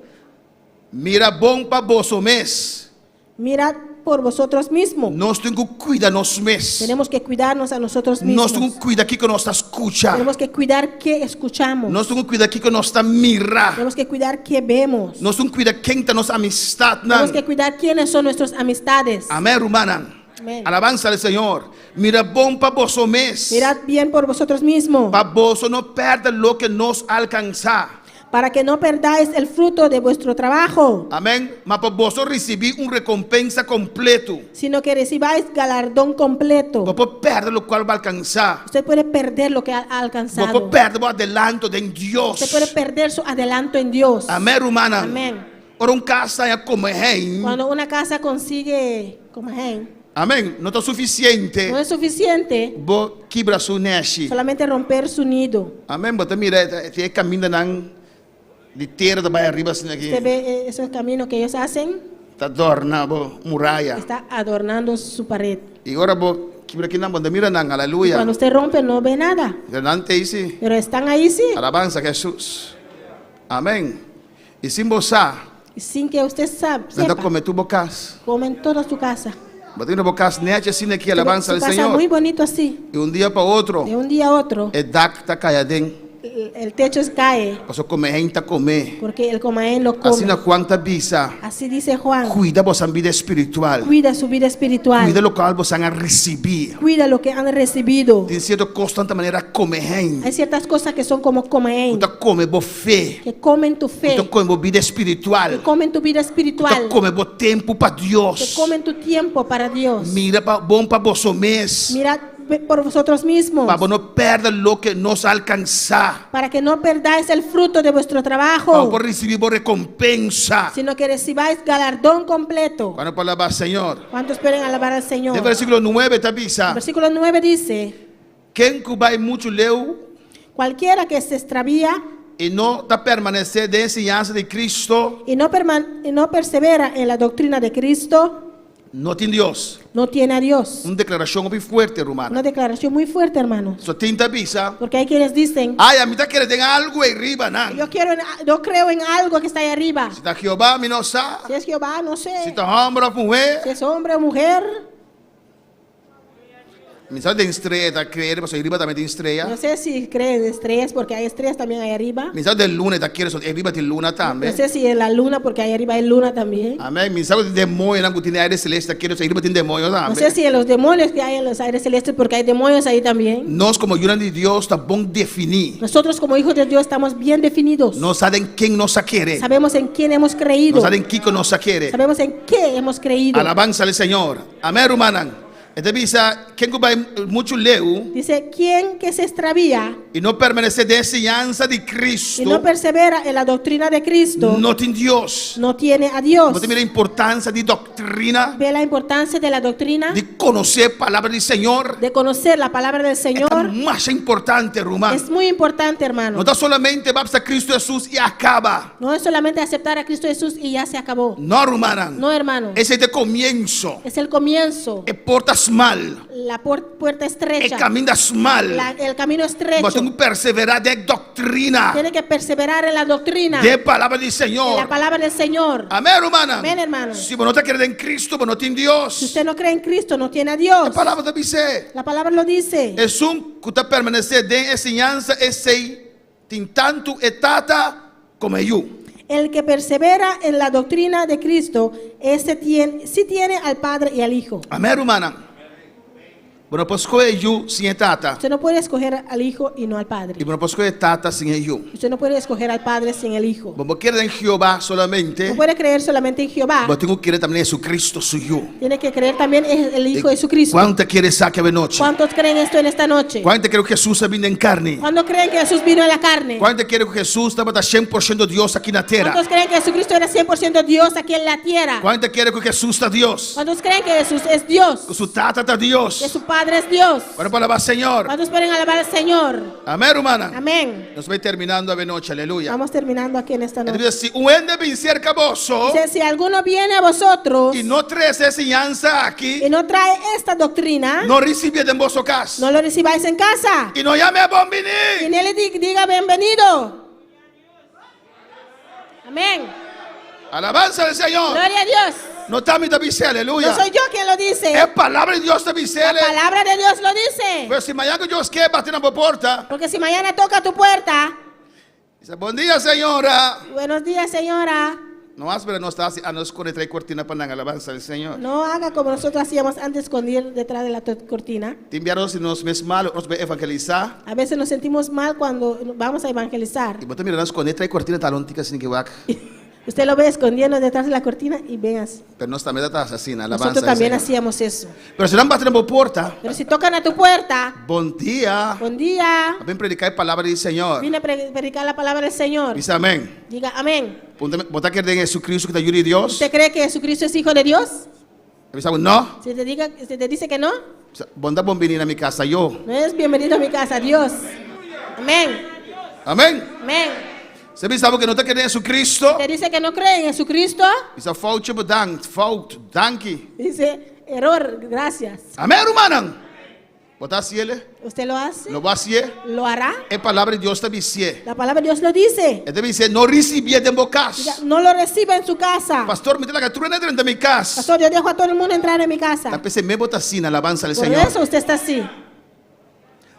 Mira bon para vos mes. Mirad por vosotros mismos. Nós temos que cuidar nos mes. Tenemos que cuidarnos a nosotros mismos. Nós temos que cuidar aqui que nós está escuchando. Tenemos que cuidar qué escuchamos. Nós temos que cuidar aqui que nós está mirar. Tenemos que cuidar qué vemos. Nós temos que cuidar quem está nossa amistade. Tenemos que cuidar quiénes son nuestras amistades. Amén, hermana. Amén. Alabanza al Señor. Mira bom para vos mes. Mirad bien por vosotros mismos. Para vos no perda lo que nos alcanza. Para que no perdáis el fruto de vuestro trabajo. Amén. Mas para vos recibir recompensa completo. Sino que recibáis galardón completo. Vos perder lo cual va a alcanzar. Usted puede perder lo que ha alcanzado. Vos perder el adelanto de Dios. Usted puede perder su adelanto en Dios. Amén, hermana. Amén. Cuando una casa consigue como amén. No está suficiente. No es suficiente. Vos quebra su neste. Solamente romper su nido. Amén. Vos mira, tiene camino de tierra de arriba aquí. Usted ve esos caminos que ellos hacen. Está adornando muralla. Está adornando su pared. Y ahora vos quebra aquí donde mira aleluya. Cuando usted rompe no ve nada. Delante ahí sí. Pero están ahí sí. Alabanza a Jesús. Amén. Y sin bosar, Y sin que usted anda sepa, come tu bocas. comen toda su casa. Batendo bocas, neche sin aqui alabanza Su al casa muy Señor. bonito así. Y un día para otro, De un día a otro, el DAC está callado. el techo cae Pasó come gente come. porque el comaén lo Así come. na cuanta visa. Así dice Juan. Cuida vossa vida espiritual. Cuida su vida espiritual. Cuida lo que vos han a recibir. Cuida lo que han recibido. Tem sido constante maneira comer. Hay ciertas cosas que son como comaén, Você come boa fé. que comen tu fe, Você come boa vida que espiritual. comen tu vida Você espiritual, come bom tempo para que Deus. comen tu tiempo para Dios. Mira bom para vosso mês. Mirad por vosotros mismos, Para não perder lo que nos alcançar. para que no perdáis el fruto de vuestro trabajo, Para receber boa recompensa. sino que recibáis galardón completo. Quando palavra Senhor. ¿Cuántos esperen alabar al Señor? No versículo 9 está bisa. Versículo 9 dice: Quem cubai muito leu cualquiera que se extravía e não está permanecer de ensinança de Cristo, y no persevera en la doctrina de Cristo, não tem Deus. no tiene a Dios. Uma declaração muito forte, romana. Una declaración muy fuerte, hermanos. Só tem bisa. Porque hay quienes dicen: Ai, a mim está querendo algo aí arriba, não. yo creo en algo que está ahí arriba. Se está Jeová, me não sabe. Si es Jehová, no sé. Se está homem ou mulher. Si es hombre o mujer. Me sabe de estreia, está querendo, mas arriba também tem No estreia. sé si creen en estrellas, porque hay estrellas también ahí arriba. Me sabe de luna, está querendo, arriba tem luna No também. sé si en la luna, porque ahí arriba hay luna también. Amém. Me sabe de demônio, não tem aire celeste, está querendo, arriba tem demônio No sé também. si en los demonios que hay en los aires celestes, porque hay demonios ahí también. Nós, como filhos de Deus, está bom definir. Nosotros como hijos de Dios estamos bien definidos. Nós sabemos quem nós quer. Sabemos en quién hemos creído. Nós sabemos quem nós quer. Sabemos en qué hemos creído. Alabanza al Señor. Amén, hermana. Este visa, quien vai mucho leu Dice: quien que se extravía y no permanece de enseñanza de y no Cristo, persevera en la doctrina de Cristo, no tiene Dios. no tiene a Dios. No tiene la importancia de doctrina, Ve la importancia de la doctrina, de conocer palabra del Señor. de conocer la palabra del Es Señor. más importante, hermano. Es muy importante, No hermano. está solamente va a Cristo Jesús y acaba. No es solamente aceptar a Cristo Jesús y ya se acabó. No, hermana. No, hermano. Ese es el comienzo. Es el comienzo. Portas mal. La puerta estrecha. Caminas mal. El camino estrecho. Mas tú perseverar de doctrina. Tiene que perseverar en la doctrina. De palabra del En Señor. la palabra del Señor. Amén, hermana. Amén, hermano. Si vos no te crees en Cristo, vos no tienes Si Dios. usted no cree en Cristo, no tiene a Dios. La palabra te dice. La palabra lo dice. Es un que te permanece de enseñanza, ese tin tanto etata como yo. El que persevera en la doctrina de Cristo, ese sí tiene al Padre y al Hijo. Amén, hermana. Bueno, pues escoger yo sin etata. Usted no puede escoger al Hijo y no al Padre. Y bueno, pues escoger etata sin yo. Usted no puede escoger al Padre sin el Hijo. Vos quieres en Jehová solamente. No puede creer solamente en Jehová. Vos tengo que creer también en Jesucristo suyo. Tiene que creer también en el Hijo de Jesucristo. ¿Cuánto quieres sacar de noche? ¿Cuántos creen esto en esta noche? ¿Cuánto creen que Jesús vino en carne? ¿Cuántos creen que Jesús vino en la carne? ¿Cuánto creen que Jesús estaba 100% Dios aquí en la tierra? ¿Cuántos creen que Jesucristo era 100% Dios aquí en la tierra? ¿Cuánto creen que Jesús está Dios? ¿Cuántos creen que Jesús es Dios? Que su tata está Dios. Que su Padre es Dios. Bueno, para alabar Señor. ¿Cuántos pueden alabar al Señor? Amén, hermana. Amén. Nos voy terminando a noche, aleluya. Vamos terminando aquí en esta noche. Entonces, si un ende bien cerca vos Dice: si alguno viene a vosotros y no trae esa enseñanza aquí, y no trae esta doctrina, no recibe de vos casa. no lo recibáis en casa. Y no llame a Y bombini. no le diga bienvenido. Amén. Alabanza al Señor. Gloria a Dios. No está mi dice, aleluya. No soy yo quien lo dice. Es palabra de Dios te dice. La palabra de Dios lo dice. Pero si mañana Dios quiere batir en la puerta, Porque si mañana toca tu puerta, dice, buen día, señora. buenos días, señora. No más, pero no está así, a nos con trae cortina para la alabanza del Señor. No haga como nosotros hacíamos antes, esconder detrás de la cortina. Te enviaron si nos ves mal, nos ve evangelizar. A veces nos sentimos mal cuando vamos a evangelizar. Y vos te miras con trae cortina talóntica sin que va. Usted lo ve escondiendo detrás de la cortina y veas. Pero no está medio asesina, alabanza Nosotros del también Señor. hacíamos eso. Pero si no baten en la puerta, Pero si tocan a tu puerta, buen día. buen día. Ven predicar palabra del Señor. Vine a predicar la palabra del Señor. Dice amén. Diga amén. ¿Vos te crees en Jesucristo que te ayude Dios? ¿Usted cree que Jesucristo es hijo de Dios? Dice no. Si te dice que no, Vos no venir a mi casa yo. no es bienvenido a mi casa. Dios. Amén. Amén. Amén. Você sabe que não está querendo Jesucristo? Te dice que no cree en Jesucristo. Isso falte bedankt, fault, dankie. Dice error, gracias. Amém, hermano? Botar cielo. ¿Usted lo hace? Lo va a hacer. ¿Lo hará? Es palabra de Dios te dice. La palabra de Dios lo dice. Él te dice, no recibí de mi Diga, casa. no lo reciba en su casa. Pastor, me la captura dentro de mi casa. Pastor, yo dejo a todo el mundo entrar en mi casa. La PC me bota sin alabanza al Por Señor. eso usted está así.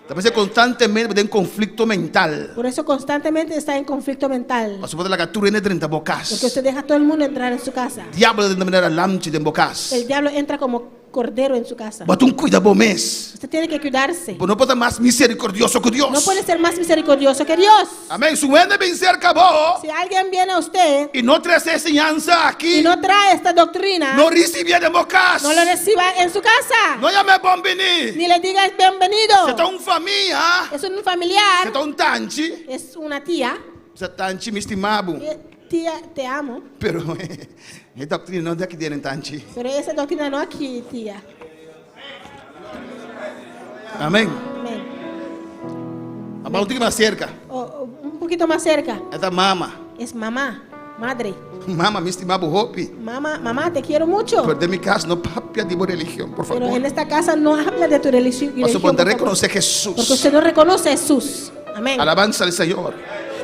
La PC constantemente en conflicto mental. Por eso constantemente está en conflicto mental. Pastor, la captura dentro de mi Porque casa. usted deja a todo el mundo entrar en su casa. Diablo de manera lamchi de mi casa. El diablo entra como cordero en su casa. Bota un cuidado mes. Usted tiene que cuidarse. Pues no puede más misericordioso que Dios. No puede ser más misericordioso que Dios. Amén. Su ende vencer acabó. Si alguien viene a usted Y no trae esa enseñanza aquí. y no trae esta doctrina, No recibe de mi casa. no lo reciba en su casa. No llame bombini. Ni le diga bienvenido. Se está un familia. Es un Se familiar. está un tanchi. Es una tía. Se tanchi mi estimado. Tía, te amo. Pero esta doctrina no es de aquí tienen tanchi. Pero esa doctrina no aquí, tía. Amén. Amén. Vamos un poquito más cerca. Un poquito más cerca. Esta mamá. Es mamá, madre. Mamá, mi estimado Hopi. Mamá, te quiero mucho. Pero de mi casa no papia de religión, por Pero favor. en esta casa no habla de tu religión. Paso por por favor. reconocer Porque Jesús. usted no reconoce a Jesús. Amén. Alabanza al Señor.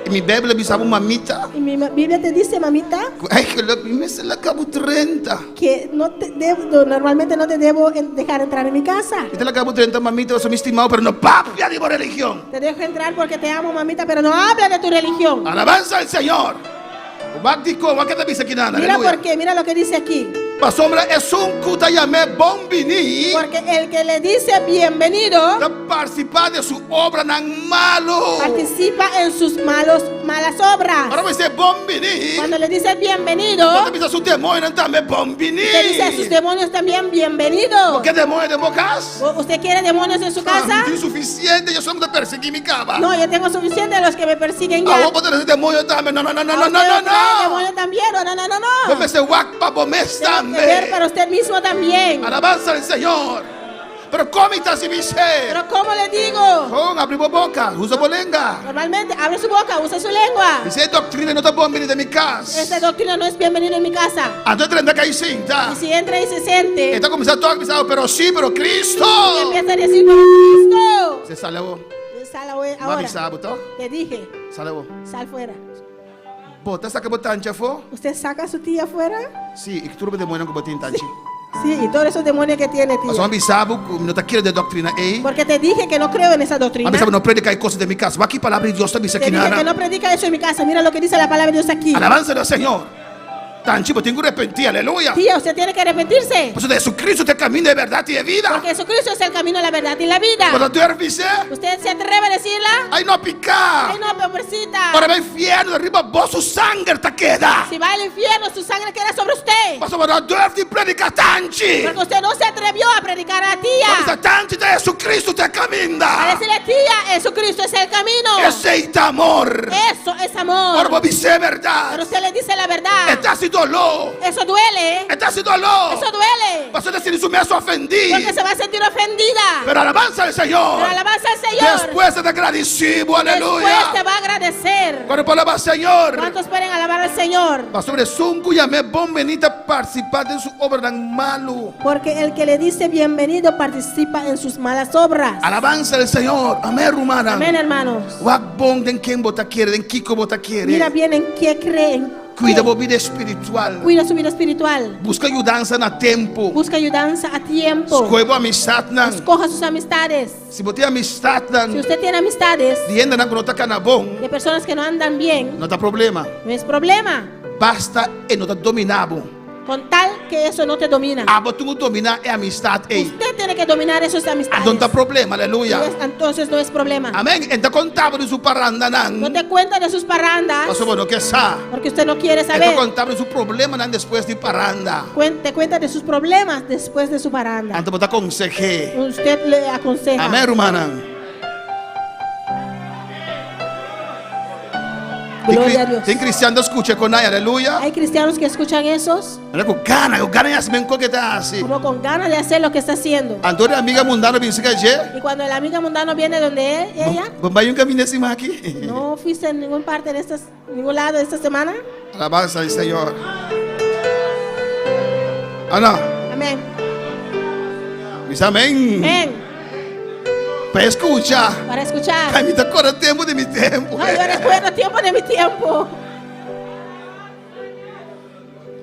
Y mi Biblia me sabe mamita. Y mi Biblia te dice, mamita, Ay, que me se la acabo 30. que normalmente no te debo dejar entrar en mi casa. Y te la acabo 30, mamita, yo soy mi estimado, pero no papia de religión. Te dejo entrar porque te amo, mamita, pero no habla de tu religión. Alabanza al Señor. Mira lo que dice aquí. Pasombra es un kutayame bombini. Porque el que le dice bienvenido participa de su obra nan malo. participa en sus malas obras. Ahora me dice bombini. Cuando le dice bienvenido, Cuando dice a su demonio también bombini. te dice a sus demonios también bienvenido. ¿Qué demonio de bocas? ¿Usted quiere demonios en su casa? Es insuficiente, yo solo te perseguí mi cama. No, yo tengo suficiente de los que me persiguen ya. Ah, vos podés decir demonio también. No. Demonio también, no. Vos me se guac bomés Tiene que ver también. para usted mismo también. Alabanza al Señor. Pero cómitas y mi ser. Pero ¿cómo le digo? Con abrimos boca, usa bolenga. Normalmente abre su boca, usa su lengua. Dice doctrina no te puedo venir de mi casa. Esta doctrina no es bienvenido en mi casa. Antes de que hay cinta. Y si entra y se siente, Está comenzando todo comenzado, pero sí, pero Cristo. y empieza a decir, pero Cristo. Se sale vos. Sal ¿Me ahora. avisaba, ¿tú? Te dije, Sale vos. sal fuera. ¿Bota saca botan chafo? ¿Usted saca a su tía afuera? Sí, y tú me demuestras que botín tanchi. Sí, y todos esos demonios que tiene, Mas tía. avisaba, no te quiero de doctrina, Porque te dije que no creo en esa doctrina. Avisaba, no predica hay cosas de mi casa. Va aquí palabra de Dios te dice Te aquí dije que nada. no predica eso en mi casa. Mira lo que dice la palabra de Dios aquí. Alabanza al Señor. Tanchi, pues tengo que arrepentir, aleluya. Tía, usted tiene que arrepentirse. Por eso de Jesucristo te camino de verdad y de vida. Porque Jesucristo es el camino, la verdad y la vida. Cuando tú eres ¿Usted se atreve a decirla? ay no picar. Ay, no, pobrecita. Para ver infierno, de arriba vos su sangre te queda. Si va al infierno, su sangre queda sobre usted. Paso para dove predica tanchi. Porque usted no se atrevió a predicar a la Cuando tía. tanchi de Jesucristo te A camina. decirle, tía, Jesucristo es el camino. Ese es amor. Eso es amor. Ahora vos dice verdad. Pero usted le dice la verdad. Está sin dolor. Eso duele. Está sin dolor. Eso duele. Vas a decir su meso ofendí. Porque se va a sentir ofendida. Pero alabanza al Señor. Pero alabanza al Señor. Después te agradecido, Después aleluya. te va a agradecer. Cuando palabra al Señor. ¿Cuántos pueden alabar al Señor? Pastor, sunku llame bom benita participar de su obra tan malo. Porque el que le dice bienvenido participa en sus malas obras. Alabanza al Señor. Amén, rumana. Amén, hermanos. Wakbong den quien bota quiere, den kiko bota quiere. Mira bien en qué creen. Cuida tu vida espiritual. Cuida su vida espiritual. Busca ayudanza na tempo. Busca ayudanza a tiempo. Escoge amistad nan. Escoja sus amistades. Si bote amistad Si nan. usted tiene amistades Dienda nan conota canabong. de personas que no andan bien, No está problema. no es problema. Basta e no está dominado. Con tal que eso no te domina. Abo tu domina e amistad e. Usted tiene que dominar esas amistades. No está problema, aleluya. Entonces no es problema. Amén. Entonces contable de su parranda nan. No te cuenta de sus parrandas. Paso bueno que sa. Porque usted no quiere Entonces saber. contable de su problema nan después de parranda. Te cuenta de sus problemas después de su parranda. Antes bota conseje. Usted le aconseja. Amén, hermana. Gloria a Dios. Tem cristiano escucha con ella, aleluya. Hay cristianos que escuchan esos Con gana ya se me que está así. como con ganas de hacer lo que está haciendo. Antonio amiga mundana dice que je. Y cuando el amiga mundano viene donde ella, Bombay un camino encima aquí. no fuiste en ningún parte de ningún lado de esta semana. Alabanza al Señor. Ana, Amén. mis amén. Amén. para escuchar. para escuchar. Ay, me te acuerdo tiempo de mi tiempo. No, yo recuerdo tiempo de mi tiempo.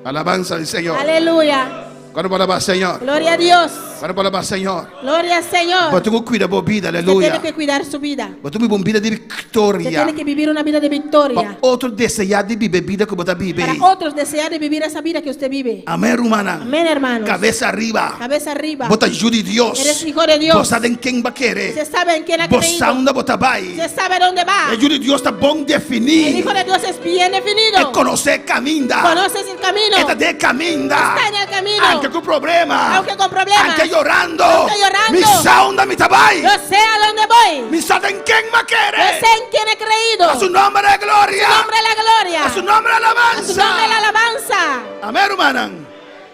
Alabanza al Señor. Aleluya. Cuando para Señor. Gloria a Dios. Cuando para Señor. Gloria al Señor. Mas tu cuida da vida, Usted aleluia. tiene que cuidar su vida. Mas tu vive uma vida de Usted vitória. tiene que vivir una vida de victoria. Para outro desejar de viver vida como está vive. Para otros desear de vivir esa vida que usted vive. Amém, irmã. Amén, hermanos. Cabeça arriba. Cabeza arriba. Bota ajuda de Deus. Eres hijo de Dios. Você sabe em quem vai querer. Usted sabe en quién ha Você creído. anda bota vai. Usted sabe dónde va. Ajuda de Deus está bom El definir. hijo de Dios es bien definido. É conhecer caminho. Conoces el camino. Está de caminho. Está en el camino. Aunque com problema. Aunque con problemas. Aunque llorando. Aunque llorando. Missão da mita vai. Yo sé a dónde voy. Me sabe em quem vai Yo querer. sé en quién he creído. A su nombre de gloria. A su nombre la gloria. A su nombre de A su alabanza. nombre la alabanza. Amém, irmã.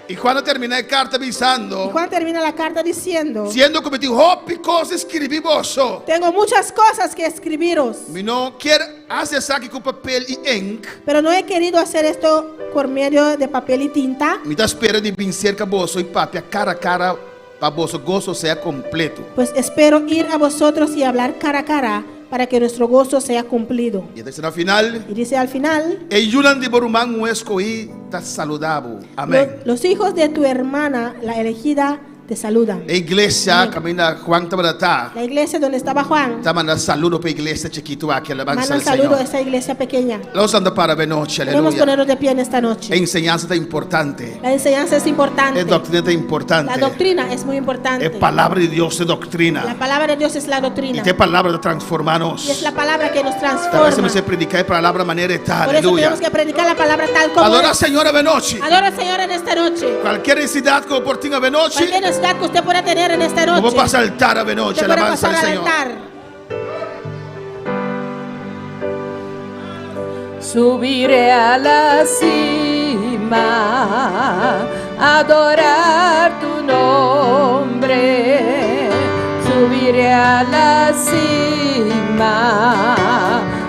E quando terminei a carta Y avisando, Juan termina la carta diciendo: sendo como digo, hope coisas escrevi vosso. tengo muchas cosas que escribiros, Me não quero acessar aqui com papel e ink. pero no he querido hacer esto por medio de papel y tinta, Me dá espera de vencer com vosso e papel cara a cara para vosso gozo seja completo. pues espero ir a vosotros y hablar cara a cara para que nuestro gozo sea cumplido. E até no final, Y dice al final: e Julian de Borumán o escolhi está saludável. Amém. los hijos de tu hermana, la elegida, te saludan. A igreja, caminha Juan Tabarata. La iglesia donde estaba Juan Está mandando saludo para a igreja chiquito aqui, alabanza manda ao un saludo a Senhor. esa iglesia pequeña. Nós andamos para a noite, Queremos aleluia. ponernos de pie en esta A noche. enseñança está importante. La enseñanza es importante. A doutrina está importante. La doctrina es muy importante. A palavra de Deus é La doutrina. palabra de Dios es la E doctrina. tem palavra de transformar-nos. Y es la palabra que nos Talvez transforma. você predicar a palavra de maneira tal, Por eso aleluia. tenemos que predicar la palabra tal como Adora a es. Senhora de noite. Adora al Señor en esta noche. Qualquer necessidade que eu portinha de noite, Cualquier necesidad que usted pueda tener en esta eu vou noche, passar altar a de noite, usted puede alabança pasar ao al Senhor. altar. Subiré a la cima, adorar tu nombre. Subiré a la cima,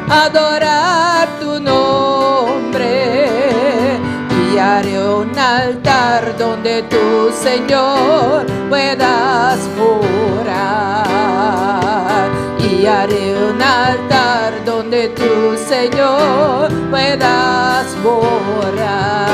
adorar tu nombre. Y haré un altar donde tu Señor puedas morar. Y haré un altar donde tu Señor puedas morar.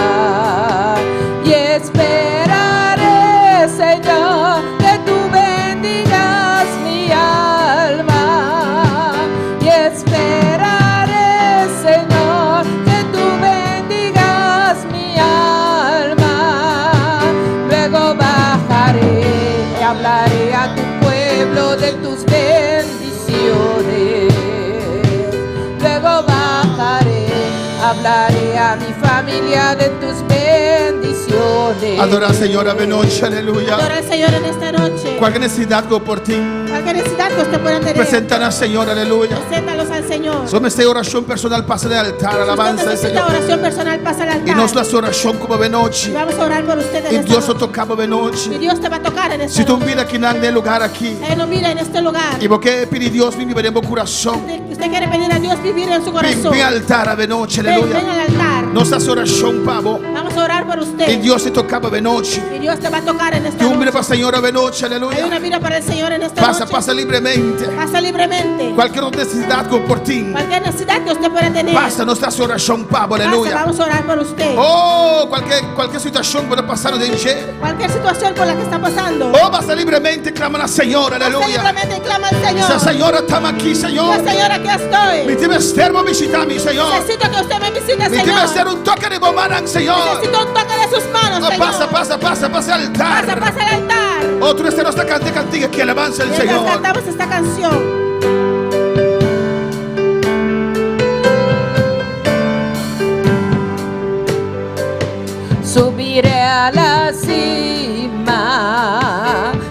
Y esperaré, Señor, que tú bendigas mi alma. Y esperaré, Señor, que tú bendigas mi alma. Luego bajaré y hablaré a tu pueblo de tus bendiciones. Luego bajaré, hablaré a mi familia de tus bendiciones. Adorar a Senhora de noite, aleluia. Adora al Señor en esta noche. Qualquer necessidade que eu portinho, Cualquier necesidad que usted pueda tener, apresentar a Senhora, aleluia. preséntalos al Señor. Só me sei oração personal, passa de altar, Si usted alabança ao necesita Senhor. oración personal, pasa al E altar. nós nossa oração como de Y noite. vamos a orar por ustedes E en Deus esta só noche. tocava de Y noite. Dios te va a tocar en esta Se tu noche. vira aqui num lugar aqui, Él no mira en este lugar. e você pedir Deus me ver no coração, Usted quiere pedir a Dios vivir en su corazón. vem altar de noite, Ven, ven aleluia. al altar. Nossa oração, Pablo. Vamos a orar por E usted. Deus se tocava de noite. Y Dios te va a tocar en esta E vira noche. para a Senhora de noite, Hay aleluia. una vida para el Señor en esta Passa, noche. passa livremente. Pasa libremente. Qualquer outra necessidade que eu portinho, Cualquier necesidad que usted pueda tener. passa nossa oração, Pablo, Pasa, aleluia. vamos a orar por usted. Oh, qualquer situação que pode passar no DG. Cualquier situación por la que está pasando. Oh, basta livremente, clama na Senhora, Pasa aleluia. libremente y clama al Se a Señor. Senhora estamos aqui, Senhor. Pues, Señor, aquí Me estoy. tive termo visitar-me, Senhor. Necesito que usted me visite, Me tive Señor. um toque de bomarang, Senhor. Necesito un toque de sus manos, Oh, Señor. passa al altar. Pasa al altar. Outro este nossa cantiga que alabanza el Mientras Senhor. cantamos esta canción. Subiré a la cima,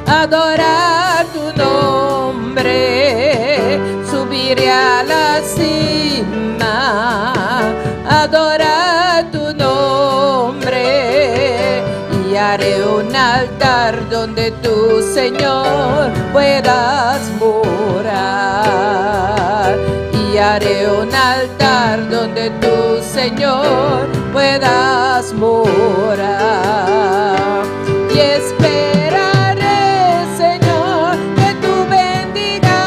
adorar tu nombre. Subiré a la cima, adorar tu nombre. Y haré un altar donde tu Señor puedas morar. Y haré un altar donde tu Señor puedas morar. Y esperaré, Señor, que tú bendigas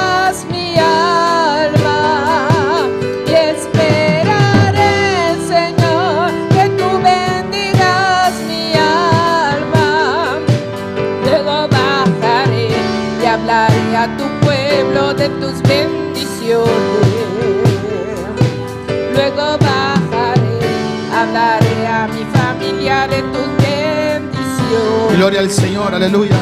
luego bajaré, hablaré a mi familia de tus bendiciones. Gloria al Señor, aleluya.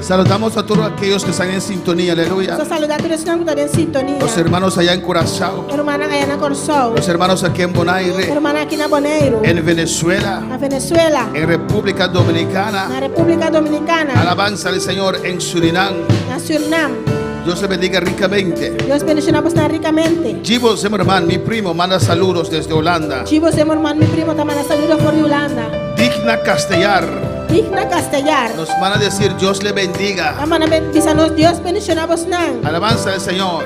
Saludamos a todos aquellos que están en sintonía, aleluya. So saluda a todos los que están en sintonía. Los hermanos allá en Curazao, Hermana Ayana Corsao. los hermanos aquí en Bonaire, Hermana aquí en Bonaire. en Venezuela, A Venezuela. en República Dominicana. La República Dominicana. Alabanza al Señor en Surinam. A Surinam. Dios le bendiga ricamente. Dios bendicionamos tan ricamente. Givo Zimmerman, mi primo, manda saludos desde Holanda. Chivo Zimmerman, mi primo, te manda saludos por Holanda. Digna Castellar Digna Castellar. nos van a decir Dios le bendiga. Amana bendicionamos, Dios bendicionamos nan. Alabanza al Señor.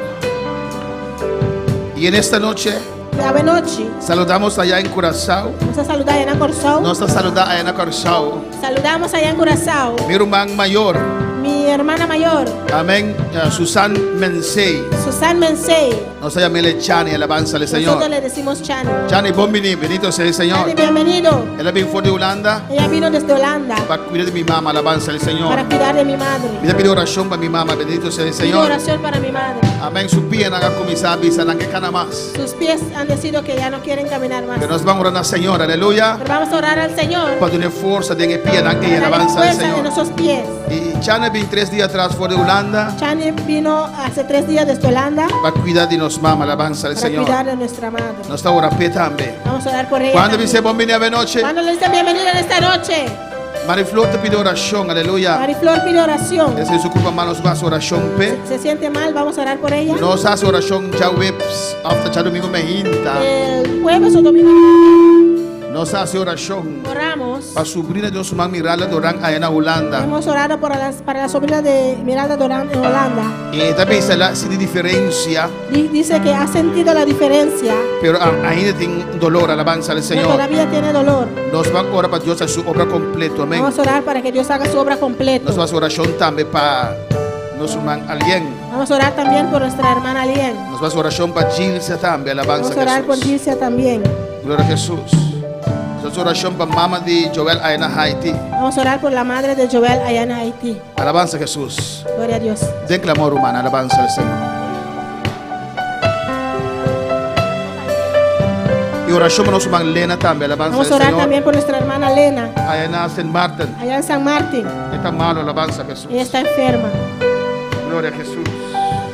Y en esta noche A noche. saludamos allá en Curazao. Vamos a saludar a Ayana Corsao. Nos saluda allá en Curazao. Saludamos allá en Curazao. Mi hermano mayor, Mi hermana mayor, amén, Susan Mensei. Susan Mensei. Nos llama Chani, alabanza al Nosotros Señor. le decimos Chani. Chani, bombini, bendito sea el Señor. Chani, bienvenido. Él vino de Holanda Ella vino desde Holanda para cuidar de mi mamá, alabanza al Señor. para cuidar de mi madre. Mira, pido oración para mi mamá, bendito sea el Pido Señor. oración para mi madre. Amén, su pie no haga comenzar a que cana más. Sus pies han decidido que ya no quieren caminar más. Que nos vamos a orar al Señor, aleluya. Pero vamos a orar al Señor Para tener fuerza de pie, para y darle alabanza al fuerza en Señor. nuestros pies. Y Chani vino 3 días atrás fue de Holanda Chani vino hace 3 días desde Holanda para cuidar de nos mamá, alabanza al para Señor. cuidar de nuestra madre. Nos está orando también. Vamos a orar por ella. Cuando también. dice bombini a noche, Cuando le dicen bienvenida en esta noche, Mariflor te pide oración, aleluya. Mariflor pide oración. Ese es su culpa, manos vas oración, pe. Se siente mal, vamos a orar por ella. Nos hace oración, ya webs, hasta ya domingo me hinta. El jueves o domingo Nos hace oración oramos. para su sobrina de Osman Mirala Dorán allá en Holanda. Hemos orado para la sobrina de Miranda Dorán en Holanda. Y también se la sin diferencia, Dice que ha sentido la diferencia, pero ahí tiene dolor, alabanza al pero Señor. todavía tiene dolor. Nos va a orar para Dios a su obra completa, amén. Vamos a orar para que Dios haga su obra completa. Nos va a hacer oración también para nos man alguien. Vamos a orar también por nuestra hermana Lien. Nos va a hacer oración para Gilcia también, alabanza Vamos a orar a por Jesús. Gilcia también. Gloria a Jesús. Nos hace oración para mamá de Joel allá en Haití. Vamos a orar por la madre de Joel allá en Haití. Alabanza a Jesús. Gloria a Dios. Den clamor humano, alabanza al Señor. Y oración para nos man Lena también, alabanza Vamos a al orar Señor. también por nuestra hermana Lena Allá en San Martín. allá en San Martín. Está malo, alabanza a Jesús. Ella está enferma. Gloria a Jesús.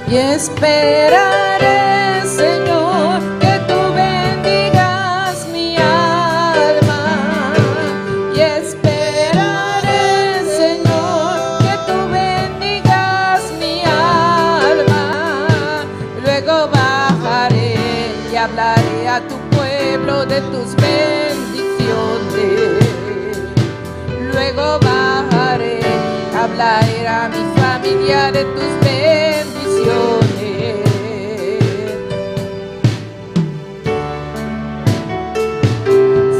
Y esperaré, Señor, que tú bendigas mi alma. Y esperaré, Señor, que tú bendigas mi alma. Luego bajaré y hablaré a tu pueblo de tus bendiciones. Luego bajaré, hablaré a mi familia de tus bendiciones.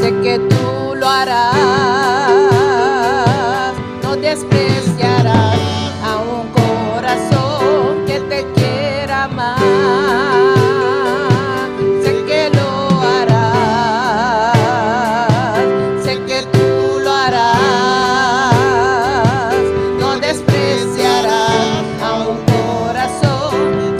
Sé que tú lo harás, no despreciarás a un corazón que te quiera más. Sé que lo harás, sé que tú lo harás, no despreciarás a un corazón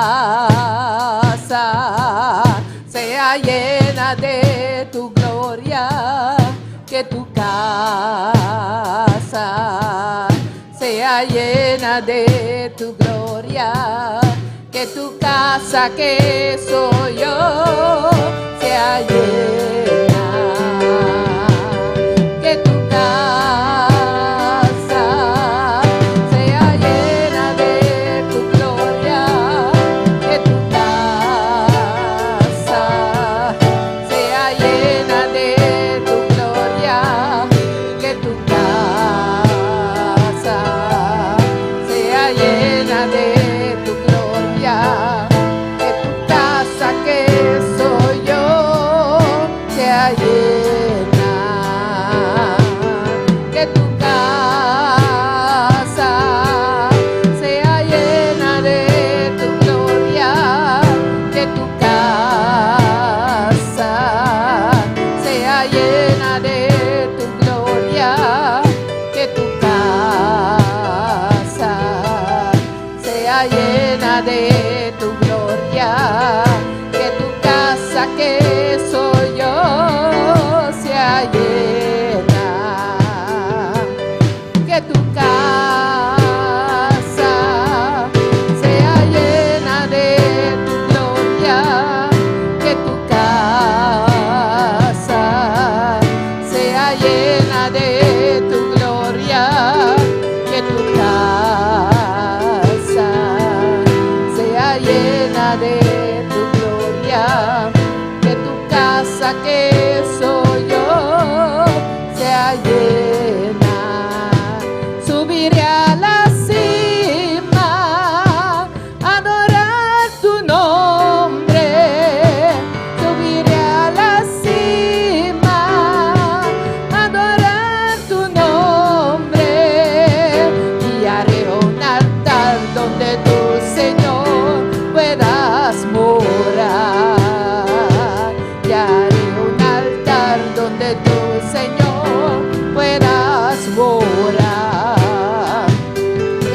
casa sea llena de tu gloria, que tu casa sea llena de tu gloria, que tu casa que soy yo sea llena, que tu casa sea llena de tu gloria, que tu casa sea llena de tu gloria, que tu casa sea llena de tu gloria, que tu casa que soy yo sea llena, que tu casa sea llena de tu gloria, que tu casa sea llena de tu gloria, que tu casa sea llena de tu gloria, que tu casa que soy yo sea llena, que tu casa sea llena de tu gloria, que tu casa sea llena de tu gloria, que tu casa sea llena de tu gloria, que tu casa que soy yo sea llena. Subiré a la cima, adorar tu nombre. Subiré a la cima, adorar tu nombre. Y haré un altar donde tu Señor puedas morar. Y haré un altar donde tu Señor puedas morar.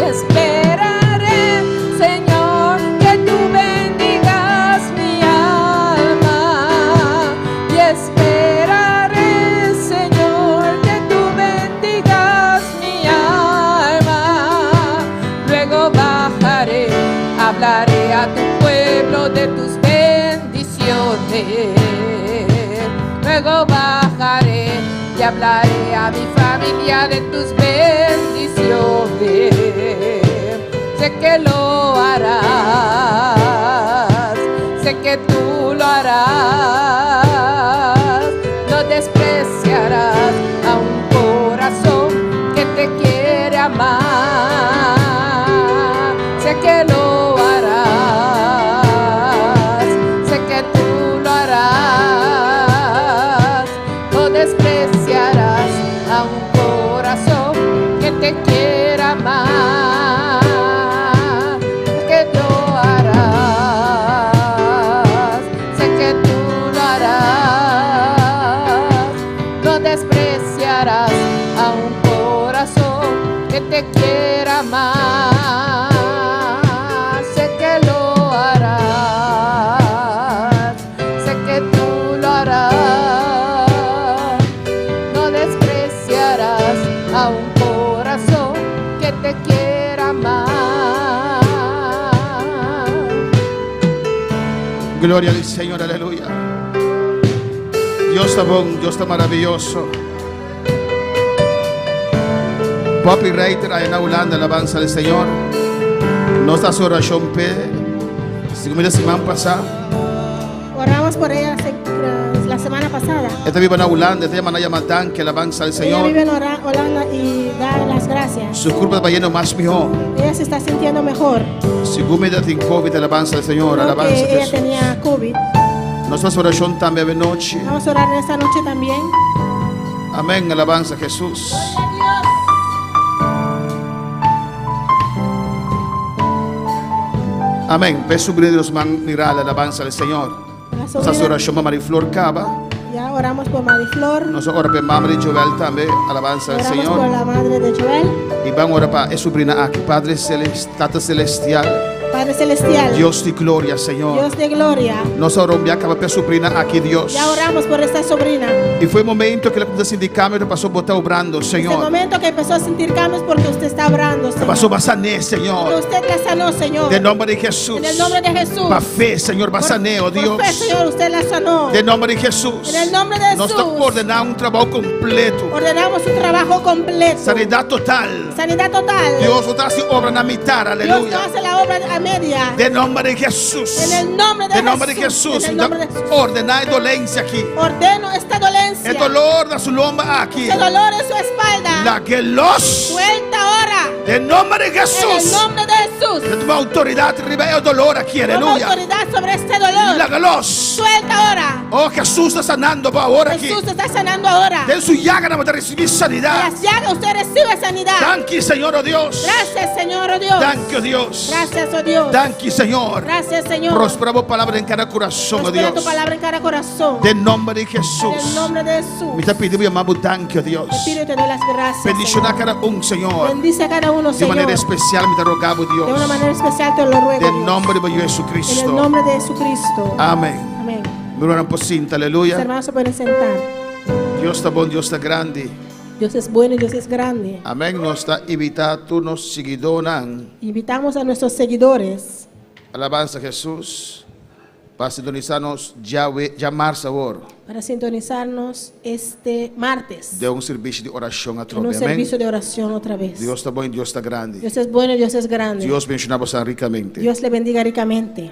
Esperaré, Señor, que tú bendigas mi alma. Y esperaré, Señor, que tú bendigas mi alma. Luego bajaré, hablaré a tu pueblo de tus bendiciones. Luego bajaré y hablaré a mi familia de tus bendiciones. Sé que lo harás, sé que tú lo harás. No despreciarás a un corazón que te quiere amar. Sé que lo harás, sé que tú lo harás. No despreciarás a un corazón que te quiera amar. Sé que lo harás, sé que tú lo harás. No despreciarás a un corazón que te quiera amar. Sé que lo harás, sé que tú lo harás. No despreciarás a un corazón que te quiera amar. Gloria al Señor, aleluya. Dios está bueno, Dios está maravilloso. Papi Reiter, ahí en Holanda, alabanza del Señor. Nuestra oración, según la semana pasada. Oramos por ella la semana pasada. Esta vive en Holanda, esta llama Yamatán, que alabanza del Ella Señor. vive en Holanda y da las gracias. Su culpa va yendo más mejor. Ella se está sintiendo mejor. Según me da COVID, alabanza del Señor, Creo alabanza que de ella Jesús. tenía COVID. Nuestra oración también de noche. Vamos a orar en esta noche también. Amén, alabanza a Jesús. Amén. Ve su Dios man mirar la alabanza del Señor. Nuestra oración para Mariflor Cava. Ya oramos por Mariflor. Nosotros oramos por Mamá de Joel también, alabanza del Oramos Señor. por la madre de Joel. Y vamos a orar para su sobrina aquí, Padre Celestial. Padre Celestial, Dios de gloria, Señor. Dios de gloria, Nós oramos para a sobrina aqui, Deus. ya oramos por esta sobrina. E foi o momento que ela começou a sentir câmera, passou a botar obrando, Es el Senhor. momento que empezó a sentir cambios porque usted está obrando, Señor. Passou a sanar, Que Senhor. usted la sanó, Señor. De nome de Jesus. En el nombre de Jesús. Para fé, Senhor, para sanar, oh Deus. Por fe, Señor, usted la sanó. De nome de Jesus. En el nombre de Nós Jesús. estamos ordenando trabalho completo. Ordenamos un trabajo completo. Sanidade total. Sanidad total. Deus não traz obra na metade, Dios no aleluia. hace la obra a media. De nome de Jesus. En el nombre de De nome de Jesús. Jesus. En el nombre de Jesús. Ordenar dolência aqui. Ordeno esta dolencia. É dolor na sua lomba aqui. Este dolor en su espalda. La que los. Suelta ahora. De nome de En Jesus. el nombre de Jesús. Eu tomo autoridade riba é o dolor aqui, Toma aleluia. autoridad sobre este dolor. La que los. Suelta ahora. Oh, Jesus está sanando para agora aqui. Jesús te está sanando ahora. De su llaga vamos a recibir sanidade. Las llagas usted recibe sanidad. Thank you, Senhor, oh Deus. Gracias, Señor, oh Dios. Thank you, Deus. Gracias, oh Dios. Thank you, Senhor. Gracias, Señor. Prospera a palavra em cada coração, oh Prospera tu Deus. palabra en cada corazón. De nome de En el Jesus. nombre de Jesús. Me está pedindo, meu amado, thank you, Deus. Te pido y te doy las gracias. Bendición a Señor. cada Senhor. Bendice a cada uno, De Señor. maneira especial, me te rogamos, De una Deus. manera especial te lo ruego. De Dios. nome de En el Jesucristo. nombre de Jesucristo. Amém. Amén. Meu irmão, por cinta, Los aleluia. hermanos se pueden sentar. Deus está bom, Deus está grande. Dios es bueno y Dios es grande. Amém. Nós está invitado nos seguidores. Invitamos a nuestros seguidores Alabanza a Jesus. Para sintonizar-nos já março agora. para sintonizarnos este martes De serviço de oração a en un tropa. Amém. servicio de oración otra vez. Deus está bom, Deus está grande. Dios es bueno y Dios es grande. Deus bendicionamos ricamente. Dios le bendiga ricamente.